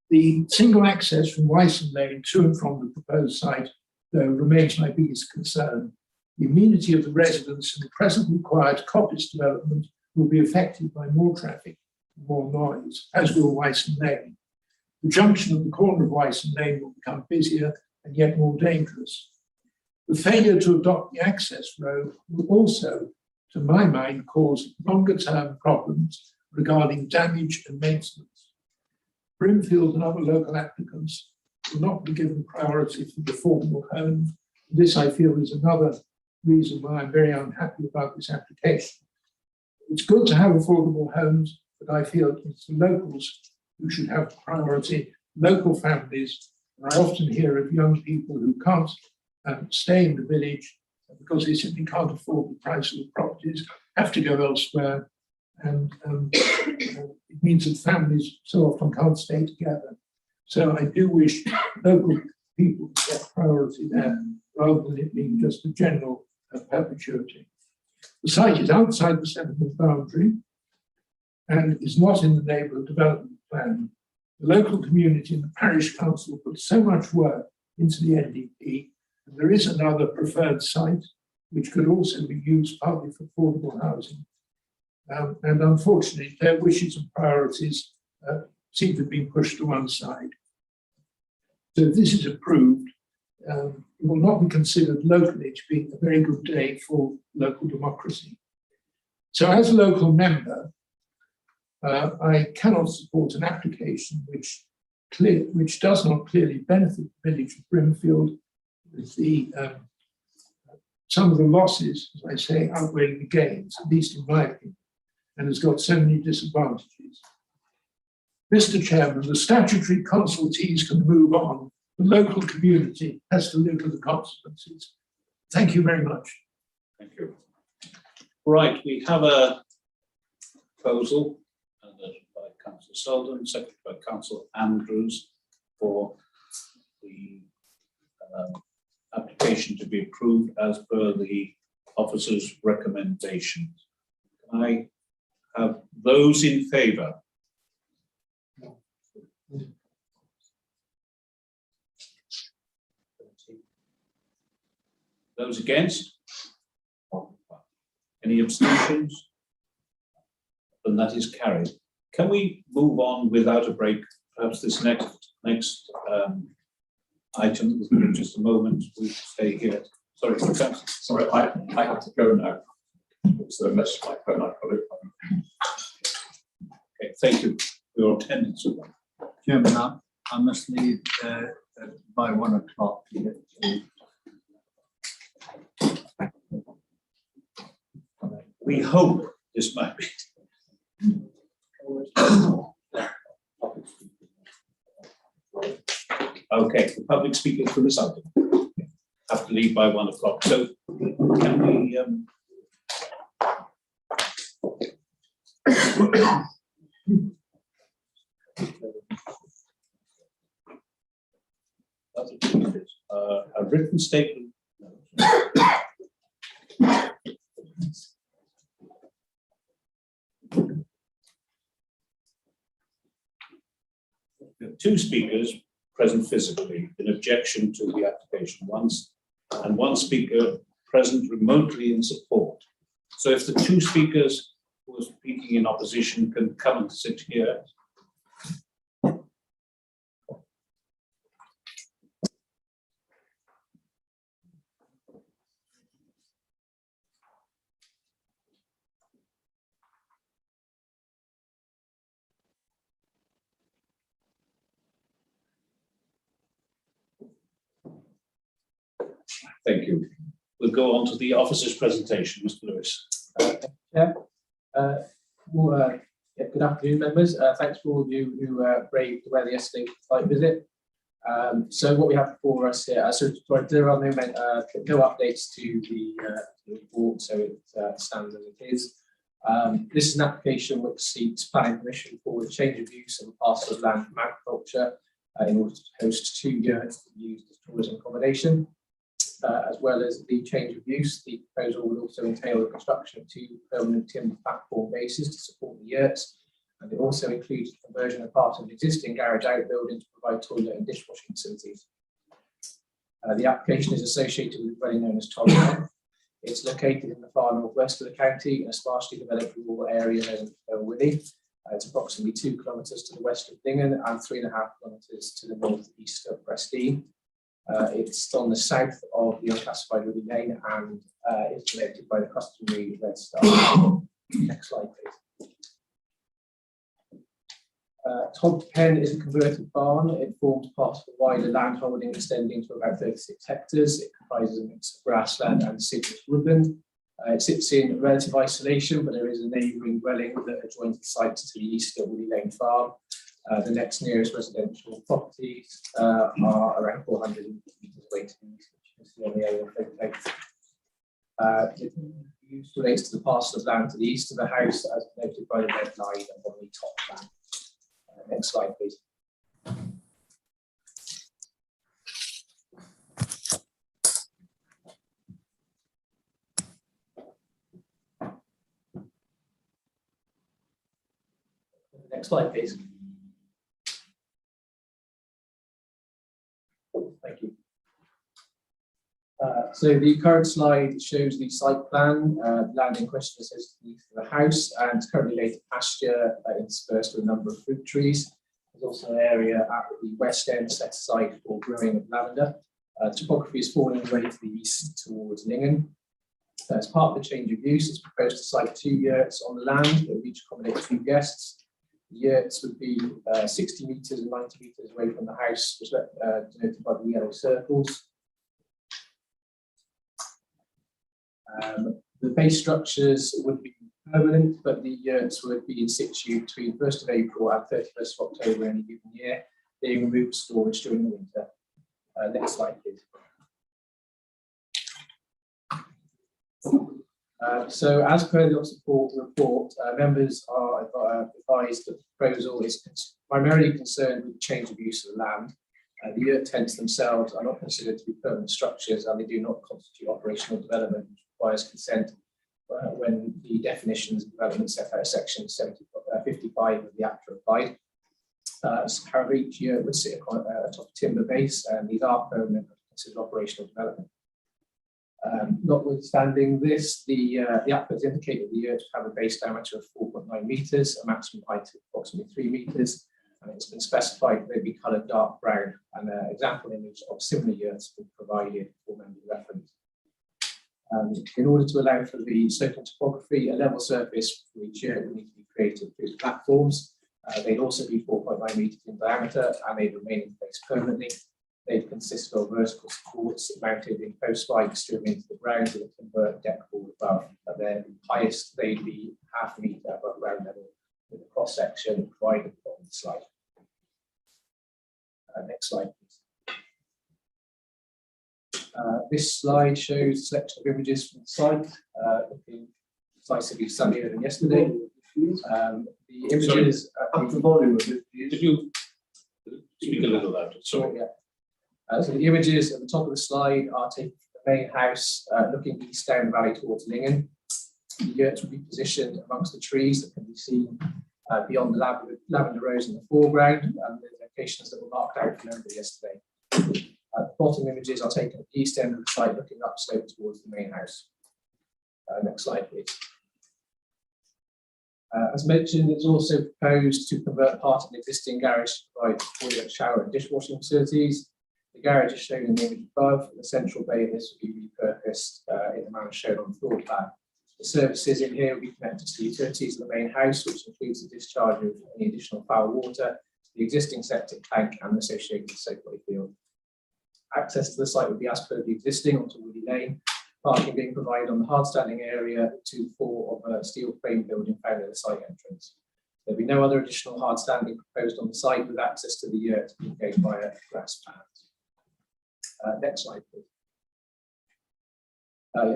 The single access from Wyson Lane to and from the proposed site, though, remains my biggest concern. The amenity of the residents and the present required coppice development will be affected by more traffic and more noise, as will Wyson Lane. The junction of the corner of Wyson Lane will become busier and yet more dangerous. The failure to adopt the access road will also, to my mind, cause longer-term problems regarding damage and maintenance. Brimfield and other local applicants will not be given priority for the affordable homes. This, I feel, is another reason why I'm very unhappy about this application. It's good to have affordable homes, but I feel it's the locals who should have priority, local families. And I often hear of young people who can't stay in the village because they simply can't afford the price of the properties, have to go elsewhere, and it means that families so often can't stay together. So I do wish local people to get priority there, rather than it being just a general perpetuity. The site is outside the settlement boundary and is not in the neighbourhood development plan. The local community and the parish council put so much work into the NDP, and there is another preferred site which could also be used partly for affordable housing. And unfortunately, their wishes and priorities seem to be pushed to one side. So if this is approved, it will not be considered locally to be a very good day for local democracy. So as a local member, I cannot support an application which does not clearly benefit the village of Brimfield, with the some of the losses, as I say, outweighing the gains, at least in my opinion, and has got so many disadvantages. Mr. Chairman, the statutory consultees can move on. The local community has to live with the consequences. Thank you very much. Thank you. Right, we have a proposal by Councillor Selden, seconded by Councillor Andrews, for the application to be approved as per the officer's recommendation. Can I have those in favour? Those against? Any abstentions? And that is carried. Can we move on without a break? Perhaps this next item, just a moment, we stay here. Sorry, Sorry, I have to go now. So let's my phone. I've got it. Okay, thank you for your attendance. Chairman, I must leave by 1 o'clock to get to. We hope this might be. Okay, the public speakers for this item have to leave by 1 o'clock. So can we a written statement? We have 2 speakers present physically in objection to the application once, and 1 speaker present remotely in support. So if the 2 speakers who are speaking in opposition can come and sit here. Thank you. We'll go on to the officer's presentation, Mr. Lewis. Yeah. Good afternoon, members. Thanks for all of you who braved the weather yesterday for the site visit. So what we have for us here, there are no updates to the report, so it stands as it is. This is an application which seeks planning permission for the change of use of a parcel of land from agriculture in order to host 2 units to be used as tourism accommodation. As well as the change of use, the proposal would also entail the construction of 2 permanent timber platform bases to support the yurts, and it also includes the conversion of part of an existing garage outbuilding to provide toilet and dishwashing facilities. The application is associated with a dwelling known as Torrington. It's located in the far northwest of the county in a sparsely developed rural area known as Willie. It's approximately 2 kilometres to the west of Lingen and 3.5 kilometres to the northeast of Preston. It's on the south of the unclassified Ruby Lane and is connected by the customary red star. Next slide, please. Todd Pen is a converted barn. It forms part of a wider land holding extending to about 36 hectares. It comprises a mix of grassland and citrus woodland. It sits in relative isolation, but there is a neighbouring dwelling that adjoins the site to the east of Woody Lane Farm. The next nearest residential properties are around 400 metres away to the east, which you can see on the aerial photo. The use relates to the parcel of land to the east of the house, as noted by the red line on the top plan. Next slide, please. Next slide, please. Thank you. So the current slide shows the site plan. The land in question is the house and it's currently laid to pasture interspersed with a number of fruit trees. There's also an area at the west end set aside for growing of lavender. Topography is falling away to the east towards Lingen. As part of the change of use, it's proposed to site 2 yurts on the land that would each accommodate 2 guests. The yurts would be 60 metres and 90 metres away from the house, denoted by the yellow circles. The base structures would be permanent, but the yurts would be in situ between 1st of April and 31st of October any given year, being removed for storage during the winter. Next slide, please. So as per the support report, members are advised that the proposal is primarily concerned with the change of use of the land. The yurt tents themselves are not considered to be permanent structures and they do not constitute operational development requires consent when the definitions of development set out section 55 of the Act are applied. However, each year would sit on a top timber base, and these are permanent and considered operational development. Notwithstanding this, the applicants indicate that the yurt have a base diameter of 4.9 metres, a maximum height of approximately 3 metres, and it's been specified they be coloured dark brown, and an example image of similar yurts has been provided for member reference. In order to allow for the certain topography, a level surface for each yurt will need to be created through platforms. They'd also be 4.9 metres in diameter, and they'd remain in place permanently. They'd consist of vertical supports mounted in post spikes driven into the ground with a timber deck board above. At their highest, they'd be half a metre above ground level, with a cross section provided on the slide. Next slide, please. This slide shows a selection of images from the site, looking decisively sunnier than yesterday. The images up the volume of it. Did you speak a little louder? Sorry. Yeah. So the images at the top of the slide are taken from the main house, looking east down the valley towards Lingen. The yurts will be positioned amongst the trees that can be seen beyond the lavender rose in the foreground, and the locations that were marked out for member yesterday. The bottom images are taken at the east end of the site, looking upslope towards the main house. Next slide, please. As mentioned, it's also proposed to convert part of an existing garage to provide toilet, shower, and dishwashing facilities. The garage is shown in the image above, and the central bay of this will be repurposed in the manner shown on the floor plan. The services in here will be connected to the utilities of the main house, which includes the discharge of any additional foul water, the existing septic tank, and the associated soakaway field. Access to the site would be as per the existing onto Woody Lane, parking being provided on the hard-standing area to the fore of a steel frame building found at the site entrance. There'll be no other additional hard-standing proposed on the site, with access to the yurt being gained via grass paths. Next slide, please.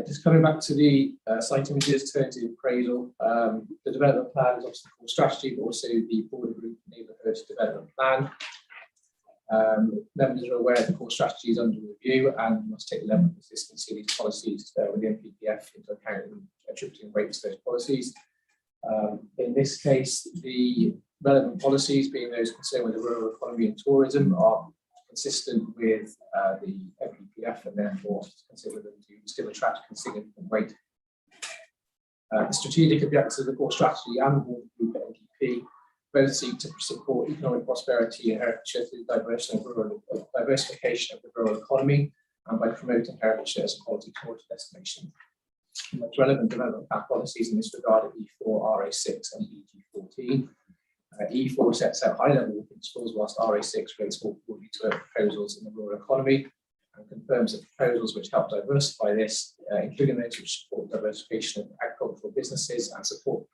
Just coming back to the site images, turn to the appraisal. The development plan is obviously called strategy, but also the border group neighbourhood development plan. Members are aware the core strategy is under review and must take the level of consistency of these policies with the NPPF into account and attributing weight to those policies. In this case, the relevant policies, being those concerned with the rural economy and tourism, are consistent with the NPPF, and therefore consider them to still attract significant weight. The strategic objectives of the core strategy and the border group NPP both seek to support economic prosperity in Herefordshire through diversification of the rural economy and by promoting Herefordshire as a quality tourist destination. The most relevant development plan policies in this regard are E4, RA6 and EG14. E4 sets out high-level principles, whilst RA6 relates more broadly to proposals in the rural economy and confirms that proposals which help diversify this, including those which support diversification of agricultural businesses and support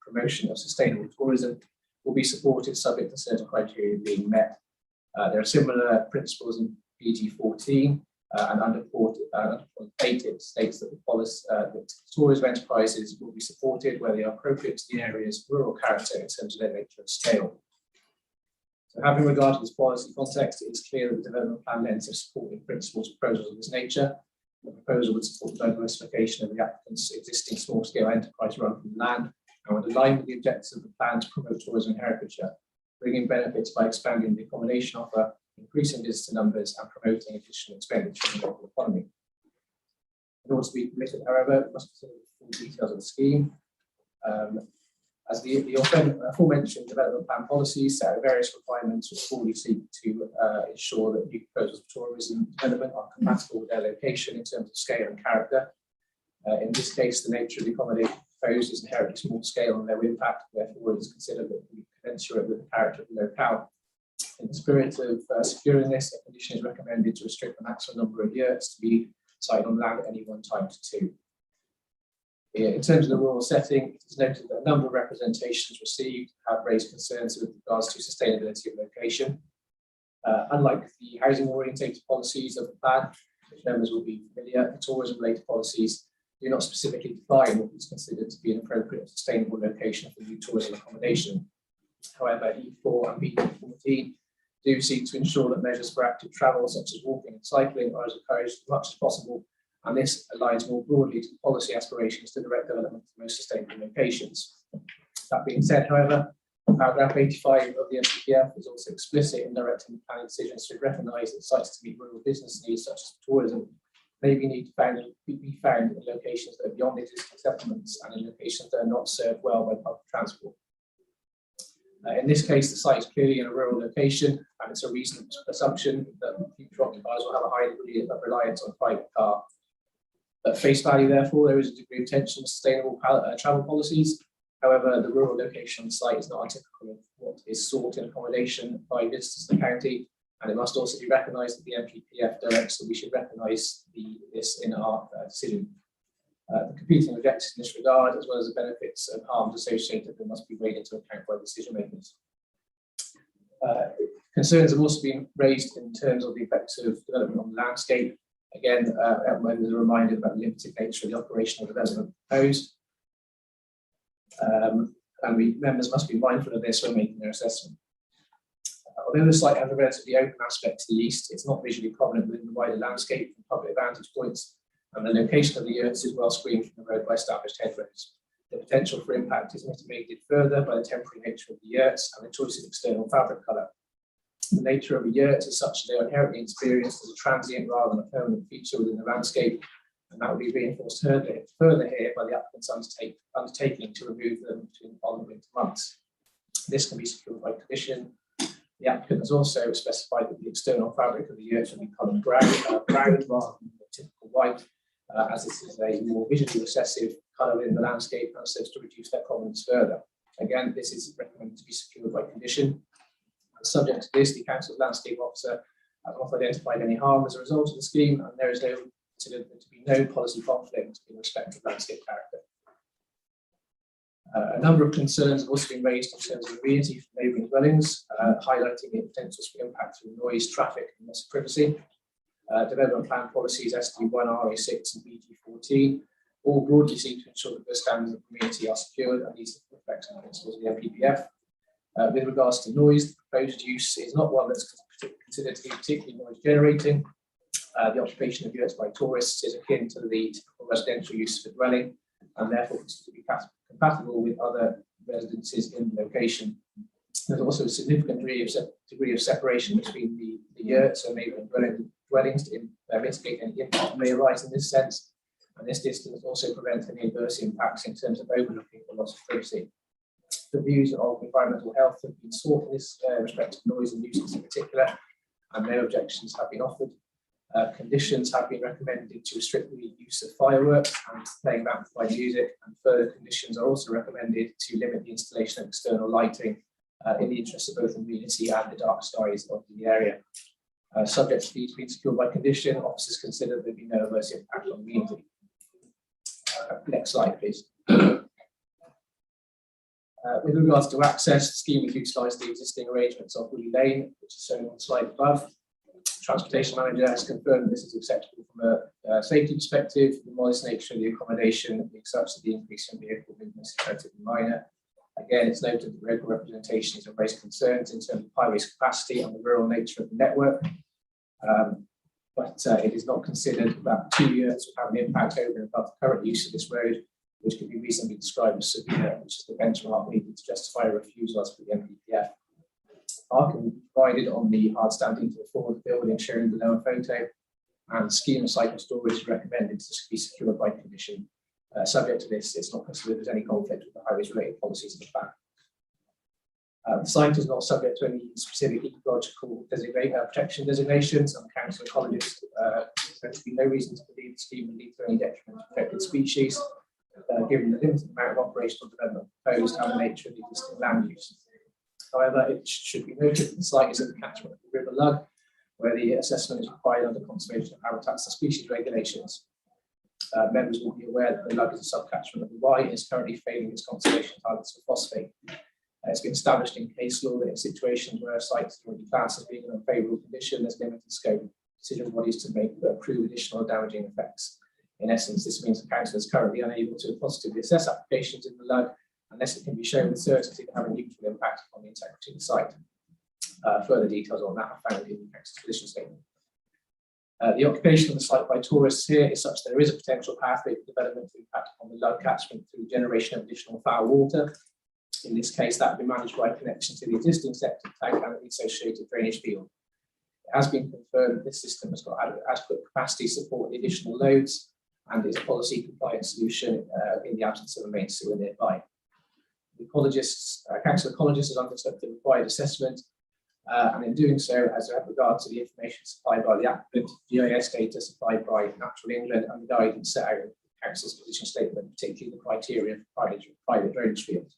promotion of sustainable tourism, will be supported subject to certain criteria being met. There are similar principles in PG14 and under point 8 it states that the policy that tourism enterprises will be supported where they are appropriate to the area's rural character in terms of their nature and scale. So having regard to this policy context, it is clear that the development plan lends to supporting principles proposals of this nature. The proposal would support the diversification of the applicant's existing small-scale enterprise run from land and would align with the objectives of the plan to promote tourism in Herefordshire, bringing benefits by expanding the accommodation offer, increasing visitor numbers, and promoting additional expenditure in the local economy. In order to be permitted, however, we must consider the full details of the scheme. As the aforementioned development plan policies set out various requirements which fully seek to ensure that new proposals for tourism development are compatible with their location in terms of scale and character. In this case, the nature of the accommodation proposed is inherently small scale and low impact, therefore it is considered that it be commensurate with the character of the locale. In the spirit of securing this, a condition is recommended to restrict the maximum number of yurts to be sited on land at any one time to 2. In terms of the rural setting, it is noted that a number of representations received have raised concerns with regards to sustainability of location. Unlike the housing-orientated policies of the plan, which members will be familiar, the tourism-related policies do not specifically define what is considered to be an appropriate and sustainable location for new tourism accommodation. However, E4 and B14 do seek to ensure that measures for active travel, such as walking and cycling, are as encouraged as much as possible and this aligns more broadly to policy aspirations to direct development to most sustainable locations. That being said, however, paragraph 85 of the NPPF is also explicit in directing the planning decisions to recognise that sites to meet rural business needs such as tourism may be be found in locations that are beyond existing settlements and in locations that are not served well by public transport. In this case, the site is clearly in a rural location, and it's a reasonable assumption that future occupiers will have a high degree of reliance on a private car. At face value, therefore, there is a degree of tension in sustainable travel policies. However, the rural location on the site is not atypical of what is sought in accommodation by visitors to the county, and it must also be recognised that the NPPF directs that we should recognise this in our decision. The competing objectives in this regard, as well as the benefits and harms associated, that must be weighed into account by decision makers. Concerns have also been raised in terms of the effects of development on the landscape. Again, there's a reminder about the limited nature of the operational development proposed. And members must be mindful of this when making their assessment. Although the site has a relatively open aspect to the east, it's not visually prominent within the wider landscape from public vantage points, and the location of the yurts is well screened from the road by established headroads. The potential for impact is mitigated further by the temporary nature of the yurts and the choice of external fabric colour. The nature of a yurt is such that they are inherently experienced as a transient rather than a permanent feature within the landscape, and that will be reinforced further here by the applicant's undertaking to remove them on the winter months. This can be secured by condition. The applicant has also specified that the external fabric of the yurt should be coloured brown rather than the typical white, as this is a more visually recessive colour in the landscape and serves to reduce their prominence further. Again, this is recommended to be secured by condition. And subject to this, the council's landscape officer has not identified any harm as a result of the scheme, and there is to be no policy conflict in respect of landscape character. A number of concerns have also been raised in terms of amenity from neighbouring dwellings, highlighting the potential for impact through noise, traffic, and loss of privacy. Development plan policies ST1, RA6, and BG14 all broadly seek to ensure that the standards of amenity are secured, and these reflect on the principles of the NPPF. With regards to noise, the proposed use is not one that's considered to be particularly noise generating. The occupation of yurts by tourists is akin to the typical residential use of a dwelling, and therefore considered to be compatible with other residences in the location. There's also a significant degree of separation between the yurts and neighbouring dwellings to mitigate any impact that may arise in this sense, and this distance also prevents any adverse impacts in terms of overlooking or loss of privacy. The views of environmental health have been sought in this respect of noise and nuisance in particular, and no objections have been offered. Conditions have been recommended to restrict the use of fireworks and playing amplified music, and further conditions are also recommended to limit the installation of external lighting in the interest of both amenity and the dark skies of the area. Subject to these being secured by condition, officers consider there be no adverse impact on amenity. Next slide, please. With regards to access, the scheme will utilise the existing arrangements of Woolly Lane, which is shown on the slide above. Transportation manager has confirmed that this is acceptable from a safety perspective. The modest nature of the accommodation being such that the increase in vehicle movement is relatively minor. Again, it's noted that local representations have raised concerns in terms of highway's capacity and the rural nature of the network. But it is not considered that 2 yurts would have an impact over and above the current use of this road, which could be reasonably described as severe, which is the benchmark needed to justify a refusal as per the NPPF. Parking provided on the hard standing to the floor of the building shown in the lower photo, and scheme of cycle storage is recommended to be secured by condition. Subject to this, it's not considered as any conflict with the highways related policies of the plan. The site is not subject to any specific ecological protection designations, and the council acknowledges there to be no reason to believe the scheme will lead to any detriment to protected species, given the limited amount of operational development proposed and the nature of the existing land use. However, it should be noted that the site is in the catchment of the River Lug, where the assessment is required under conservation of habitats and species regulations. Members will be aware that the Lug is a subcatchment of the Wye and is currently failing its conservation targets for phosphate. It's been established in case law that in situations where a site is already classed as being in an unfavourable condition, there's limited scope for decision bodies to approve additional damaging effects. In essence, this means the council is currently unable to positively assess applications in the Lug unless it can be shown with certainty to have a neutral impact on the integrity of the site. Further details on that are found in the council's position statement. The occupation of the site by tourists here is such there is a potential pathway for development to impact on the Lug catchment through generation of additional foul water. In this case, that will be managed by connection to the existing septic tank and the associated drainage field. It has been confirmed that this system has got adequate capacity to support the additional loads and is a policy compliant solution in the absence of a main sewer nearby. The Council Ecologist has undertook the required assessment, and in doing so, as regard to the information supplied by the applicant, GIS data supplied by Natural England, and the guidance set out in the Council's position statement, particularly the criteria for private drainage fields.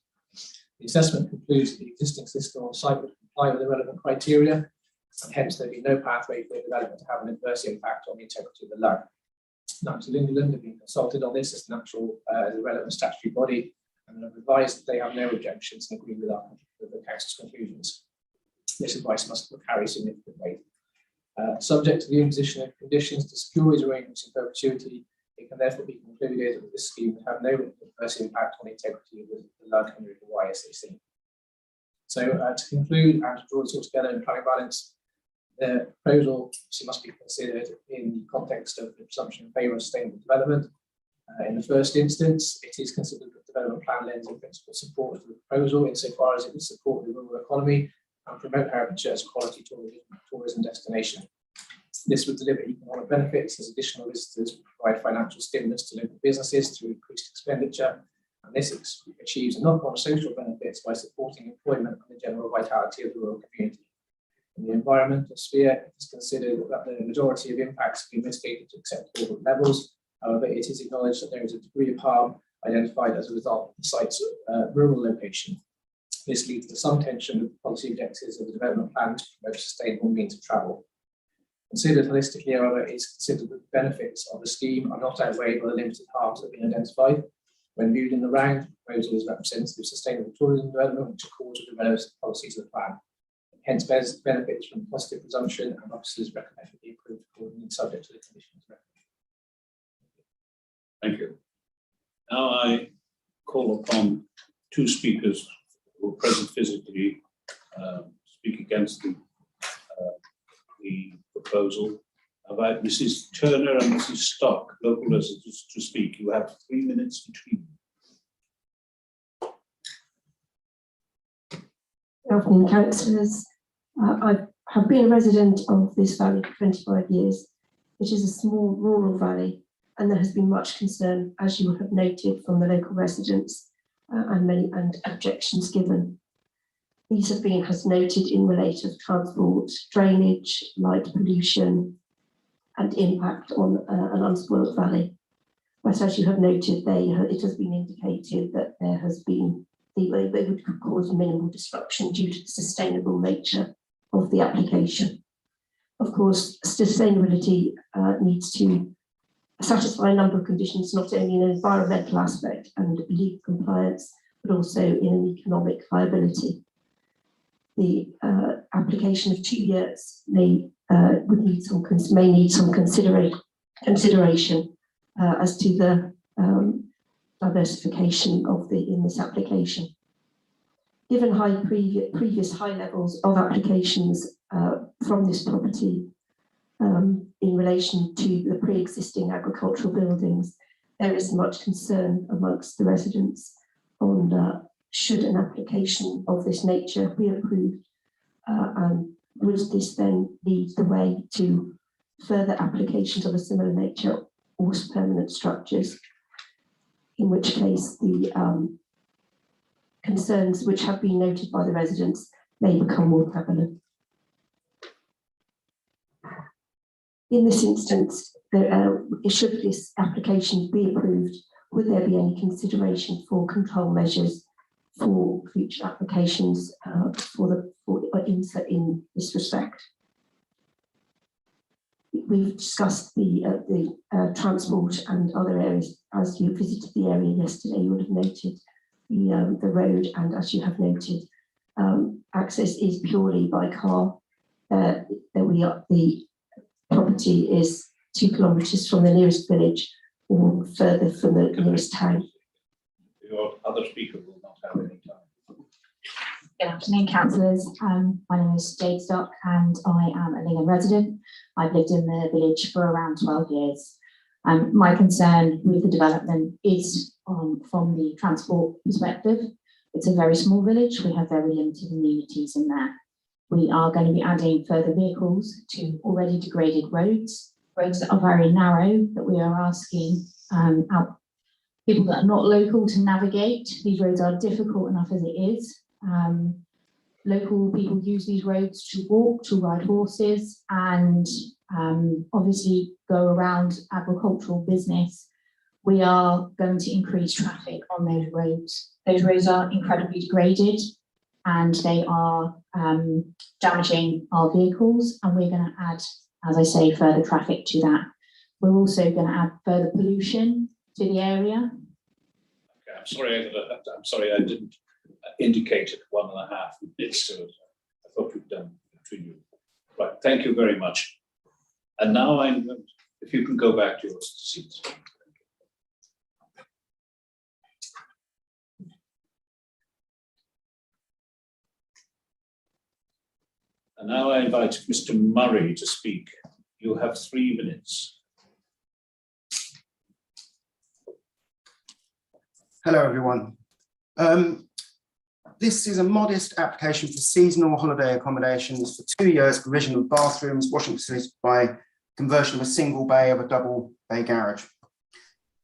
The assessment concludes that the existing system on site would comply with the relevant criteria, and hence there be no pathway for the development to have an adverse impact on the integrity of the Lug. Natural England have been consulted on this as the relevant statutory body, and have advised that they have no objections and agree with the Council's conclusions. This advice must carry significant weight. Subject to the imposition of conditions to secure these arrangements in perpetuity, it can therefore be concluded that this scheme will have no adverse impact on the integrity of the Lug and River YSAC. So to conclude and to draw this all together in planning balance, the proposal must be considered in the context of the presumption in favour of sustainable development. In the first instance, it is considered that the development plan lends in principle support to the proposal insofar as it will support the rural economy and promote Herefordshire as a quality tourism destination. This would deliver economic benefits as additional visitors will provide financial stimulus to local businesses through increased expenditure, and this achieves a knock-on social benefits by supporting employment and the general vitality of the rural community. In the environmental sphere, it is considered that the majority of impacts have been mitigated to acceptable levels. However, it is acknowledged that there is a degree of harm identified as a result of the site's rural location. This leads to some tension with the policy objectives of the development plan to promote sustainable means of travel. Considered holistically, however, it is considered that the benefits of the scheme are not outweighed by the limited harms that have been identified. When viewed in the round, the proposal is representative of sustainable tourism development, which accords with the relevant policies of the plan. Hence, benefits from positive presumption, and officers recommend it be approved accordingly, subject to the conditions recommended. Thank you. Now I call upon two speakers who are present physically speak against the proposal. About Mrs. Turner and Mrs. Stock, local residents, to speak. You have 3 minutes between. Good afternoon, councillors. I have been a resident of this valley for 25 years. It is a small rural valley, and there has been much concern, as you have noted, from the local residents and objections given. These have been, as noted, in relation to transport, drainage, light pollution, and impact on an unspoilt valley. But as you have noted, it has been indicated that there has been they would cause minimal disruption due to the sustainable nature of the application. Of course, sustainability needs to satisfy a number of conditions, not only in an environmental aspect and legal compliance, but also in an economic viability. The application of 2 years may need some consideration as to the diversification in this application. Given previous high levels of applications from this property in relation to the pre-existing agricultural buildings, there is much concern amongst the residents on should an application of this nature be approved, and would this then lead the way to further applications of a similar nature or permanent structures, in which case the concerns which have been noted by the residents may become more prevalent. In this instance, should this application be approved, would there be any consideration for control measures for future applications for insert in this respect? We've discussed the transport and other areas. As you visited the area yesterday, you would have noted the road, and as you have noted, access is purely by car. The property is 2 kilometres from the nearest village or further from the nearest town. Your other speaker will not have any time. Good afternoon, councillors. My name is Jade Stock and I am a Lingham resident. I've lived in the village for around 12 years. My concern with the development is from the transport perspective. It's a very small village. We have very limited amenities in there. We are going to be adding further vehicles to already degraded roads that are very narrow, that we are asking people that are not local to navigate. These roads are difficult enough as it is. Local people use these roads to walk, to ride horses, and obviously go around agricultural business. We are going to increase traffic on those roads. Those roads are incredibly degraded and they are damaging our vehicles, and we're going to add, as I say, further traffic to that. We're also going to add further pollution to the area. Okay, I'm sorry I didn't indicate it 1.5 minutes, so I thought we'd done between you. Right, thank you very much. And now if you can go back to your seats. And now I invite Mr. Murray to speak. You have 3 minutes. Hello, everyone. This is a modest application for seasonal holiday accommodations for 2 years, provision of bathrooms, washing facilities by conversion of a single bay of a double bay garage.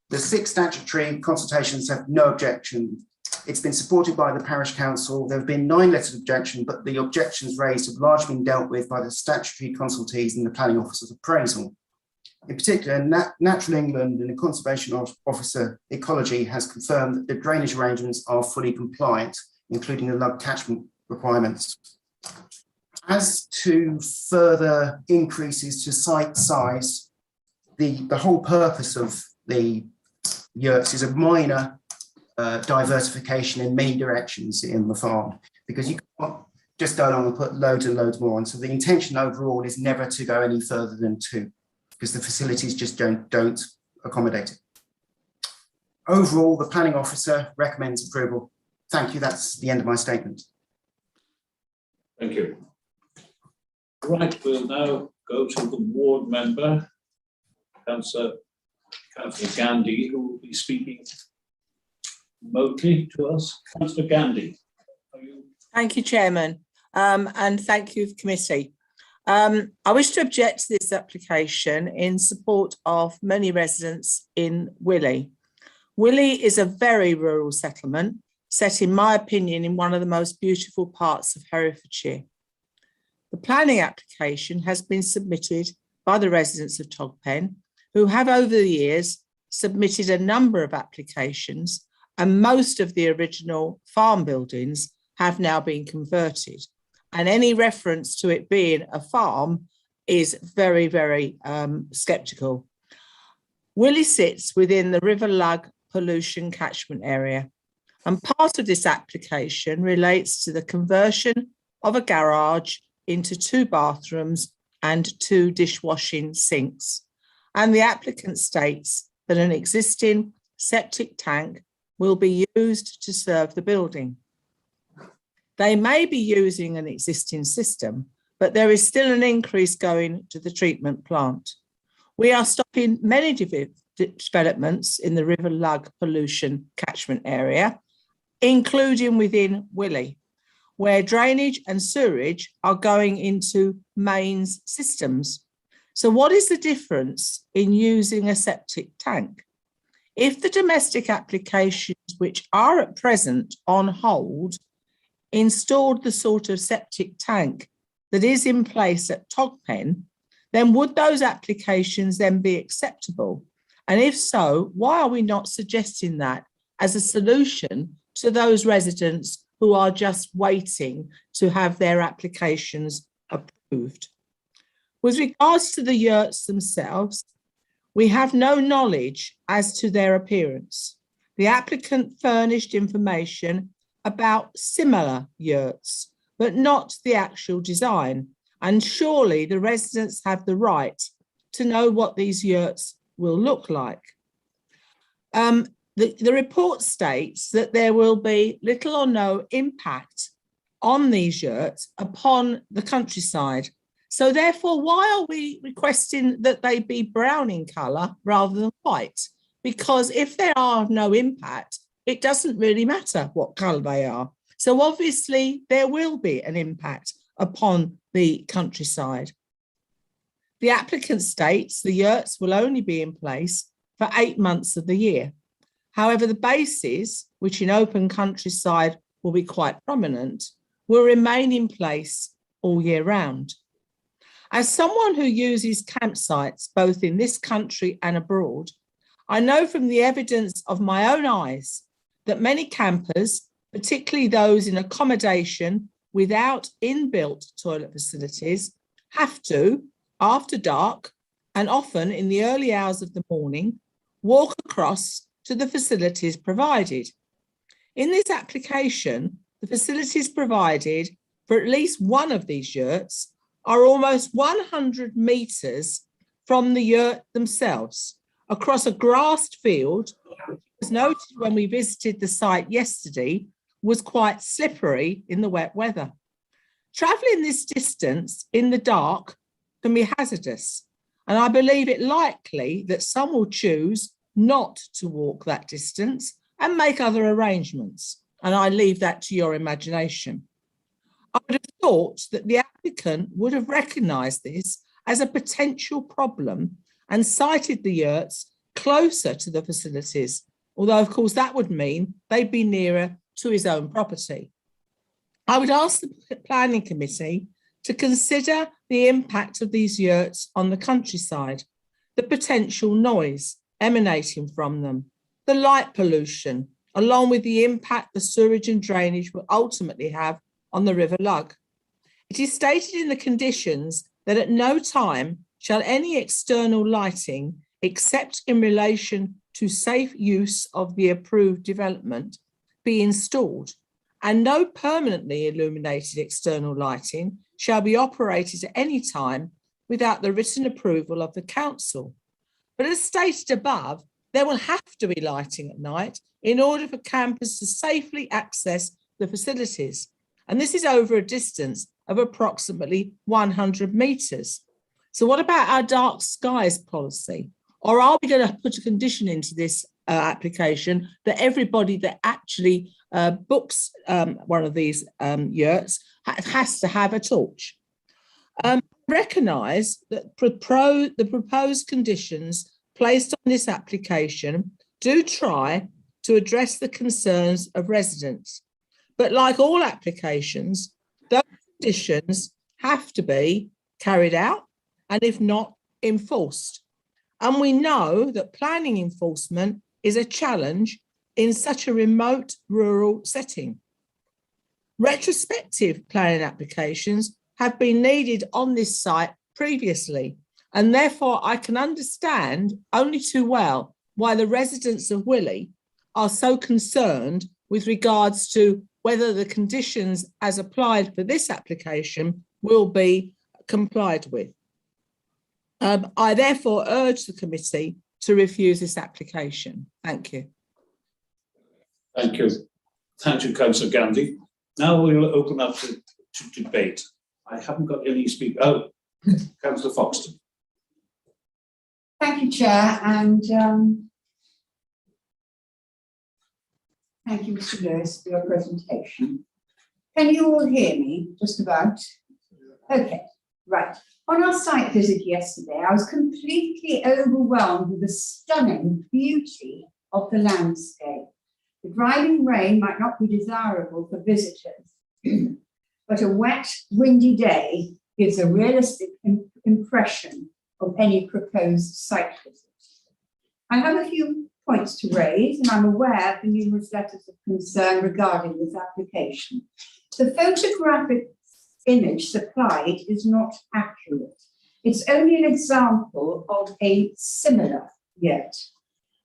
The 6 statutory consultations have no objection. It's been supported by the Parish Council. There have been 9 letters of objection, but the objections raised have largely been dealt with by the statutory consultees and the Planning Officer's appraisal. In particular, Natural England and the Conservation Officer Ecology has confirmed that the drainage arrangements are fully compliant, including the lug catchment requirements. As to further increases to site size, the whole purpose of the yurts is a minor diversification in many directions in the farm, because you can't just go along and put loads and loads more on. So the intention overall is never to go any further than 2, because the facilities just don't accommodate it. Overall, the Planning Officer recommends approval. Thank you. That's the end of my statement. Thank you. Right, we'll now go to the ward member, Councillor Gandhi, who will be speaking remotely to us. Councillor Gandhi. Thank you, Chairman, and thank you, committee. I wish to object to this application in support of many residents in Willey. Willey is a very rural settlement, set, in my opinion, in one of the most beautiful parts of Herefordshire. The planning application has been submitted by the residents of Togpen, who have over the years submitted a number of applications, and most of the original farm buildings have now been converted. And any reference to it being a farm is very, very sceptical. Willey sits within the River Lug pollution catchment area, and part of this application relates to the conversion of a garage into 2 bathrooms and 2 dishwashing sinks. And the applicant states that an existing septic tank will be used to serve the building. They may be using an existing system, but there is still an increase going to the treatment plant. We are stopping many developments in the River Lug pollution catchment area, including within Willey, where drainage and sewerage are going into mains systems. So what is the difference in using a septic tank? If the domestic applications which are at present on hold installed the sort of septic tank that is in place at Togpen, then would those applications then be acceptable? And if so, why are we not suggesting that as a solution to those residents who are just waiting to have their applications approved? With regards to the yurts themselves, we have no knowledge as to their appearance. The applicant furnished information about similar yurts, but not the actual design. And surely the residents have the right to know what these yurts will look like. The report states that there will be little or no impact on these yurts upon the countryside. So therefore, why are we requesting that they be brown in colour rather than white? Because if there are no impact, it doesn't really matter what colour they are. So obviously there will be an impact upon the countryside. The applicant states the yurts will only be in place for 8 months of the year. However, the bases, which in open countryside will be quite prominent, will remain in place all year round. As someone who uses campsites both in this country and abroad, I know from the evidence of my own eyes that many campers, particularly those in accommodation without inbuilt toilet facilities, have to, after dark and often in the early hours of the morning, walk across to the facilities provided. In this application, the facilities provided for at least one of these yurts are almost 100 metres from the yurt themselves, across a grassed field, which was noted when we visited the site yesterday, was quite slippery in the wet weather. Travelling this distance in the dark can be hazardous, and I believe it likely that some will choose not to walk that distance and make other arrangements, and I leave that to your imagination. I would have thought that the applicant would have recognised this as a potential problem and cited the yurts closer to the facilities, although of course that would mean they'd be nearer to his own property. I would ask the planning committee to consider the impact of these yurts on the countryside, the potential noise emanating from them, the light pollution, along with the impact the sewage and drainage will ultimately have on the River Lug. It is stated in the conditions that at no time shall any external lighting, except in relation to safe use of the approved development, be installed, and no permanently illuminated external lighting shall be operated at any time without the written approval of the council. But as stated above, there will have to be lighting at night in order for campers to safely access the facilities. And this is over a distance of approximately 100 metres. So what about our dark skies policy? Or are we going to put a condition into this application that everybody that actually books one of these yurts has to have a torch? Recognise that the proposed conditions placed on this application do try to address the concerns of residents. But like all applications, those conditions have to be carried out and if not, enforced. And we know that planning enforcement is a challenge in such a remote rural setting. Retrospective planning applications have been needed on this site previously, and therefore I can understand only too well why the residents of Willey are so concerned with regards to whether the conditions as applied for this application will be complied with. I therefore urge the committee to refuse this application. Thank you. Thank you. Thank you, Councillor Gandhi. Now we'll open up to debate. I haven't got any speak. Oh, Councillor Foxton. Thank you, Chair, and thank you, Mr. Lewis, for your presentation. Can you all hear me, just about? Okay, right. On our site visit yesterday, I was completely overwhelmed with the stunning beauty of the landscape. The driving rain might not be desirable for visitors, but a wet, windy day gives a realistic impression of any proposed site visit. I have a few points to raise, and I'm aware of the numerous letters of concern regarding this application. The photographic image supplied is not accurate. It's only an example of a similar yurt.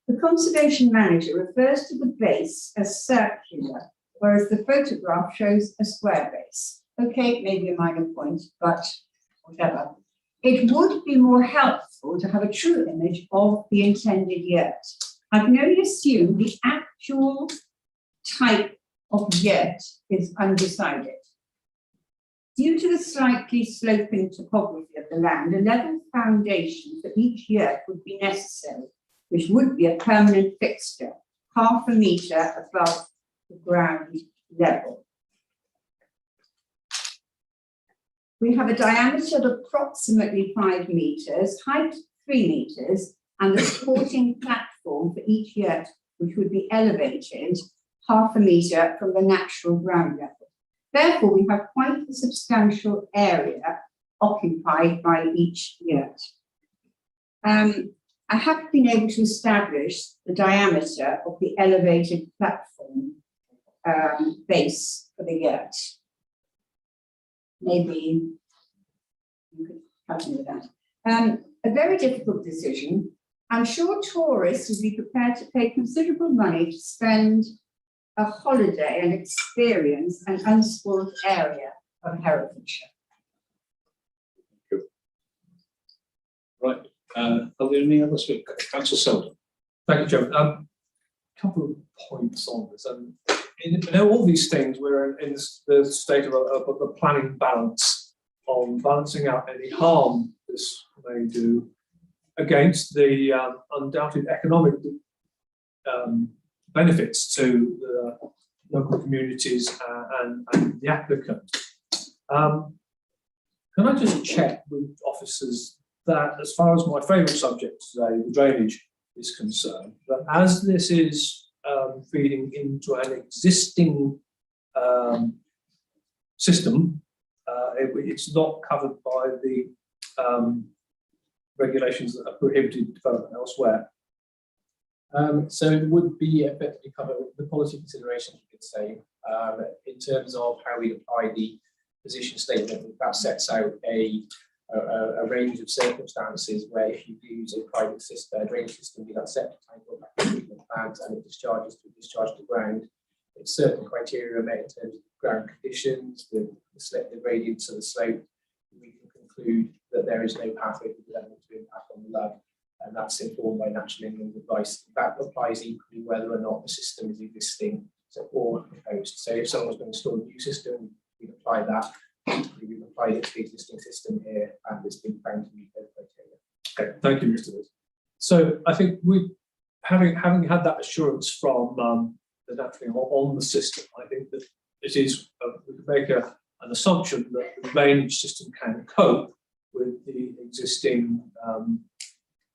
The conservation manager refers to the base as circular, whereas the photograph shows a square base. Okay, maybe a minor point, but whatever. It would be more helpful to have a true image of the intended yurt. I can only assume the actual type of yurt is undecided. Due to the slightly sloping topography of the land, a level foundation for each yurt would be necessary, which would be a permanent fixture, 0.5 metre above the ground level. We have a diameter of approximately 5 metres, height 3 metres, and the supporting platform for each yurt, which would be elevated 0.5 metre from the natural ground level. Therefore, we have quite a substantial area occupied by each yurt. I have been able to establish the diameter of the elevated platform base for the yurt. Maybe you could help me with that. A very difficult decision. I'm sure tourists would be prepared to pay considerable money to spend a holiday and experience an unspoiled area of Herefordshire. Right. Are there any other speakers? Councillor Selden. Thank you, Chairman. Couple of points on this. In all these things, we're in the state of the planning balance on balancing out any harm this may do against the undoubted economic benefits to the local communities and the applicant. Can I just check with officers that, as far as my favourite subject today, the drainage, is concerned, that as this is feeding into an existing system, it's not covered by the regulations that are prohibited development elsewhere? So it would be effectively covered with the policy considerations, we could say, in terms of how we apply the position statement. That sets out a range of circumstances where if you use a private system, a drainage system, be that septic tank or treatment plant, and it discharges to ground, it's certain criteria met in terms of ground conditions, the gradients of the slope. We can conclude that there is no pathway for development to impact on the LUD, and that's informed by Natural England advice. That applies equally whether or not the system is existing or proposed. So if someone's going to install a new system, we apply that. Equally, we've applied it to the existing system here, and it's been found to meet those criteria. Okay, thank you, Mr. Lewis. So I think we, having had that assurance from the Natural England on the system, I think that it is we can make an assumption that the drainage system can cope with the existing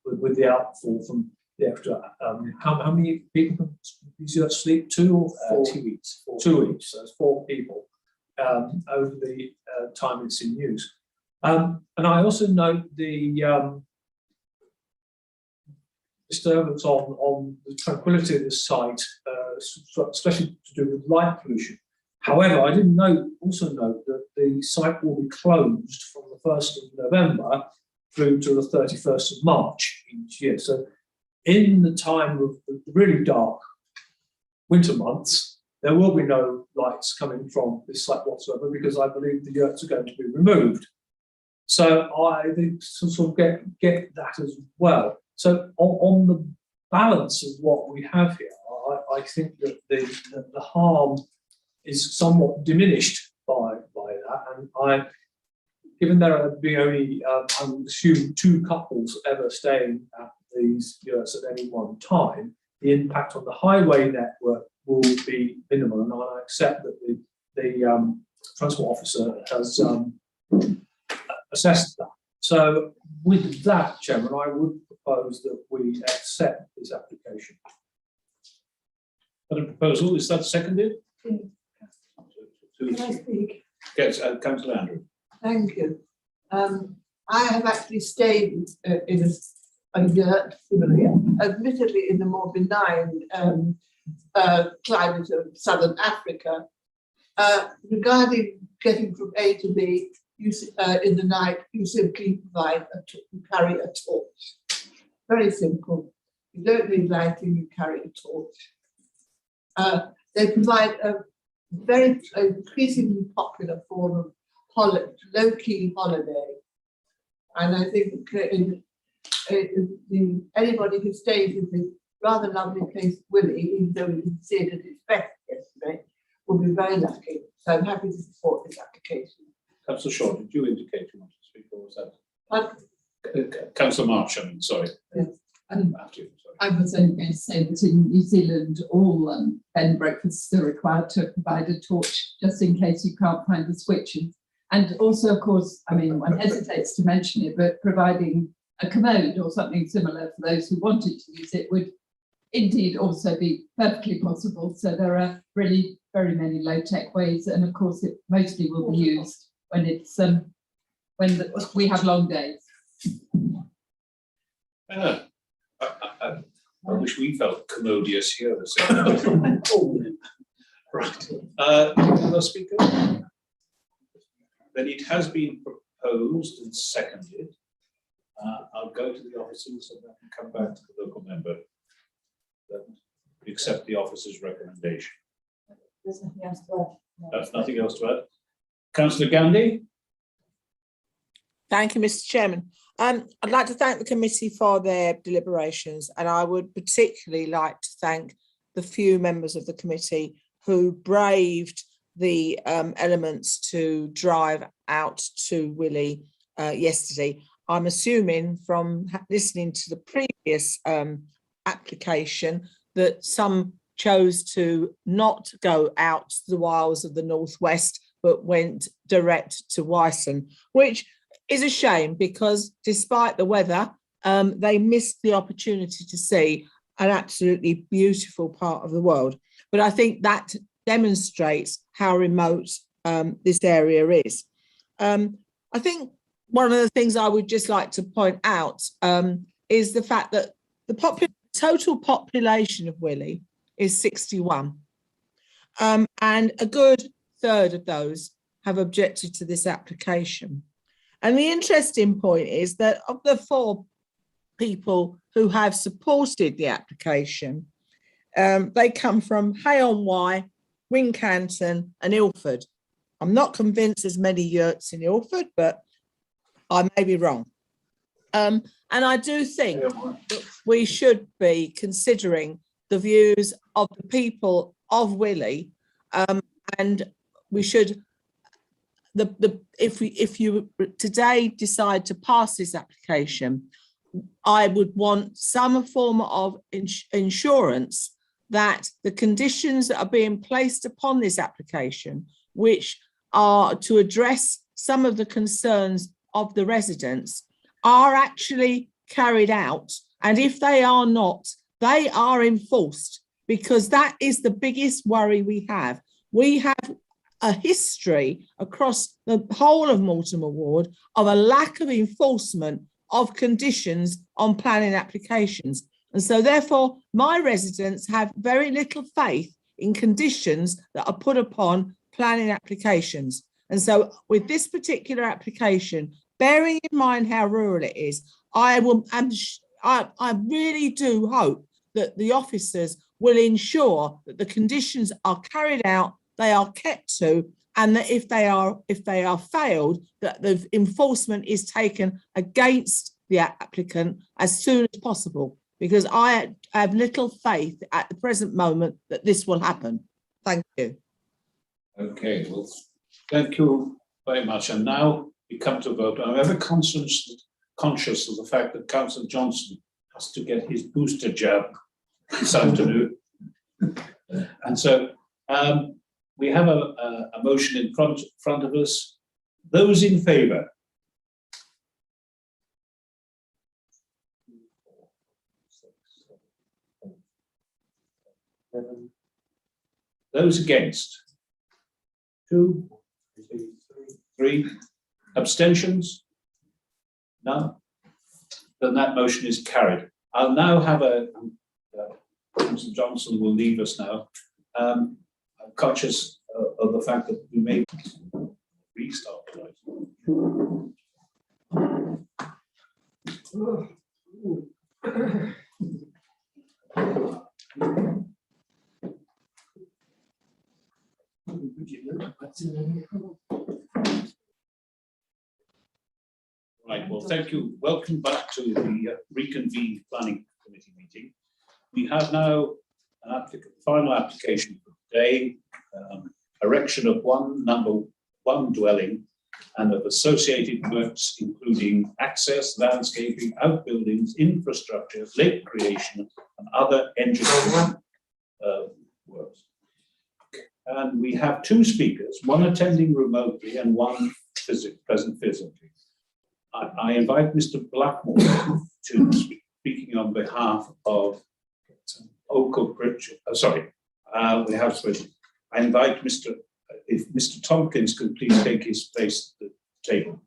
with the outfall from the extra. How many people can you sleep? 2 or 4? 2 weeks. 2 weeks. So it's 4 people over the time it's in use. And I also note the disturbance on the tranquility of the site, especially to do with light pollution. However, I did also note that the site will be closed from the 1st of November through to the 31st of March each year. So in the time of the really dark winter months, there will be no lights coming from this site whatsoever, because I believe the yurts are going to be removed. So I think sort of get that as well. So on the balance of what we have here, I think that the harm is somewhat diminished by that. And given there have been only, I would assume, 2 couples ever staying at these yurts at any one time, the impact on the highway network will be minimal. And I accept that the transport officer has assessed that. So with that, Chairman, I would propose that we accept this application. Got a proposal, is that seconded? Can I speak? Yes, Councillor Andrew. Thank you. I have actually stayed in a yurt, admittedly in the more benign climate of southern Africa. Regarding getting from A to B, in the night, you simply carry a torch. Very simple. You don't need lighting, you carry a torch. They provide a very increasingly popular form of low-key holiday. And I think anybody who stays in this rather lovely place, Willie, even though we didn't see it at its best yesterday, will be very lucky. So I'm happy to support this application. Councillor Shaw, did you indicate you wanted to speak, or was that? Councillor March, I mean, sorry. After you, sorry. I was only going to say that in New Zealand, all bed and breakfasts are required to provide a torch just in case you can't find the switches. And also, of course, I mean, one hesitates to mention it, but providing a commode or something similar for those who wanted to use it would indeed also be perfectly possible. So there are really very many low-tech ways, and of course, it mostly will be used when it's we have long days. I wish we felt commodious here. Right. Another speaker? Then it has been proposed and seconded. I'll go to the officers and then come back to the local member. Accept the officer's recommendation. There's nothing else to add. That's nothing else to add. Councillor Gandhi? Thank you, Mr. Chairman. I'd like to thank the committee for their deliberations, and I would particularly like to thank the few members of the committee who braved the elements to drive out to Willie yesterday. I'm assuming from listening to the previous application that some chose to not go out to the wilds of the northwest, but went direct to Wyson, which is a shame because despite the weather, they missed the opportunity to see an absolutely beautiful part of the world. But I think that demonstrates how remote this area is. I think one of the things I would just like to point out is the fact that the total population of Willie is 61. And a good third of those have objected to this application. And the interesting point is that of the 4 people who have supported the application, they come from Hay-on-Wye, Wincanton and Ilford. I'm not convinced there's many yurts in Ilford, but I may be wrong. And I do think that we should be considering the views of the people of Willie, and we should, if you today decide to pass this application, I would want some form of insurance that the conditions that are being placed upon this application, which are to address some of the concerns of the residents, are actually carried out. And if they are not, they are enforced, because that is the biggest worry we have. We have a history across the whole of Mortimer Ward of a lack of enforcement of conditions on planning applications. And so therefore, my residents have very little faith in conditions that are put upon planning applications. And so with this particular application, bearing in mind how rural it is, I really do hope that the officers will ensure that the conditions are carried out, they are kept to, and that if they are failed, that the enforcement is taken against the applicant as soon as possible, because I have little faith at the present moment that this will happen. Thank you. Okay, well, thank you very much. And now we come to vote. I'm ever conscious of the fact that Councillor Johnson has to get his booster jab this afternoon. And so we have a motion in front of us. Those in favour? Those against? 2, 3. Abstentions? None? Then that motion is carried. I'll now have Councillor Johnson will leave us now. I'm conscious of the fact that we may restart the Right, well, thank you. Welcome back to the reconvened Planning Committee meeting. We have now an final application for today, erection of number one dwelling and of associated works including access, landscaping, outbuildings, infrastructure, lake creation, and other engineering works. And we have two speakers, one attending remotely and one present physically. I invite Mr. Blackmore to speaking on behalf of Oakbridge. We have spoken. I invite if Mr. Tompkins could please take his place at the table.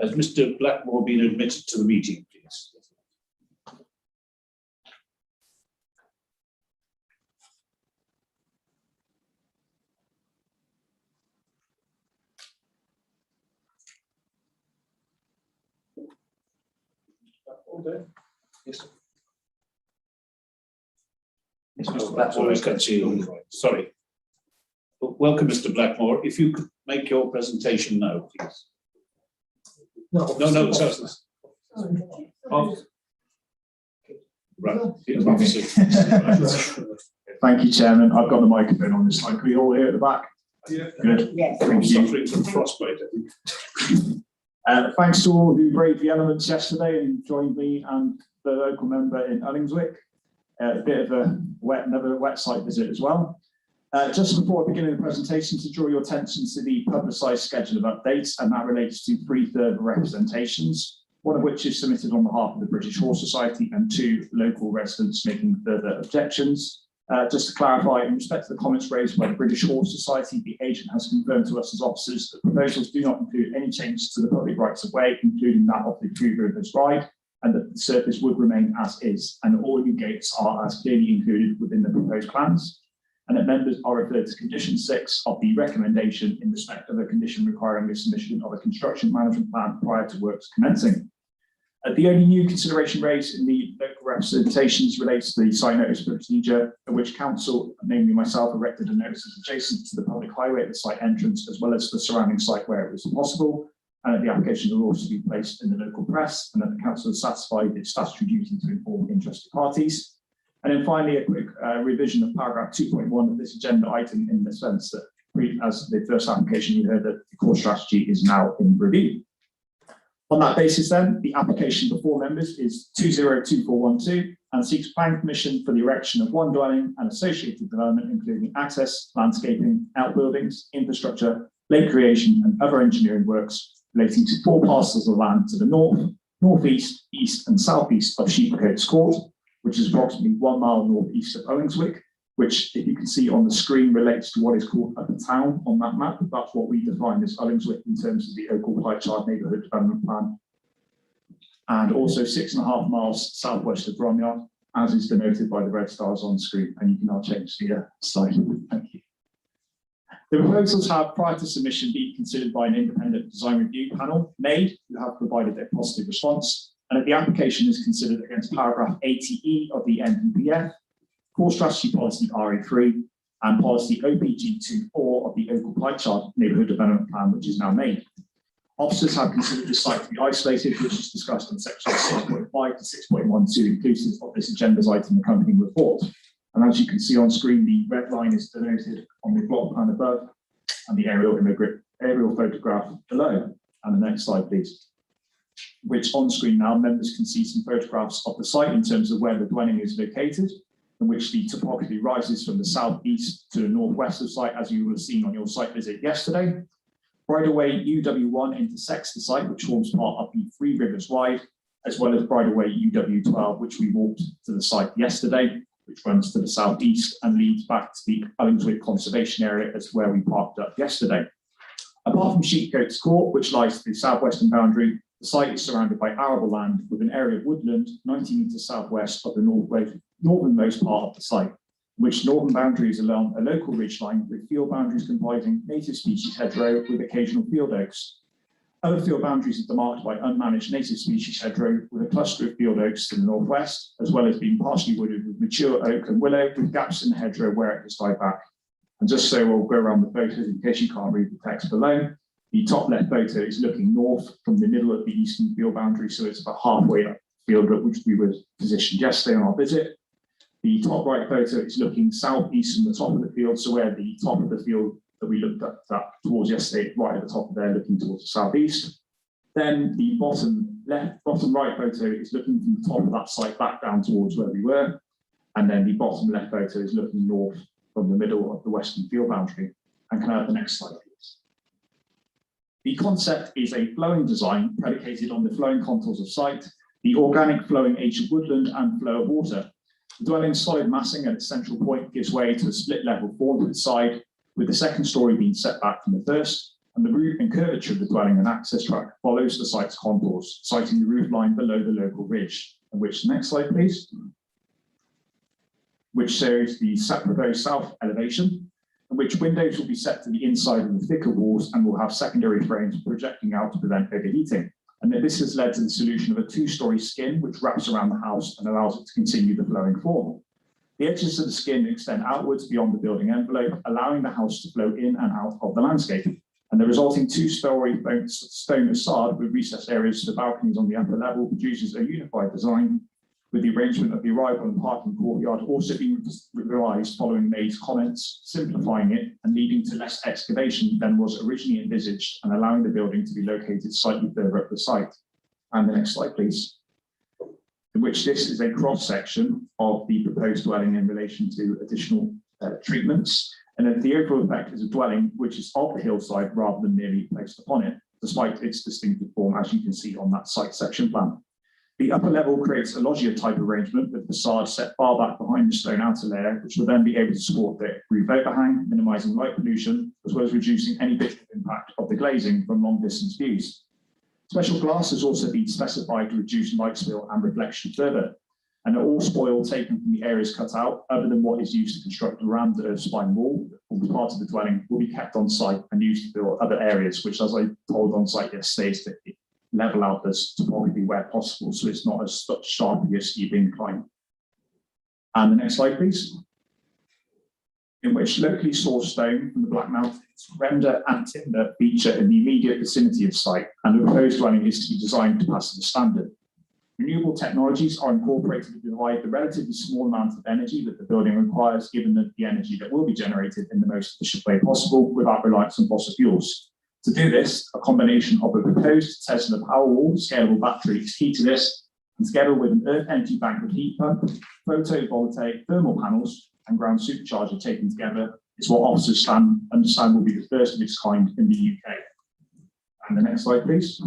Has Mr. Blackmore been admitted to the meeting, please? Yes. Mr. Blackmore, I can see you. Sorry. Welcome, Mr. Blackmore. If you could make your presentation now, please. No, right. Thank you, Chairman. I've got the microphone on this side. Can we all hear at the back? Yeah. Good. Yes. Thank you. Suffering from frostbite, I think. Thanks to all who braved the elements yesterday and joined me and the local member in Ullingswick. A bit of another wet site visit as well. Just before beginning the presentation, to draw your attention to the publicised schedule of updates, and that relates to 3 further representations, one of which is submitted on behalf of the British Horse Society and 2 local residents making further objections. Just to clarify, in respect to the comments raised by the British Horse Society, the agent has confirmed to us as officers that proposals do not include any changes to the public rights of way, including that of the Three Rivers Ride, and that the surface would remain as is, and all new gates are as clearly included within the proposed plans, and that members are referred to condition 6 of the recommendation in respect of a condition requiring the submission of a construction management plan prior to works commencing. The only new consideration raised in the local representations relates to the site notice procedure, in which council, namely myself, erected a notice adjacent to the public highway at the site entrance, as well as the surrounding site where it was possible, and that the application will also be placed in the local press, and that the council has satisfied its statutory duty to inform interested parties. And then finally, a quick revision of paragraph 2.1 of this agenda item, in the sense that, as the first application, you heard that the core strategy is now in review. On that basis then, the application before members is 202412 and seeks planning permission for the erection of 1 dwelling and associated development, including access, landscaping, outbuildings, infrastructure, lake creation and other engineering works relating to 4 parcels of land to the north, northeast, east and southeast of Sheepcoats Court, which is approximately 1 mile northeast of Ullingswick, which, if you can see on the screen, relates to what is called Upper Town on that map. That's what we define as Ullingswick in terms of the Oakle Plychard Neighbourhood Development Plan. And also 6.5 miles southwest of Bromyard, as is denoted by the red stars on screen. And you can now change the slide. Thank you. The proposals have, prior to submission, been considered by an independent design review panel, NAID, who have provided a positive response. And the application is considered against paragraph 80E of the NPPF, Core Strategy Policy RE3, and Policy OPG24 of the Oakle Plychard Neighbourhood Development Plan, which is now made. Officers have considered this site to be isolated, which is discussed in section 6.5 to 6.12, inclusive of this agenda's item accompanying report. And as you can see on screen, the red line is denoted on the block plan above and the aerial photograph below. And the next slide, please. Which on screen now, members can see some photographs of the site in terms of where the dwelling is located, in which the topography rises from the southeast to the northwest of site, as you will have seen on your site visit yesterday. Bridleway UW1 intersects the site, which forms part of the Three Rivers Ride, as well as Bridleway UW12, which we walked to the site yesterday, which runs to the southeast and leads back to the Ullingswick Conservation Area, as where we parked up yesterday. Apart from Sheepcoats Court, which lies to the southwestern boundary, the site is surrounded by arable land with an area of woodland 90 metres southwest of the northernmost part of the site, which northern boundary is along a local ridgeline with field boundaries comprising native species hedgerow with occasional field oaks. Other field boundaries are demarked by unmanaged native species hedgerow with a cluster of field oaks to the northwest, as well as being partially wooded with mature oak and willow with gaps in the hedgerow where it has died back. And just so we'll go around the photos in case you can't read the text below, the top left photo is looking north from the middle of the eastern field boundary, so it's about halfway up the field at which we were positioned yesterday on our visit. The top right photo is looking southeast from the top of the field, so where the top of the field that we looked at that towards yesterday, right at the top of there, looking towards the southeast. Then the bottom right photo is looking from the top of that site back down towards where we were. And then the bottom left photo is looking north from the middle of the western field boundary. And can I have the next slide, please? The concept is a flowing design predicated on the flowing contours of site, the organic flowing ancient woodland and flow of water. The dwelling's solid massing at its central point gives way to a split level form to the side, with the second story being set back from the first, and the route and curvature of the dwelling and access track follows the site's contours, citing the roof line below the local ridge. And which, next slide, please, which shows the proposed south elevation, in which windows will be set to the inside of the thicker walls and will have secondary frames projecting out to prevent overheating. And this has led to the solution of a two-story skin which wraps around the house and allows it to continue the flowing form. The edges of the skin extend outwards beyond the building envelope, allowing the house to flow in and out of the landscape. And the resulting two-story stone facade with recessed areas to the balconies on the upper level produces a unified design, with the arrangement of the arrival and parking courtyard also being revised following May's comments, simplifying it and leading to less excavation than was originally envisaged and allowing the building to be located slightly further up the site. And the next slide, please. In which this is a cross-section of the proposed dwelling in relation to additional treatments. And then the overall effect is a dwelling which is of the hillside rather than merely placed upon it, despite its distinctive form, as you can see on that site section plan. The upper level creates a loggia type arrangement with the facade set far back behind the stone outer layer, which will then be able to support the roof overhang, minimising light pollution, as well as reducing any visual impact of the glazing from long distance views. Special glass has also been specified to reduce light spill and reflection further, and all spoil taken from the areas cut out, other than what is used to construct around the spine wall that forms part of the dwelling, will be kept on site and used to fill other areas, which, as I told on site yesterday, is to level out this topography where possible, so it's not as sharply a steep incline. And the next slide, please. In which locally sourced stone from the Black Mountains, render and timber feature in the immediate vicinity of site, and the proposed dwelling is to be designed to pass the standard. Renewable technologies are incorporated to provide the relatively small amount of energy that the building requires, given the energy that will be generated in the most efficient way possible without reliance on fossil fuels. To do this, a combination of a proposed Tesla Powerwall scalable battery is key to this, and together with an earth energy bank with heat pump, photovoltaic thermal panels, and ground supercharger taken together is what officers understand will be the first of its kind in the UK. And the next slide, please.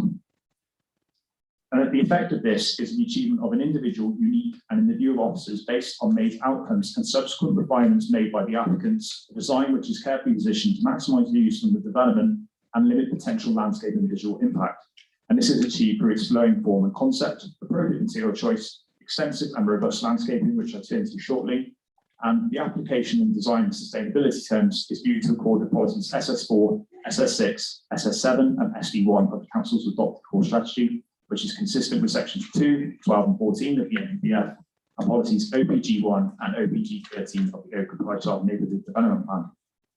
And the effect of this is the achievement of an individual, unique, and in the view of officers, based on May's outcomes and subsequent refinements made by the applicants, a design which is carefully positioned to maximise the use from the development and limit potential landscape and visual impact. And this is achieved through its flowing form and concept, appropriate material choice, extensive and robust landscaping, which I'll turn to shortly. And the application and design and sustainability terms is viewed to accord the policies SS4, SS6, SS7, and SD1 of the Council's adopted core strategy, which is consistent with sections 2, 12, and 14 of the NPF, and policies OPG1 and OPG13 of the Open Child Neighbourhood Development Plan.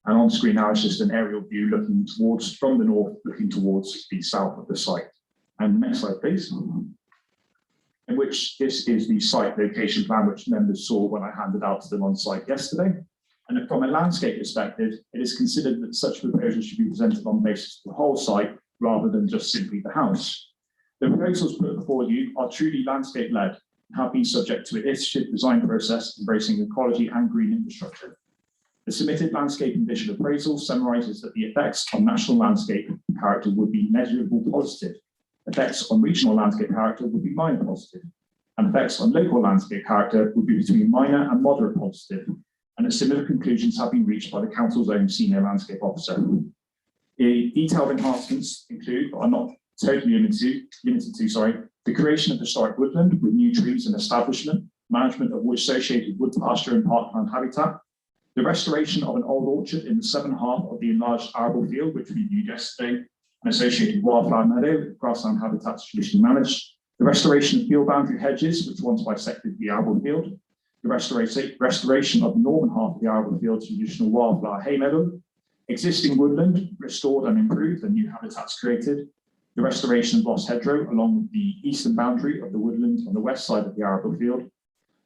And on screen now is just an aerial view looking towards, from the north, looking towards the south of the site. And next slide, please. In which this is the site location plan which members saw when I handed out to them on site yesterday. And from a landscape perspective, it is considered that such proposals should be presented on the basis of the whole site rather than just simply the house. The proposals put before you are truly landscape-led and have been subject to an iterative design process embracing ecology and green infrastructure. The submitted landscape and vision appraisal summarises that the effects on national landscape character would be measurable positive, effects on regional landscape character would be minor positive, and effects on local landscape character would be between minor and moderate positive, and similar conclusions have been reached by the Council's own senior landscape officer. The detailed enhancements include, but are not totally limited to, the creation of historic woodland with new trees and establishment, management of wood associated wood pasture and parkland habitat, the restoration of an old orchard in the southern half of the enlarged arable field, which we viewed yesterday, an associated wildflower meadow with grassland habitats traditionally managed, the restoration of field boundary hedges, which once bisected the arable field, the restoration of the northern half of the arable field to traditional wildflower hay meadow, existing woodland restored and improved and new habitats created, the restoration of lost hedgerow along the eastern boundary of the woodland on the west side of the arable field,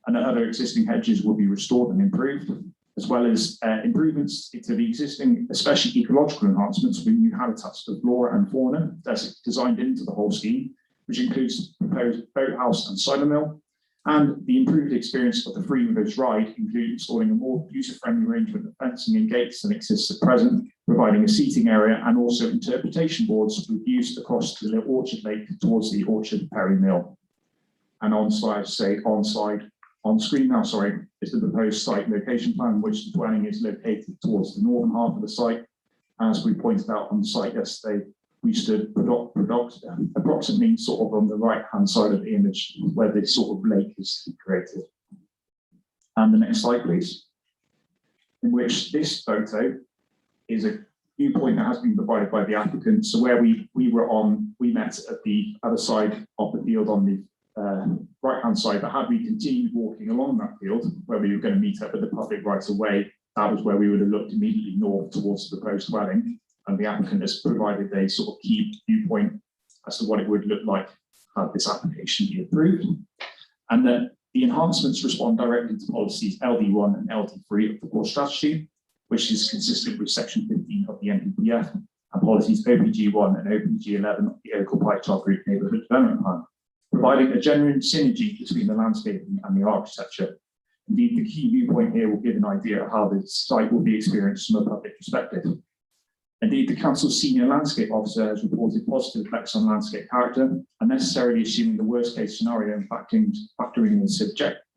and that other existing hedges will be restored and improved, as well as improvements to the existing, especially ecological enhancements with new habitats for flora and fauna that's designed into the whole scheme, which includes proposed boathouse and cider mill, and the improved experience of the Free Rivers ride, including installing a more user-friendly arrangement of fencing and gates than exists at present, providing a seating area and also interpretation boards with views across the little orchard lake towards the Orchard Perry Mill. And on screen now, is the proposed site location plan, which the dwelling is located towards the northern half of the site. As we pointed out on the site yesterday, we stood approximately sort of on the right-hand side of the image where this sort of lake is created. And the next slide, please. In which this photo is a viewpoint that has been provided by the applicant. So where we met at the other side of the field on the right-hand side, but had we continued walking along that field where we were going to meet up with the public right away, that was where we would have looked immediately north towards the proposed dwelling. And the applicant has provided a sort of key viewpoint as to what it would look like had this application be approved. And then the enhancements respond directly to policies LD1 and LD3 of the core strategy, which is consistent with section 15 of the NPPF, and policies OPG1 and OPG11 of the Oakle Pie Chart Group Neighbourhood Development Plan, providing a genuine synergy between the landscaping and the architecture. Indeed, the key viewpoint here will give an idea of how the site will be experienced from a public perspective. Indeed, the Council's senior landscape officer has reported positive effects on landscape character, unnecessarily assuming the worst case scenario and factoring in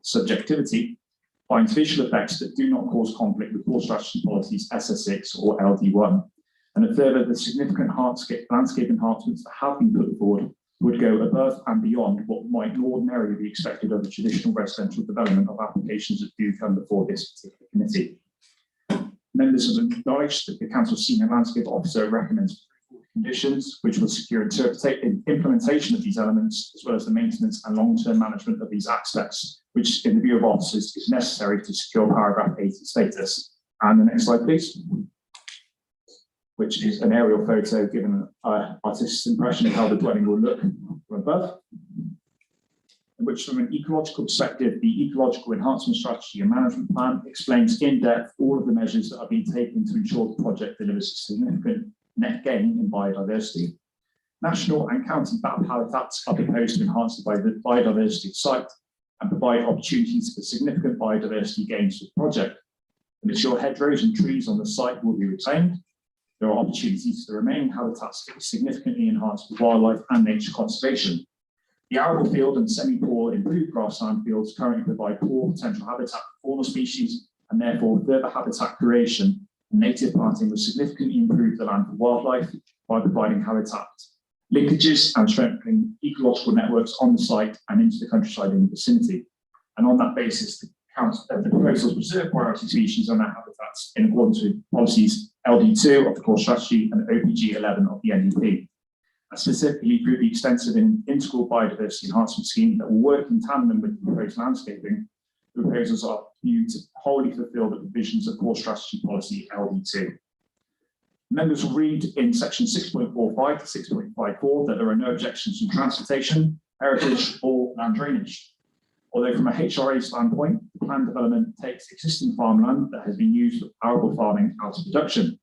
subjectivity, finds visual effects that do not cause conflict with core strategy policies SS6 or LD1. And further, the significant landscape enhancements that have been put forward would go above and beyond what might ordinarily be expected of a traditional residential development of applications that do come before this particular committee. Members have acknowledged that the Council's senior landscape officer recommends conditions which will secure implementation of these elements, as well as the maintenance and long-term management of these aspects, which in the view of officers is necessary to secure paragraph 8 status. And the next slide, please, which is an aerial photo giving an artist's impression of how the dwelling will look from above, which from an ecological perspective, the Ecological Enhancement Strategy and Management Plan explains in depth all of the measures that are being taken to ensure the project delivers a significant net gain in biodiversity. National and county BAP habitats are proposed to enhance the biodiversity site and provide opportunities for significant biodiversity gains for the project. The mature hedgerows and trees on the site will be retained. There are opportunities for the remaining habitats to be significantly enhanced for wildlife and nature conservation. The arable field and semi-poor improved grassland fields currently provide poor potential habitat for fauna species, and therefore further habitat creation and native planting will significantly improve the land for wildlife by providing habitat linkages and strengthening ecological networks on the site and into the countryside in the vicinity. And on that basis, the proposals preserve priority species on their habitats in accordance with policies LD2 of the core strategy and OPG11 of the NEP. Specifically through the extensive and integral biodiversity enhancement scheme that will work in tandem with the proposed landscaping, the proposals are viewed to wholly fulfil the provisions of core strategy policy LD2. Members will read in section 6.45 to 6.54 that there are no objections from transportation, heritage, or land drainage. Although from a HRA standpoint, the planned development takes existing farmland that has been used for arable farming out of production.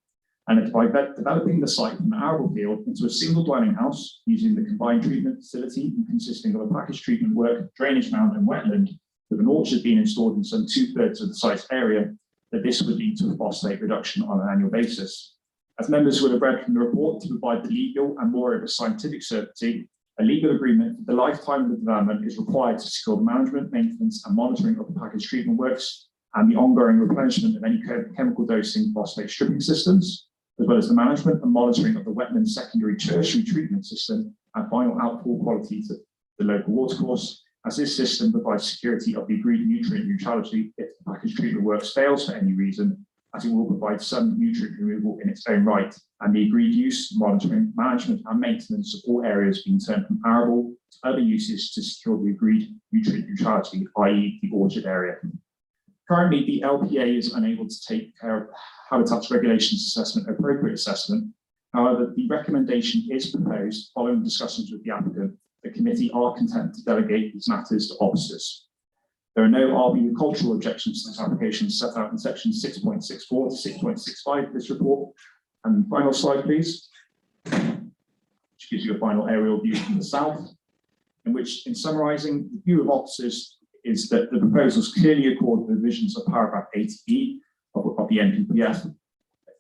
And by developing the site from the arable field into a single dwelling house using the combined treatment facility and consisting of a package treatment work, drainage mound and wetland, with an orchard being installed in some 2/3 of the site's area, that this would lead to a phosphate reduction on an annual basis. As members would have read from the report, to provide the legal and moreover scientific certainty, a legal agreement for the lifetime of the development is required to secure the management, maintenance and monitoring of the package treatment works and the ongoing replenishment of any chemical dosing phosphate stripping systems, as well as the management and monitoring of the wetland secondary tertiary treatment system and final outfall quality to the local watercourse, as this system provides security of the agreed nutrient neutrality if the package treatment works fails for any reason, as it will provide some nutrient removal in its own right, and the agreed use, monitoring, management and maintenance of all areas being turned from arable to other uses to secure the agreed nutrient neutrality, i.e. the orchard area. Currently, the LPA is unable to take care of Habitats Regulations Assessment appropriate assessment. However, the recommendation is proposed following discussions with the applicant. The committee are content to delegate these matters to officers. There are no RBU cultural objections to this application set out in section 6.64 to 6.65 of this report. And final slide, please, which gives you a final aerial view from the south, in which, in summarising, the view of officers is that the proposals clearly accord the visions of paragraph 8E of the NPPF,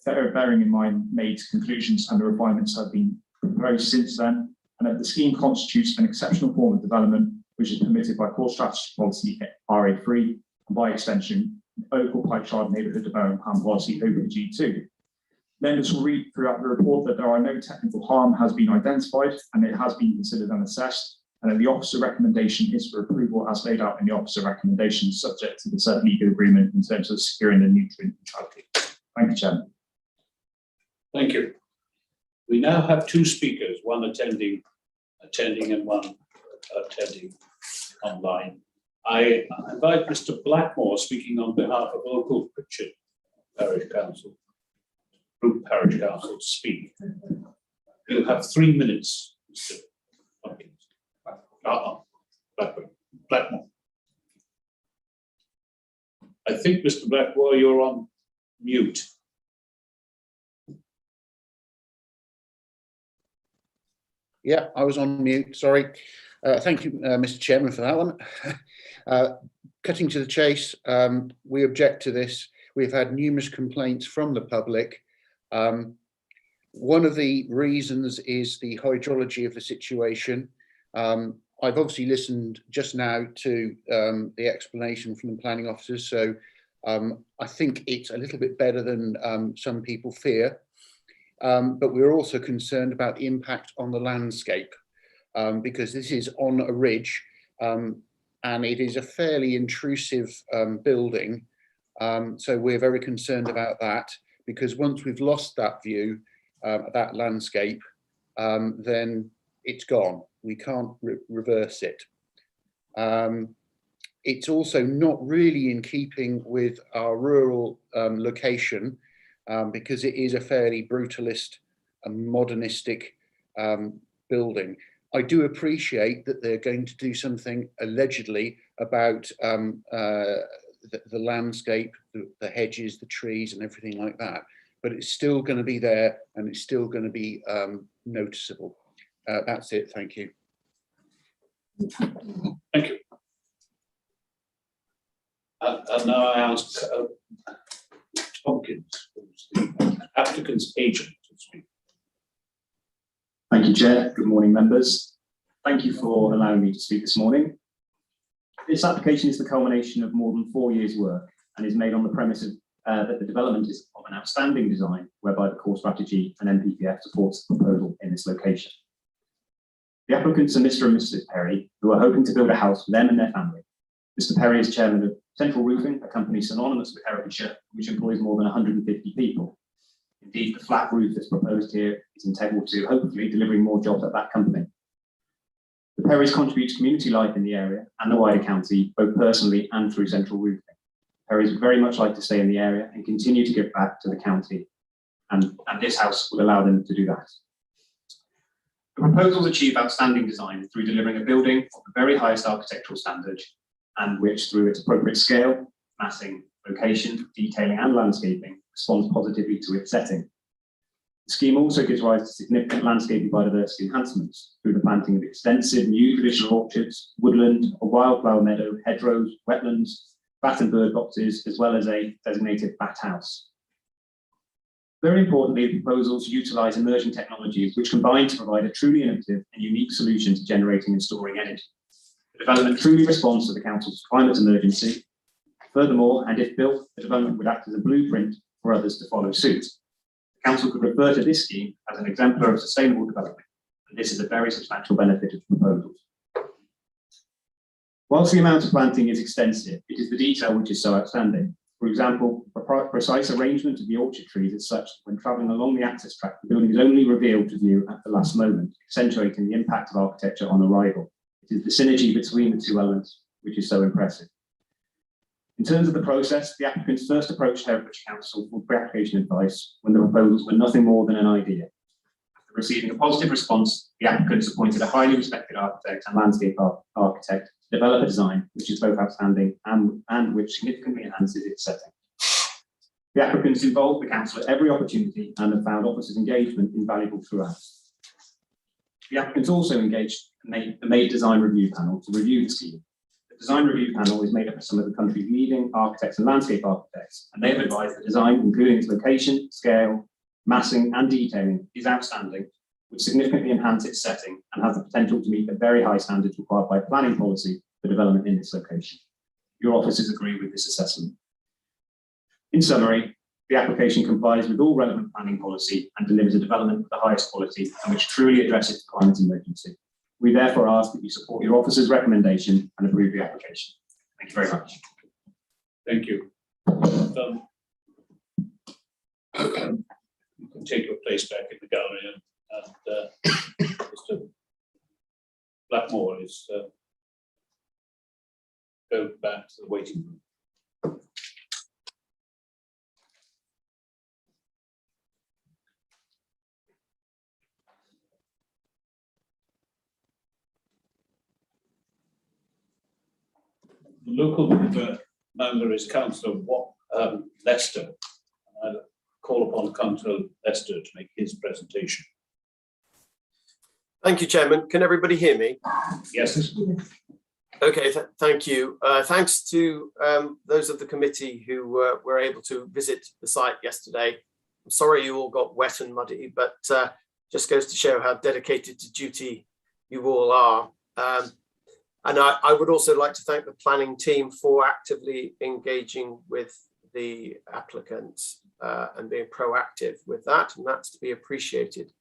bearing in mind May's conclusions and the refinements have been proposed since then, and that the scheme constitutes an exceptional form of development which is permitted by core strategy policy RA3 and by extension local pipe-shard neighbourhood development plan policy OPG2. Members will read throughout the report that there are no technical harm has been identified and it has been considered and assessed, and that the officer recommendation is for approval as laid out in the officer recommendation, subject to the said legal agreement in terms of securing the nutrient neutrality. Thank you, Chairman. Thank you. We now have two speakers, one attending and one attending online. I invite Mr. Blackmore, speaking on behalf of local Pritchard Parish Council, Group Parish Council, to speak. You'll have 3 minutes, Mr. Blackmore. I think, Mr. Blackmore, you're on mute. Yeah, I was on mute, sorry. Thank you, Mr. Chairman, for that one. Cutting to the chase, we object to this. We've had numerous complaints from the public. One of the reasons is the hydrology of the situation. I've obviously listened just now to the explanation from the planning officers, so I think it's a little bit better than some people fear. But we're also concerned about the impact on the landscape because this is on a ridge and it is a fairly intrusive building. So we're very concerned about that because once we've lost that view, that landscape, then it's gone. We can't reverse it. It's also not really in keeping with our rural location because it is a fairly brutalist and modernistic building. I do appreciate that they're going to do something allegedly about the landscape, the hedges, the trees and everything like that, but it's still going to be there and it's still going to be noticeable. That's it, thank you. Thank you. And now I ask Tompkins, who's the applicant's agent, to speak. Thank you, Chair. Good morning, members. Thank you for allowing me to speak this morning. This application is the culmination of more than 4 years' work and is made on the premise of, that the development is of an outstanding design whereby the core strategy and NPPF supports the proposal in this location. The applicants are Mr. and Mrs. Perry, who are hoping to build a house for them and their family. Mr. Perry is chairman of Central Roofing, a company synonymous with Herefordshire, which employs more than 150 people. Indeed, the flat roof that's proposed here is integral to hopefully delivering more jobs at that company. The Perrys contribute to community life in the area and the wider county, both personally and through Central Roofing. Perrys would very much like to stay in the area and continue to give back to the county, and this house will allow them to do that. The proposals achieve outstanding design through delivering a building of the very highest architectural standard, and which, through its appropriate scale, massing, location, detailing and landscaping, responds positively to its setting. The scheme also gives rise to significant landscape biodiversity enhancements through the planting of extensive new traditional orchards, woodland, a wildflower meadow, hedgerows, wetlands, bat and bird boxes, as well as a designated bat house. Very importantly, the proposals utilise emerging technologies which combine to provide a truly innovative and unique solution to generating and storing energy. The development truly responds to the Council's climate emergency. Furthermore, and if built, the development would act as a blueprint for others to follow suit. The Council could refer to this scheme as an exemplar of sustainable development, and this is a very substantial benefit of the proposals. Whilst the amount of planting is extensive, it is the detail which is so outstanding. For example, the precise arrangement of the orchard trees is such that when travelling along the access track, the building is only revealed to view at the last moment, accentuating the impact of architecture on arrival. It is the synergy between the two elements which is so impressive. In terms of the process, the applicants first approached Herefordshire Council for pre-application advice when the proposals were nothing more than an idea. Receiving a positive response, the applicants appointed a highly respected architect and landscape architect to develop a design which is both outstanding and which significantly enhances its setting. The applicants involved the council at every opportunity and have found officers' engagement invaluable throughout. The applicants also engaged the MADE design review panel to review the scheme. The design review panel is made up of some of the country's leading architects and landscape architects, and they have advised the design, including its location, scale, massing and detailing, is outstanding, would significantly enhance its setting and has the potential to meet the very high standards required by planning policy for development in this location. Your officers agree with this assessment. In summary, the application complies with all relevant planning policy and delivers a development of the highest quality and which truly addresses the climate emergency. We therefore ask that you support your officer's recommendation and approve the application. Thank you very much. Thank you. You can take your place back in the gallery and Mr. Blackmore is go back to the waiting room. The local member is Councillor Lester. I call upon Councillor Lester to make his presentation. Thank you, Chairman. Can everybody hear me? Yes. Okay, thank you. Thanks to those of the committee who were able to visit the site yesterday. I'm sorry you all got wet and muddy, but just goes to show how dedicated to duty you all are. And I would also like to thank the planning team for actively engaging with the applicants and being proactive with that, and that's to be appreciated.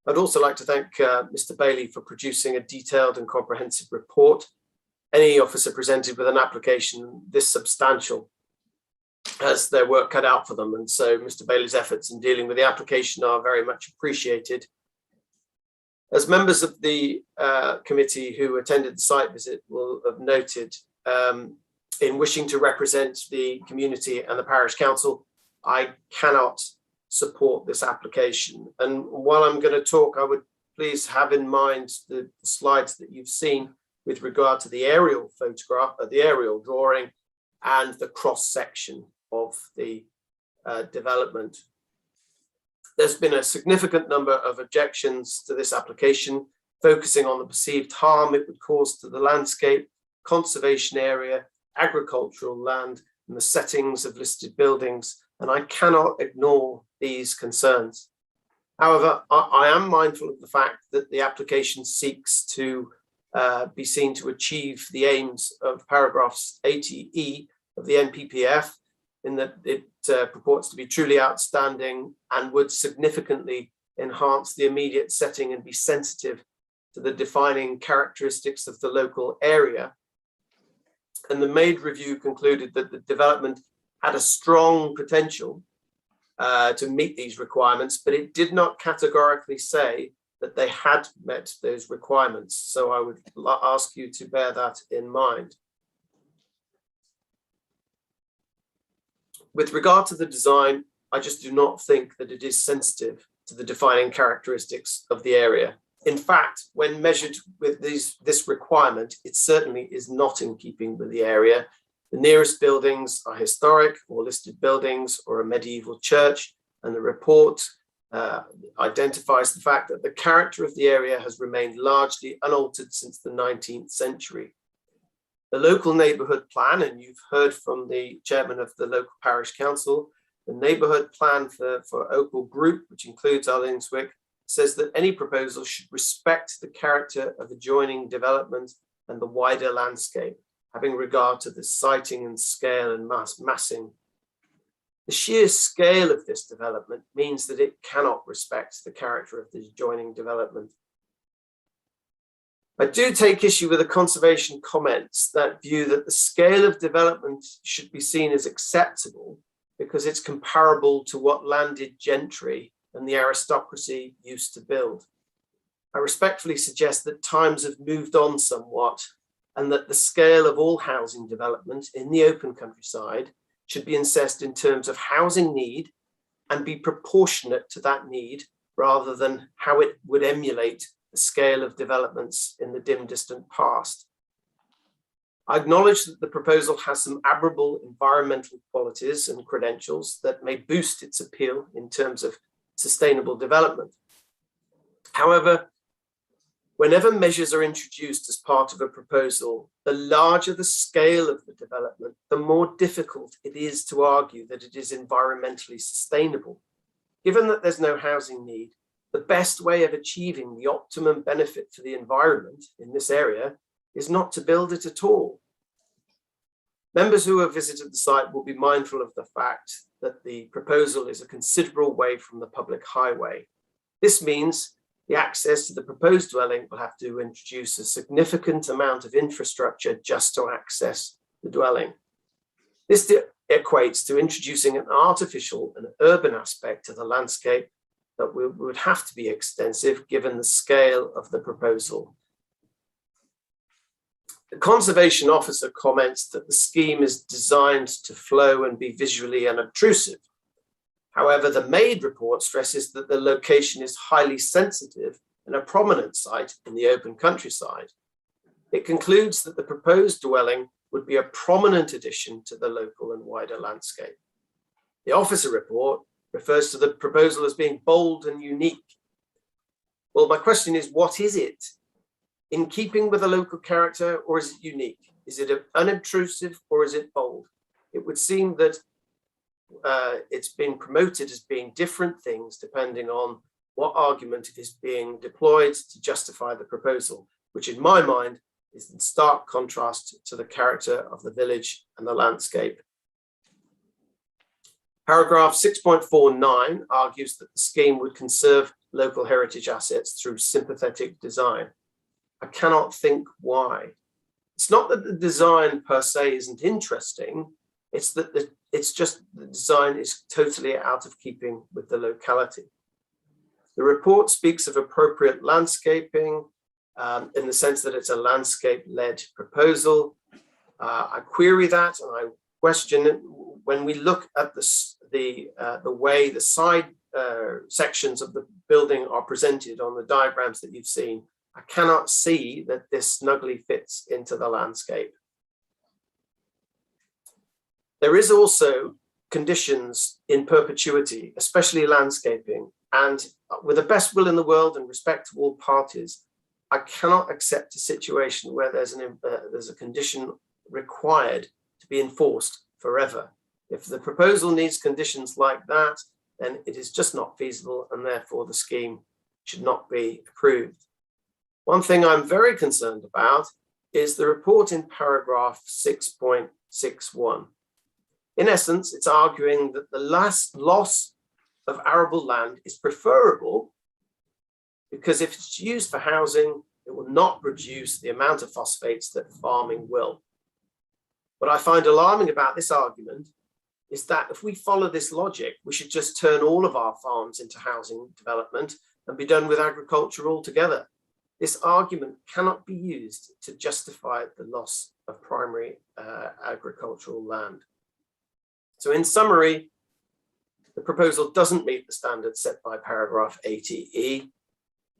I'd also like to thank Mr. Bailey for producing a detailed and comprehensive report. Any officer presented with an application this substantial has their work cut out for them, and so Mr. Bailey's efforts in dealing with the application are very much appreciated. As members of the committee who attended the site visit will have noted, in wishing to represent the community and the parish council, I cannot support this application. And while I'm going to talk, I would please have in mind the slides that you've seen with regard to the aerial photograph, the aerial drawing, and the cross section of the development. There's been a significant number of objections to this application, focusing on the perceived harm it would cause to the landscape, conservation area, agricultural land, and the settings of listed buildings, and I cannot ignore these concerns. However, I am mindful of the fact that the application seeks to be seen to achieve the aims of paragraphs 80E of the NPPF, in that it purports to be truly outstanding and would significantly enhance the immediate setting and be sensitive to the defining characteristics of the local area. And the MADE review concluded that the development had a strong potential to meet these requirements, but it did not categorically say that they had met those requirements. So I would ask you to bear that in mind. With regard to the design, I just do not think that it is sensitive to the defining characteristics of the area. In fact, when measured with this requirement, it certainly is not in keeping with the area. The nearest buildings are historic or listed buildings or a medieval church, and the report identifies the fact that the character of the area has remained largely unaltered since the 19th century. The local neighbourhood plan, and you've heard from the chairman of the local parish council, the neighbourhood plan for Opal Group, which includes Arlingswick, says that any proposal should respect the character of adjoining development and the wider landscape, having regard to the siting and scale and massing. The sheer scale of this development means that it cannot respect the character of the adjoining development. I do take issue with the conservation comments that view that the scale of development should be seen as acceptable because it's comparable to what landed gentry and the aristocracy used to build. I respectfully suggest that times have moved on somewhat and that the scale of all housing development in the open countryside should be assessed in terms of housing need and be proportionate to that need rather than how it would emulate the scale of developments in the dim distant past. I acknowledge that the proposal has some admirable environmental qualities and credentials that may boost its appeal in terms of sustainable development. However, whenever measures are introduced as part of a proposal, the larger the scale of the development, the more difficult it is to argue that it is environmentally sustainable. Given that there's no housing need, the best way of achieving the optimum benefit for the environment in this area is not to build it at all. Members who have visited the site will be mindful of the fact that the proposal is a considerable way from the public highway. This means the access to the proposed dwelling will have to introduce a significant amount of infrastructure just to access the dwelling. This equates to introducing an artificial and urban aspect to the landscape that would have to be extensive given the scale of the proposal. The conservation officer comments that the scheme is designed to flow and be visually unobtrusive. However, the MAID report stresses that the location is highly sensitive and a prominent site in the open countryside. It concludes that the proposed dwelling would be a prominent addition to the local and wider landscape. The officer report refers to the proposal as being bold and unique. Well, my question is, what is it? In keeping with a local character, or is it unique? Is it unobtrusive or is it bold? It would seem that it's been promoted as being different things depending on what argument is being deployed to justify the proposal, which in my mind is in stark contrast to the character of the village and the landscape. Paragraph 6.49 argues that the scheme would conserve local heritage assets through sympathetic design. I cannot think why. It's not that the design per se isn't interesting, it's that it's just the design is totally out of keeping with the locality. The report speaks of appropriate landscaping in the sense that it's a landscape-led proposal. I query that and I question it. When we look at the way the side sections of the building are presented on the diagrams that you've seen, I cannot see that this snugly fits into the landscape. There is also conditions in perpetuity, especially landscaping, and with the best will in the world and respect to all parties, I cannot accept a situation where there's a condition required to be enforced forever. If the proposal needs conditions like that, then it is just not feasible and therefore the scheme should not be approved. One thing I'm very concerned about is the report in paragraph 6.61. In essence, it's arguing that the loss of arable land is preferable because if it's used for housing, it will not produce the amount of phosphates that farming will. What I find alarming about this argument is that if we follow this logic, we should just turn all of our farms into housing development and be done with agriculture altogether. This argument cannot be used to justify the loss of primary agricultural land. So in summary, the proposal doesn't meet the standards set by paragraph 80E.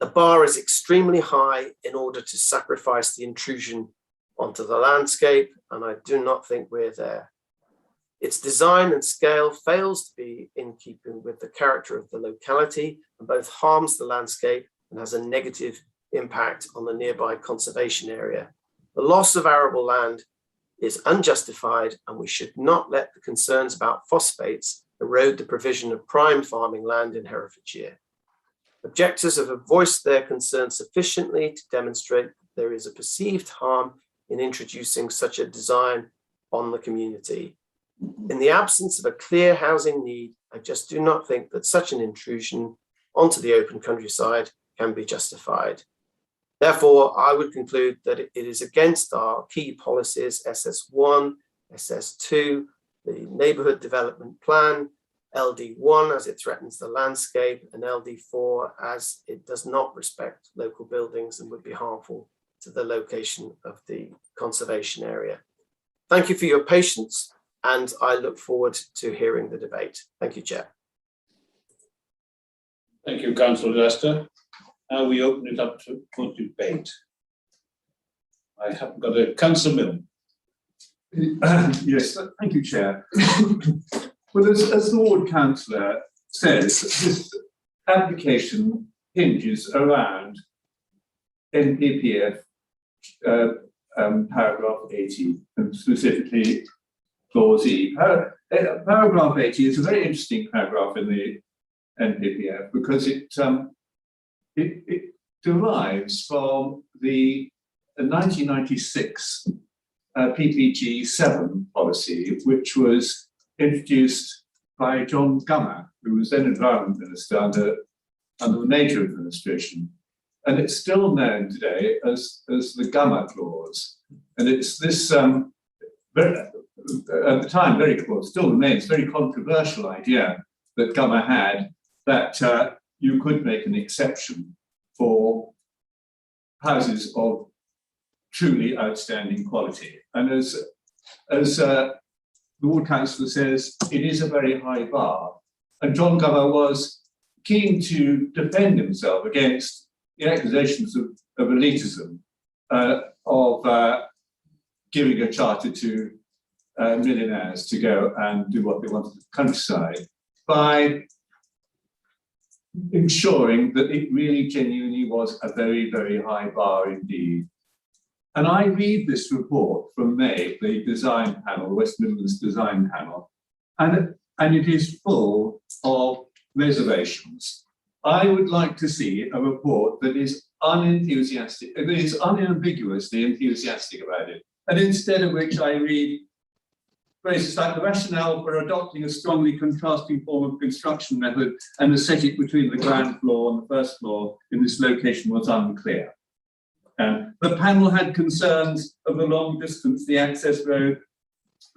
The bar is extremely high in order to sacrifice the intrusion onto the landscape, and I do not think we're there. Its design and scale fails to be in keeping with the character of the locality and both harms the landscape and has a negative impact on the nearby conservation area. The loss of arable land is unjustified, and we should not let the concerns about phosphates erode the provision of prime farming land in Herefordshire. Objectors have voiced their concerns sufficiently to demonstrate that there is a perceived harm in introducing such a design on the community. In the absence of a clear housing need, I just do not think that such an intrusion onto the open countryside can be justified. Therefore, I would conclude that it is against our key policies, SS1, SS2, the Neighbourhood Development Plan, LD1 as it threatens the landscape, and LD4 as it does not respect local buildings and would be harmful to the location of the conservation area. Thank you for your patience, and I look forward to hearing the debate. Thank you, Chair. Thank you, Councillor Lester. Now we open it up for debate. I have got a Councillor Milne. Yes, thank you, Chair. Well, as the ward councillor says, this application hinges around NPPF paragraph 80, and specifically clause E. Paragraph 80 is a very interesting paragraph in the NPPF because it derives from the 1996 PPG 7 policy, which was introduced by John Gummer, who was then Environment Minister under the Major administration. And it's still known today as the Gummer Clause. And it's this, at the time, still remains very controversial idea that Gummer had that you could make an exception for houses of truly outstanding quality. And as the ward councillor says, it is a very high bar. And John Gummer was keen to defend himself against the accusations of elitism, of giving a charter to millionaires to go and do what they wanted in the countryside, by ensuring that it really genuinely was a very, very high bar indeed. And I read this report from May, the design panel, West Midlands design panel, and it is full of reservations. I would like to see a report that is unenthusiastic, that is unambiguously enthusiastic about it. And instead of which I read phrases like the rationale for adopting a strongly contrasting form of construction method and aesthetic between the ground floor and the first floor in this location was unclear. The panel had concerns of the long distance the access road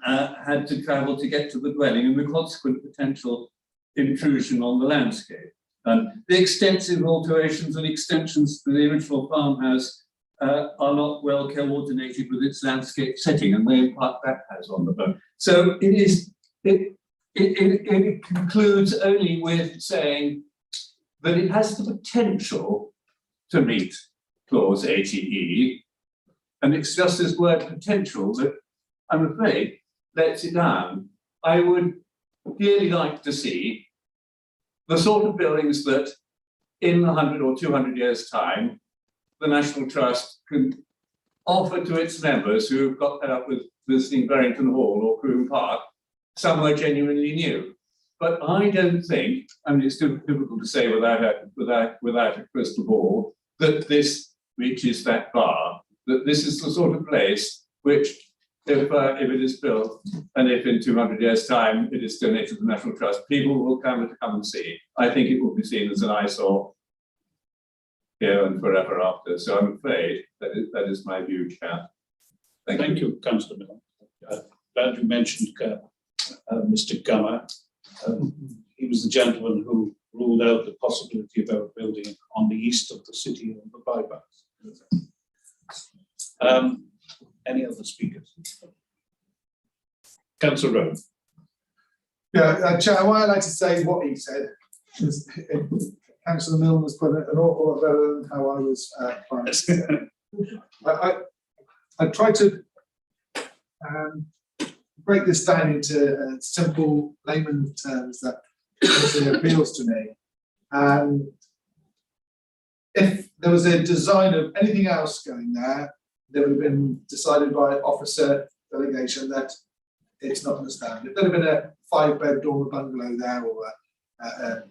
had to travel to get to the dwelling and the consequent potential intrusion on the landscape. The extensive alterations and extensions to the original farmhouse are not well coordinated with its landscape setting, and the impact that has on the boat. So it concludes only with saying that it has the potential to meet clause 80E, and it's just this word potential that I'm afraid lets it down. I would dearly like to see the sort of buildings that in 100 or 200 years' time, the National Trust can offer to its members who have got fed up with visiting Barrington Hall or Croom Park somewhere genuinely new. But I don't think, I mean, it's difficult to say without a crystal ball, that this reaches that bar, that this is the sort of place which, if it is built and if in 200 years' time it is donated to the National Trust, people will come and see. I think it will be seen as an eyesore here and forever after. So I'm afraid that is my view, Chair. Thank you, Councillor Milne. Glad you mentioned Mr. Gummer. He was the gentleman who ruled out the possibility of our building on the east of the city on the bypass. Any other speakers? Councillor Rowe. Yeah, Chair, what I'd like to say is what he said. Councillor Milne was put an awful lot better than how I was planning to say. I tried to break this down into simple layman terms that appeals to me. And if there was a design of anything else going there, they would have been decided by officer delegation that it's not understandable. If there had been a 5-bed dormer bungalow there or a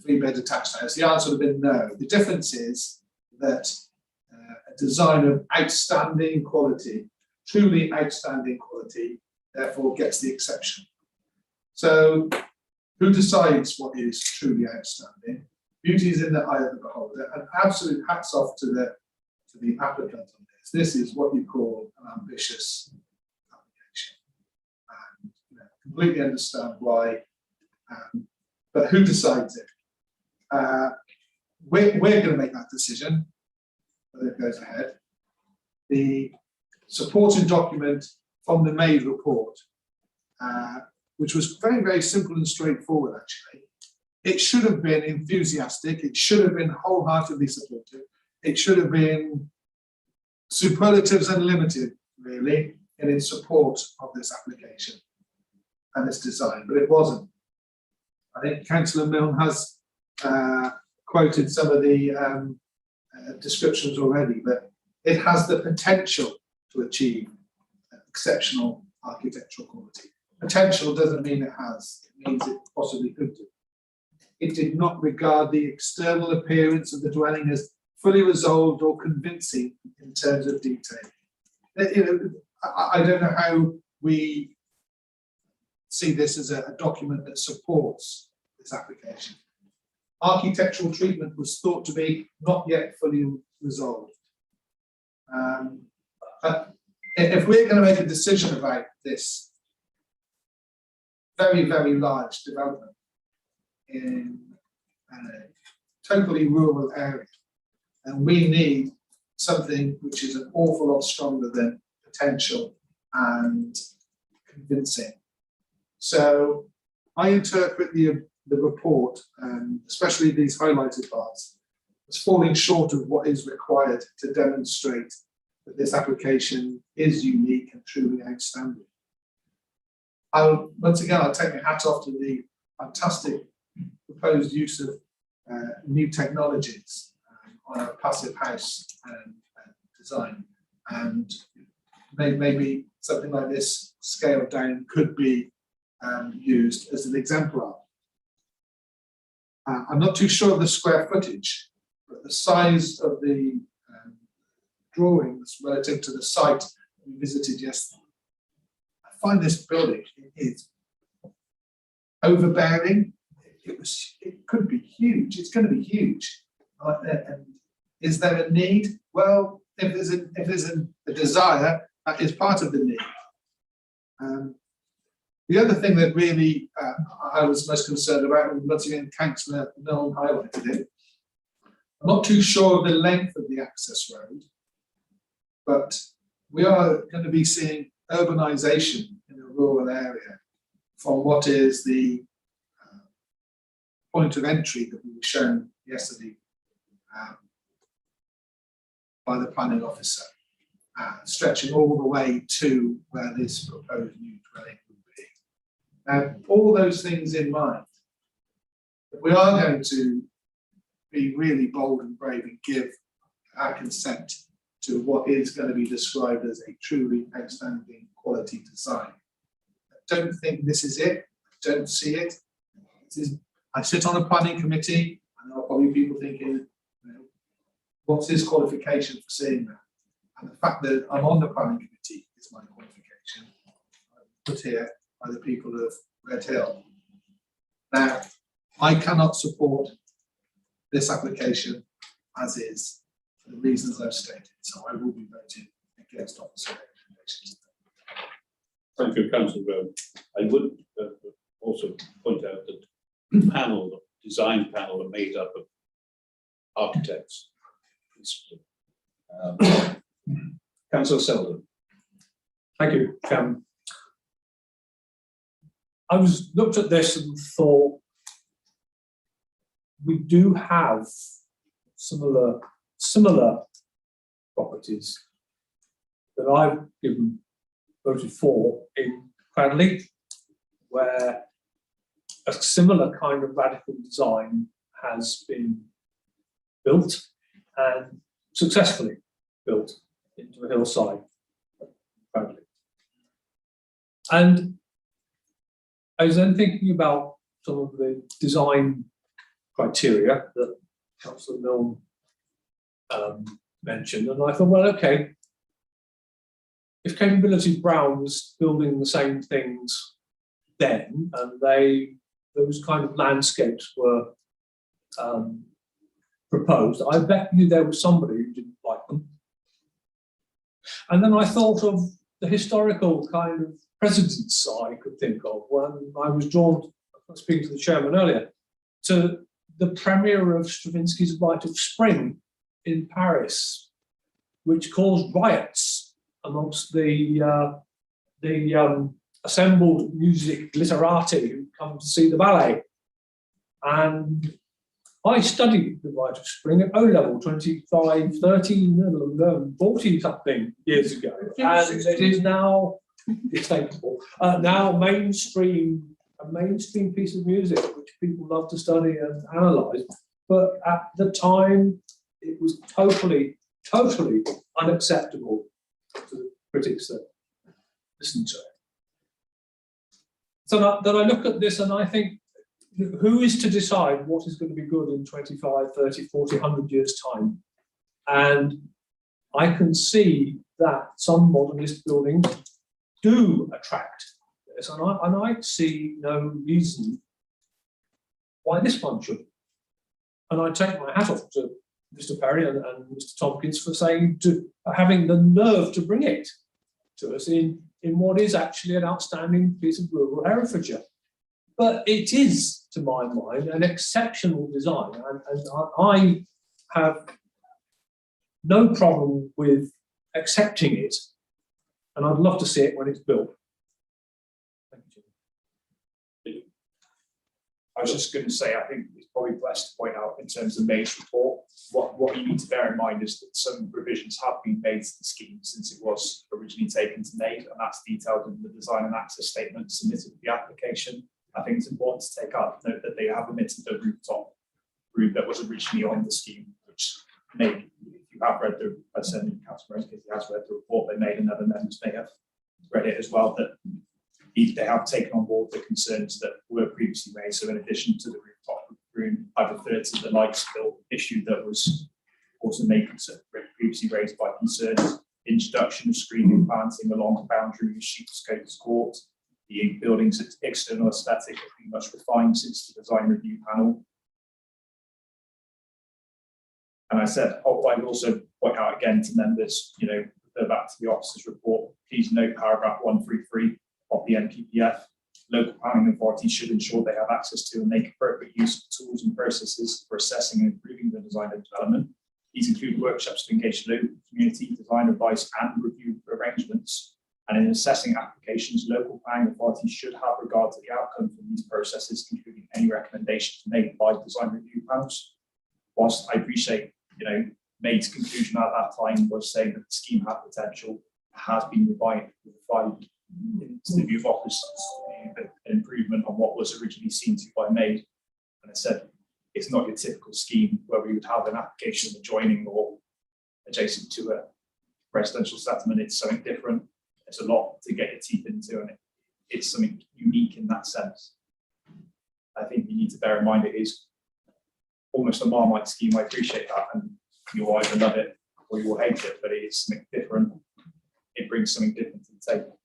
3-bed detached house, the answer would have been no. The difference is that a design of outstanding quality, truly outstanding quality, therefore gets the exception. So who decides what is truly outstanding? Beauty is in the eye of the beholder, and absolute hats off to the applicant on this. This is what you call an ambitious application. And completely understand why, but who decides it? We're going to make that decision, whether it goes ahead. The supporting document from the May report, which was very, very simple and straightforward, actually, it should have been enthusiastic, it should have been wholeheartedly supportive, it should have been superlatives unlimited, really, in support of this application and this design, but it wasn't. I think Councillor Milne has quoted some of the descriptions already, but it has the potential to achieve exceptional architectural quality. Potential doesn't mean it has, it means it possibly could do. It did not regard the external appearance of the dwelling as fully resolved or convincing in terms of detail. I don't know how we see this as a document that supports this application. Architectural treatment was thought to be not yet fully resolved. But if we're going to make a decision about this very, very large development in a totally rural area, and we need something which is an awful lot stronger than potential and convincing. So I interpret the report, and especially these highlighted parts, as falling short of what is required to demonstrate that this application is unique and truly outstanding. Once again, I'll take my hat off to the fantastic proposed use of new technologies on a passive house design, and maybe something like this scaled down could be used as an exemplar. I'm not too sure of the square footage, but the size of the drawings relative to the site we visited yesterday, I find this building is overbearing. It could be huge. It's going to be huge. And is there a need? Well, if there's a desire, that is part of the need. The other thing that really I was most concerned about, and once again, Councillor Milne highlighted it, I'm not too sure of the length of the access road, but we are going to be seeing urbanisation in a rural area from what is the point of entry that we were shown yesterday by the planning officer, stretching all the way to where this proposed new dwelling would be. Now, all those things in mind, if we are going to be really bold and brave and give our consent to what is going to be described as a truly outstanding quality design, I don't think this is it. I don't see it. I sit on a planning committee, and there are probably people thinking, what's his qualification for seeing that? And the fact that I'm on the planning committee is my qualification, put here by the people of Red Hill. Now, I cannot support this application as is for the reasons I've stated, so I will be voting against opposite recommendations. Thank you, Councillor. I would also point out that the panel, the design panel, are made up of architects. Councillor Selden. Thank you, Chairman. I looked at this and thought we do have similar properties that I've voted for in Cradley, where a similar kind of radical design has been built and successfully built into a hillside, Cradley. And I was then thinking about some of the design criteria that Councillor Milne mentioned, and I thought, well, okay, if Capability Brown was building the same things then, and those kind of landscapes were proposed, I bet you there was somebody who didn't like them. And then I thought of the historical kind of precedents I could think of when I was drawn, speaking to the chairman earlier, to the premiere of Stravinsky's Rite of Spring in Paris, which caused riots amongst the assembled music glitterati who come to see the ballet. And I studied the Rite of Spring at O-level 25, 13, 40 something years ago. And it is now, now a mainstream piece of music which people love to study and analyse. But at the time, it was totally unacceptable to the critics that listened to it. So then I look at this and I think, who is to decide what is going to be good in 25, 30, 40, 100 years' time? And I can see that some modernist buildings do attract this, and I see no reason why this one shouldn't. And I take my hat off to Mr. Perry and Mr. Tompkins for having the nerve to bring it to us in what is actually an outstanding piece of rural Herefordshire. But it is, to my mind, an exceptional design, and I have no problem with accepting it, and I'd love to see it when it's built. Thank you. I was just going to say, I think it's probably best to point out in terms of May's report, what you need to bear in mind is that some revisions have been made to the scheme since it was originally taken to May, and that's detailed in the design and access statement submitted with the application. I think it's important to take up note that they have omitted the rooftop roof that was originally on the scheme, which maybe if you have read the, as I said, Councillor Rose, because he has read the report, they made, and other members may have read it as well, that they have taken on board the concerns that were previously raised. So in addition to the rooftop room, I've referred to the light spill issue that was also made previously raised by concerns, introduction of screening planting along the boundary of Sheepscote's Court. The building's external aesthetic has been much refined since the design review panel. And I said, I would also point out again to members, refer back to the officer's report. Please note paragraph 133 of the NPPF. Local planning authorities should ensure they have access to and make appropriate use of tools and processes for assessing and improving the design and development. These include workshops to engage local community, design advice and review arrangements. And in assessing applications, local planning authorities should have regard to the outcome from these processes, including any recommendations made by design review panels. Whilst I appreciate, May's conclusion at that time was saying that the scheme had potential, has been refined into the view of office, an improvement on what was originally seen to by May. And I said, it's not your typical scheme where we would have an application adjoining or adjacent to a residential settlement. It's something different. It's a lot to get your teeth into, and it's something unique in that sense. I think you need to bear in mind it is almost a Marmite scheme. I appreciate that, and you'll either love it or you will hate it, but it is something different. It brings something different to the table.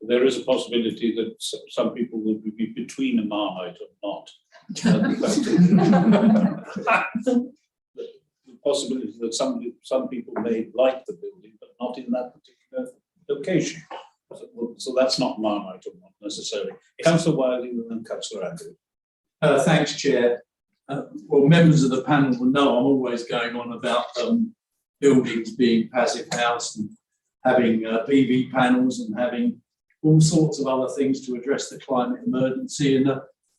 There is a possibility that some people will be between a Marmite or not. The possibility that some people may like the building, but not in that particular location. So that's not Marmite or not necessarily. Councillor Wiley and then Councillor Andrew. Thanks, Chair. Well, members of the panel will know I'm always going on about buildings being passive house and having PV panels and having all sorts of other things to address the climate emergency. And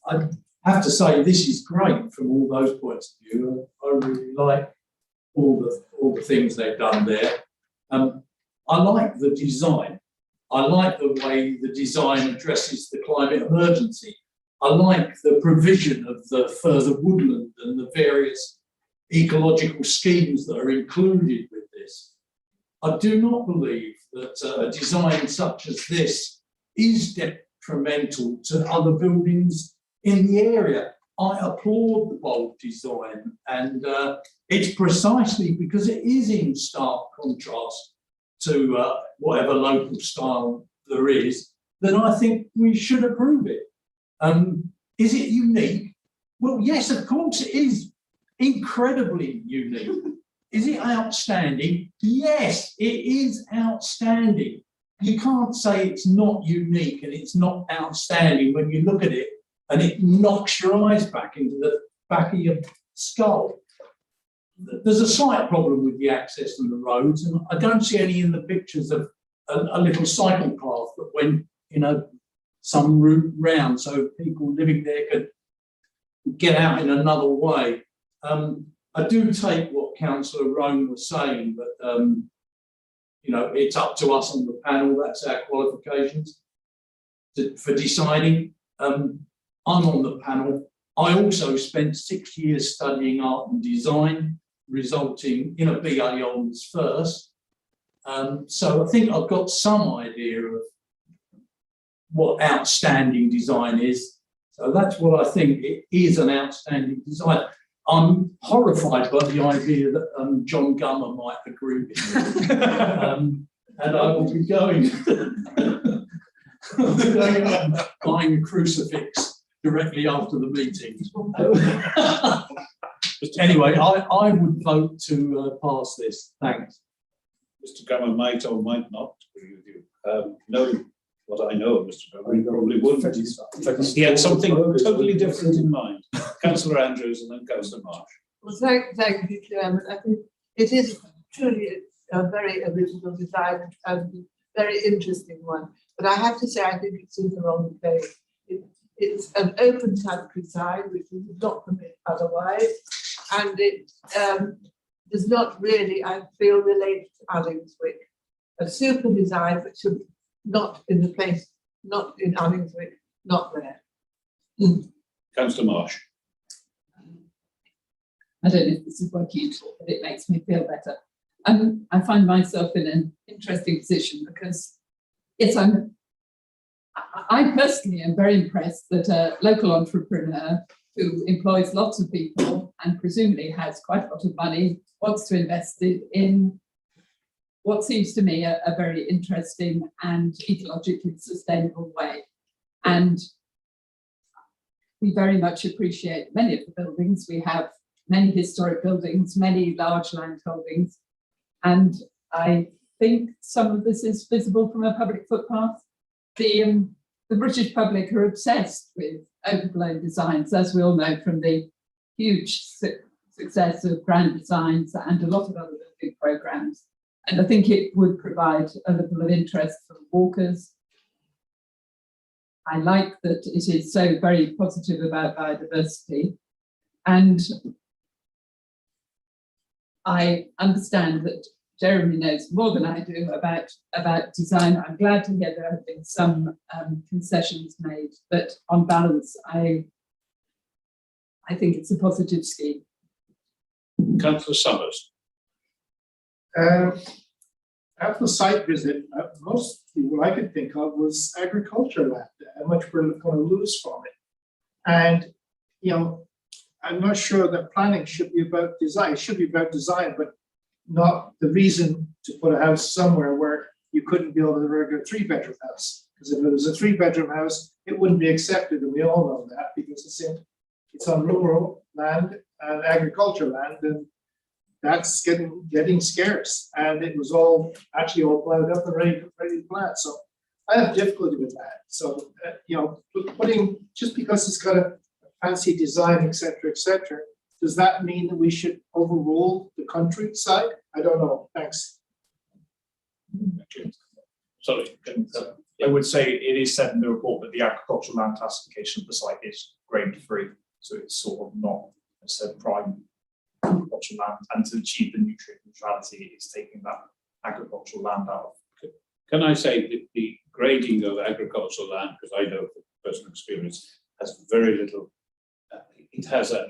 I have to say, this is great from all those points of view. I really like all the things they've done there. I like the design. I like the way the design addresses the climate emergency. I like the provision of the further woodland and the various ecological schemes that are included with this. I do not believe that a design such as this is detrimental to other buildings in the area. I applaud the bold design, and it's precisely because it is in stark contrast to whatever local style there is that I think we should approve it. Is it unique? Well, yes, of course it is incredibly unique. Is it outstanding? Yes, it is outstanding. You can't say it's not unique and it's not outstanding when you look at it and it knocks your eyes back into the back of your skull. There's a slight problem with the access and the roads, and I don't see any in the pictures of a little cycle path that went, some route round so people living there could get out in another way. I do take what Councillor Roan was saying, but you know, it's up to us on the panel. That's our qualifications for deciding. I'm on the panel. I also spent 6 years studying art and design, resulting in a BA Honours first. So I think I've got some idea of what outstanding design is. So that's what I think it is, an outstanding design. I'm horrified by the idea that John Gummer might agree with me. And I will be going, buying a crucifix directly after the meeting. Anyway, I would vote to pass this. Thanks. Mr. Gummer might or might not agree with you. No, what I know of Mr. Gummer, he probably wouldn't. He had something totally different in mind. Councillor Andrews and then Councillor Marsh. Well, thank you, Chairman. I think it is truly a very original design and very interesting one. But I have to say, I think it's in the wrong place. It's an open type design, which we would not permit otherwise. And it does not really, I feel, relate to Allingswick. A super design, but should not in the place, not in Allingswick, not there. Councillor Marsh. I don't know if this is working at all, but it makes me feel better. I find myself in an interesting position because, yes, I personally am very impressed that a local entrepreneur who employs lots of people and presumably has quite a lot of money wants to invest it in what seems to me a very interesting and ecologically sustainable way. And we very much appreciate many of the buildings. We have many historic buildings, many large land holdings, and I think some of this is visible from a public footpath. The British public are obsessed with overblown designs, as we all know from the huge success of Grand Designs and a lot of other building programmes. And I think it would provide a level of interest for walkers. I like that it is so very positive about biodiversity. And I understand that Jeremy knows more than I do about design. I'm glad to hear there have been some concessions made, but on balance, I think it's a positive scheme. Councillor Summers. After the site visit, mostly what I could think of was agriculture land, how much we're going to lose from it. And, you know, I'm not sure that planning should be about design. It should be about design, but not the reason to put a house somewhere where you couldn't build a regular 3-bedroom house. Because if it was a 3-bedroom house, it wouldn't be accepted, and we all know that because it's on rural land and agriculture land, and that's getting scarce. And it was all plowed up and ready to plant. So I have difficulty with that. So you know, putting just because it's got a fancy design, etc., does that mean that we should overrule the countryside? I don't know. Thanks. Sorry. I would say it is said in the report that the agricultural land classification of the site is grade 3, so it's sort of not, I said, prime agricultural land, and to achieve the nutrient neutrality, it's taking that agricultural land out. Can I say that the grading of agricultural land, because I know from personal experience, has very little, it has a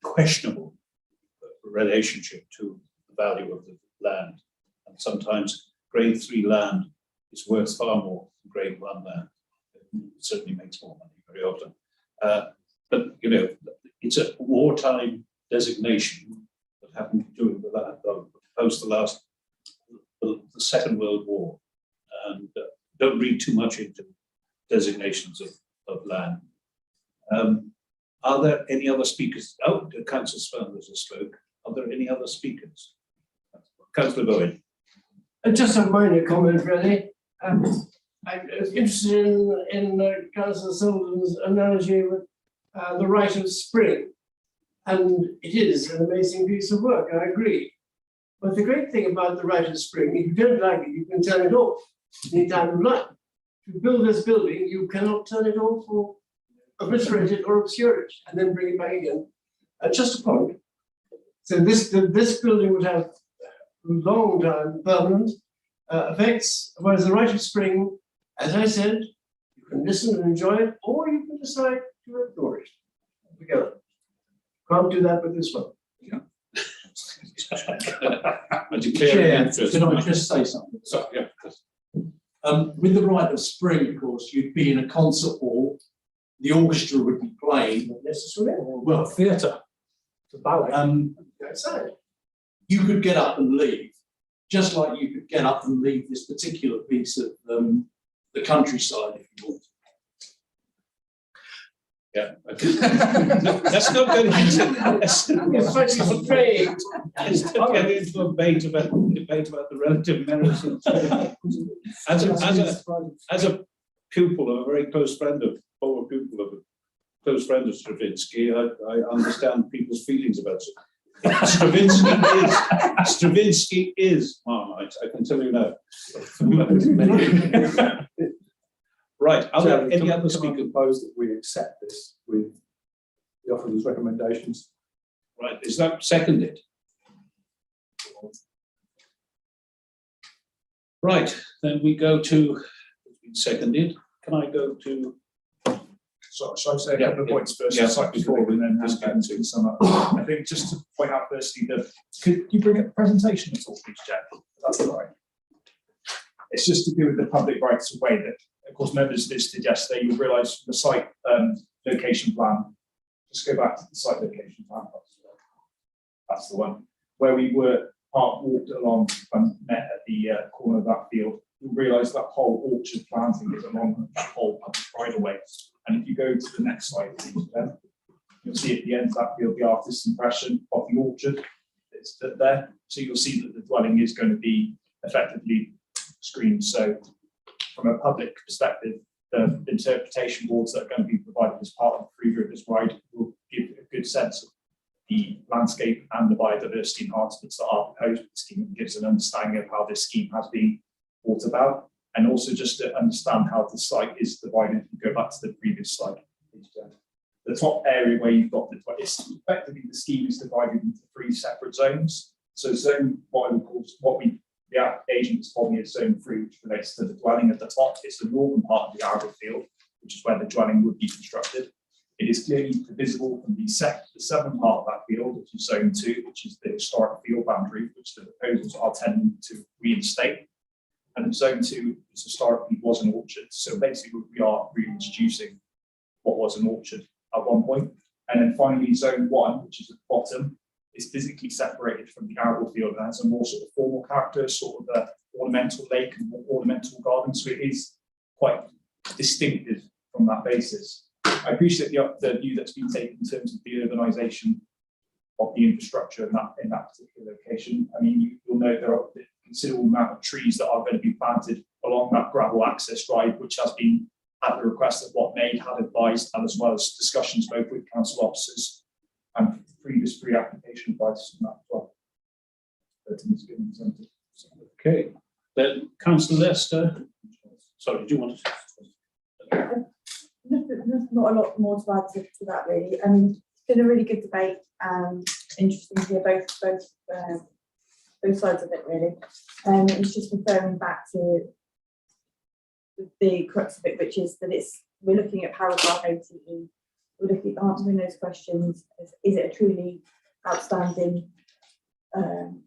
questionable relationship to the value of the land. And sometimes grade 3 land is worth far more than grade 1 land. It certainly makes more money very often. But, you know, it's a wartime designation that happened during the post the Second World War. And don't read too much into designations of land. Are there any other speakers? Oh, Councillor Spanners has spoke. Are there any other speakers? Councillor Bowen. Just a minor comment, really. I was interested in Councillor Sullivan's analogy with the rite of spring. And it is an amazing piece of work, I agree. But the great thing about the rite of spring, if you don't like it, you can turn it off any time of life. If you build this building, you cannot turn it off for obliterate it or obscure it and then bring it back again. Just a point. So this building would have long time permanent effects, whereas the right of spring, as I said, you can listen and enjoy it, or you can decide to ignore it together. Can't do that with this one. Chair, can I just say something? So, yeah. With the right of spring, of course, you'd be in a concert hall, the orchestra would be playing. Not necessarily. Well, Theatre, the ballet. Outside. You could get up and leave, just like you could get up and leave this particular piece of the countryside if you want. Yeah. Let's not get into let's not get into a debate about the relative merits of as a pupil of a very close friend of former pupil of a close friend of Stravinsky, I understand people's feelings about it. Stravinsky is Marmite, I can tell you now. Right, are there any other speakers? Propose that we accept this with the officer's recommendations. Right, is that seconded? Right, then we go to, it's been seconded. Can I go to? So shall I say a couple of points first, before we then hand back to sum up? I think just to point out firstly that, could you bring up the presentation at all, please, Jack? That's all right. It's just to do with the public rights of way that, of course, members visited yesterday, you'll realise from the site location plan, just go back to the site location plan, that's the one, where we were walked along and met at the corner of that field. You'll realise that whole orchard planting is along that whole public right of way. And if you go to the next slide, please, Ben, you'll see at the end of that field the artist's impression of the orchard. It's there. So you'll see that the dwelling is going to be effectively screened. So from a public perspective, the interpretation boards that are going to be provided as part of the Free Rivers Ride will give a good sense of the landscape and the biodiversity enhancements that are proposed with the scheme, and gives an understanding of how this scheme has been brought about, and also just to understand how the site is divided. If you go back to the previous slide, the top area where you've got it's effectively the scheme is divided into 3 separate zones. So zone one, the agent has told me is zone 3, which relates to the dwelling at the top. It's the northern part of the arable field, which is where the dwelling would be constructed. It is clearly visible from the southern part of that field, which is zone 2, which is the historic field boundary, which the proposals are tending to reinstate. And zone 2 is historically was an orchard. So basically we are reintroducing what was an orchard at one point. And then finally zone 1, which is at the bottom, is physically separated from the arable field and has a more sort of formal character, sort of the ornamental lake and more ornamental garden. So it is quite distinctive from that basis. I appreciate the view that's been taken in terms of the urbanisation of the infrastructure in that particular location. I mean, you'll know there are a considerable amount of trees that are going to be planted along that gravel access drive, which has been at the request of what Maid had advised, and as well as discussions both with council officers and previous pre-application advice on that as well. Okay, then Councillor Lester. Sorry, did you want to? Not a lot more to add to that, really. I mean, it's been a really good debate. Interesting to hear both sides of it, really. It's just referring back to the crux of it, which is that we're looking at paragraph 18. We're looking at answering those questions. Is it a truly outstanding?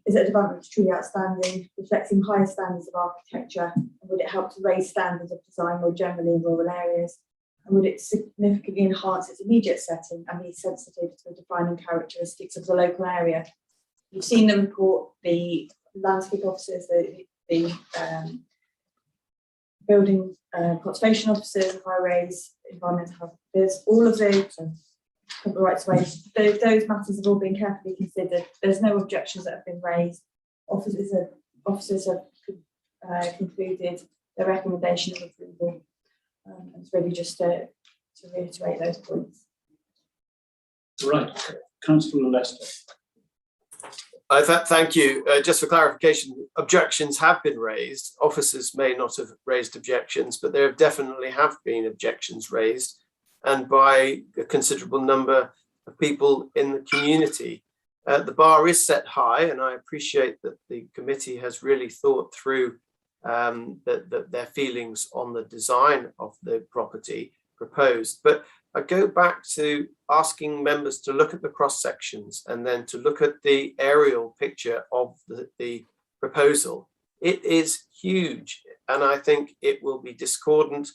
Is it a development that's truly outstanding, reflecting higher standards of architecture? And would it help to raise standards of design more generally in rural areas? And would it significantly enhance its immediate setting and be sensitive to the defining characteristics of the local area? You've seen the report, the landscape officers, the building conservation officers, highways, environmental officers, all of those, Crumple rights of way, those matters have all been carefully considered. There's no objections that have been raised. Officers have concluded their recommendation of approval. It's really just to reiterate those points. Right, Councillor Lester. Thank you. Just for clarification, objections have been raised. Officers may not have raised objections, but there definitely have been objections raised. and by a considerable number of people in the community. The bar is set high, and I appreciate that the committee has really thought through their feelings on the design of the property proposed. But I go back to asking members to look at the cross sections and then to look at the aerial picture of the proposal. It is huge, and I think it will be discordant.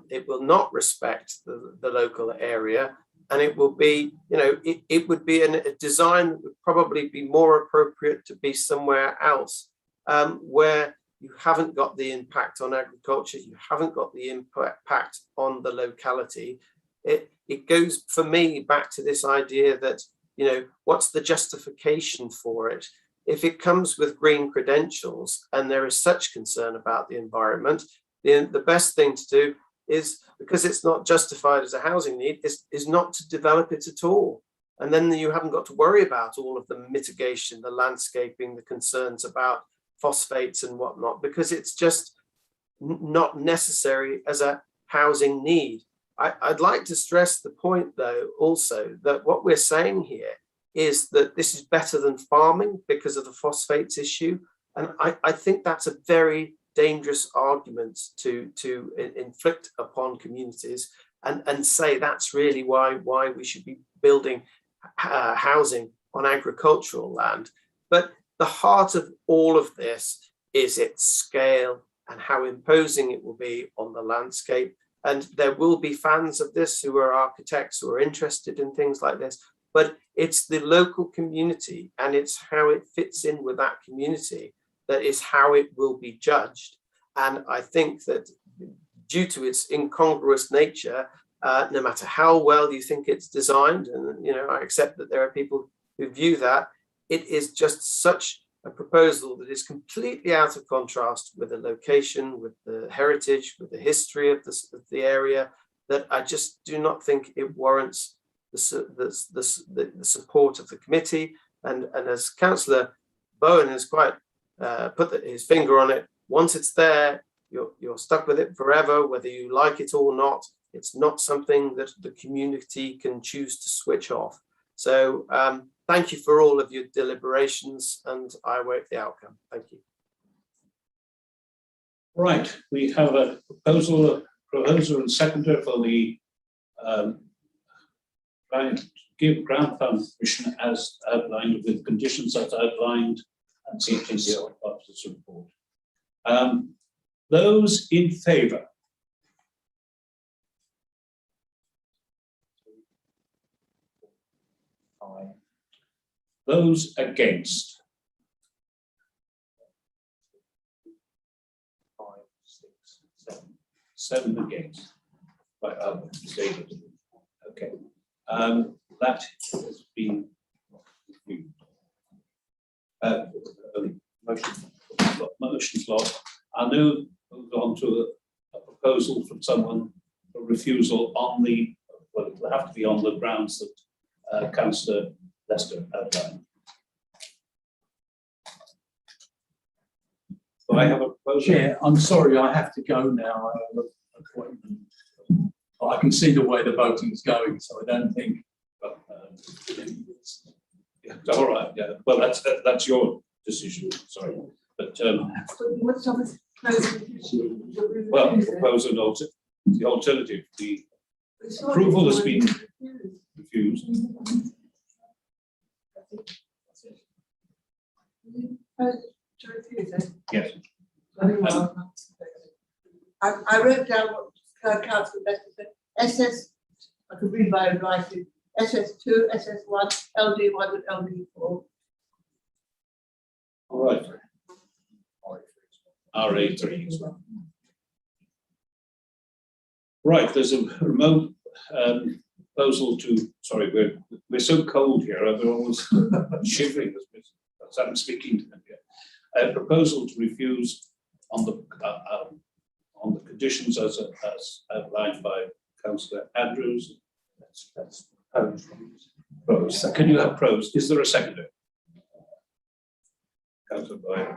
It will not respect the local area, and it will be, it would be a design that would probably be more appropriate to be somewhere else, where you haven't got the impact on agriculture, you haven't got the impact on the locality. It goes, for me, back to this idea that, what's the justification for it? If it comes with green credentials and there is such concern about the environment, the best thing to do is, because it's not justified as a housing need, is not to develop it at all. And then you haven't got to worry about all of the mitigation, the landscaping, the concerns about phosphates and whatnot, because it's just not necessary as a housing need. I'd like to stress the point, though, also, that what we're saying here is that this is better than farming because of the phosphates issue. And I think that's a very dangerous argument to inflict upon communities and say that's really why we should be building housing on agricultural land. But the heart of all of this is its scale and how imposing it will be on the landscape. And there will be fans of this who are architects who are interested in things like this, but it's the local community and it's how it fits in with that community that is how it will be judged. And I think that due to its incongruous nature, no matter how well you think it's designed, and I accept that there are people who view that, it is just such a proposal that is completely out of contrast with the location, with the heritage, with the history of the area, that I just do not think it warrants the support of the committee. And as Councillor Bowen has quite put his finger on it, once it's there, you're stuck with it forever, whether you like it or not. It's not something that the community can choose to switch off. So thank you for all of your deliberations, and I await the outcome. Thank you. Right, we have a proposer and seconder for the give ground plan permission as outlined, with conditions as outlined, and see in the officer's report. Those in favour? Those against? 5, 6, 7. 7 against. Right, David. Okay. That has been motions lost. I now move on to a proposal from someone for refusal on the, well, it will have to be on the grounds that Councillor Lester outlined. So I have a proposal. Chair, I'm sorry, I have to go now. I have an appointment. I can see the way the voting is going, so I don't think. Yeah, all right. Yeah. Well, that's your decision. Sorry, but well, propose an the alternative. The approval has been refused. Yes. I wrote down what Councillor Lester said. SS, I could read my own writing. SS2, SS1, LD1, and LD4. All right. RA3 as well. Right, there's a remote proposal to. Sorry, we're so cold here. Everyone's shivering as I'm speaking to them here. A proposal to refuse on the conditions as outlined by Councillor Andrews. That's pros. So can you have pros? Is there a seconder? Councillor Boyd.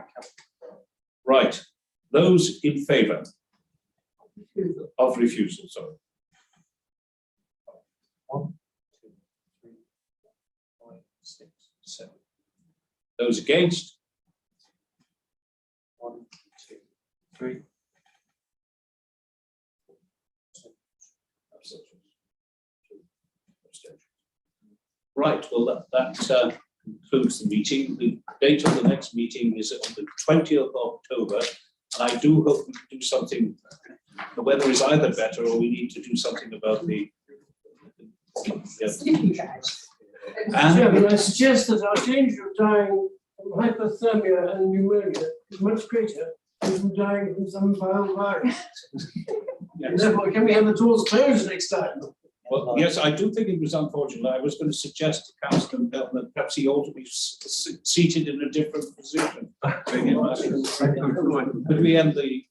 Right. Those in favour of refusal, sorry. So, those against? 1, 2, 3. Right, well, that concludes the meeting. The date of the next meeting is on the 20th of October. And I do hope we can do something. The weather is either better or we need to do something about the. Chairman, I suggest that our danger of dying from hypothermia and pneumonia is much greater than from dying from some viral virus. And therefore, can we have the doors closed next time? Well, yes, I do think it was unfortunate. I was going to suggest to Councillor Belton that perhaps he ought to be seated in a different position. But we end the,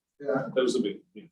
those are big.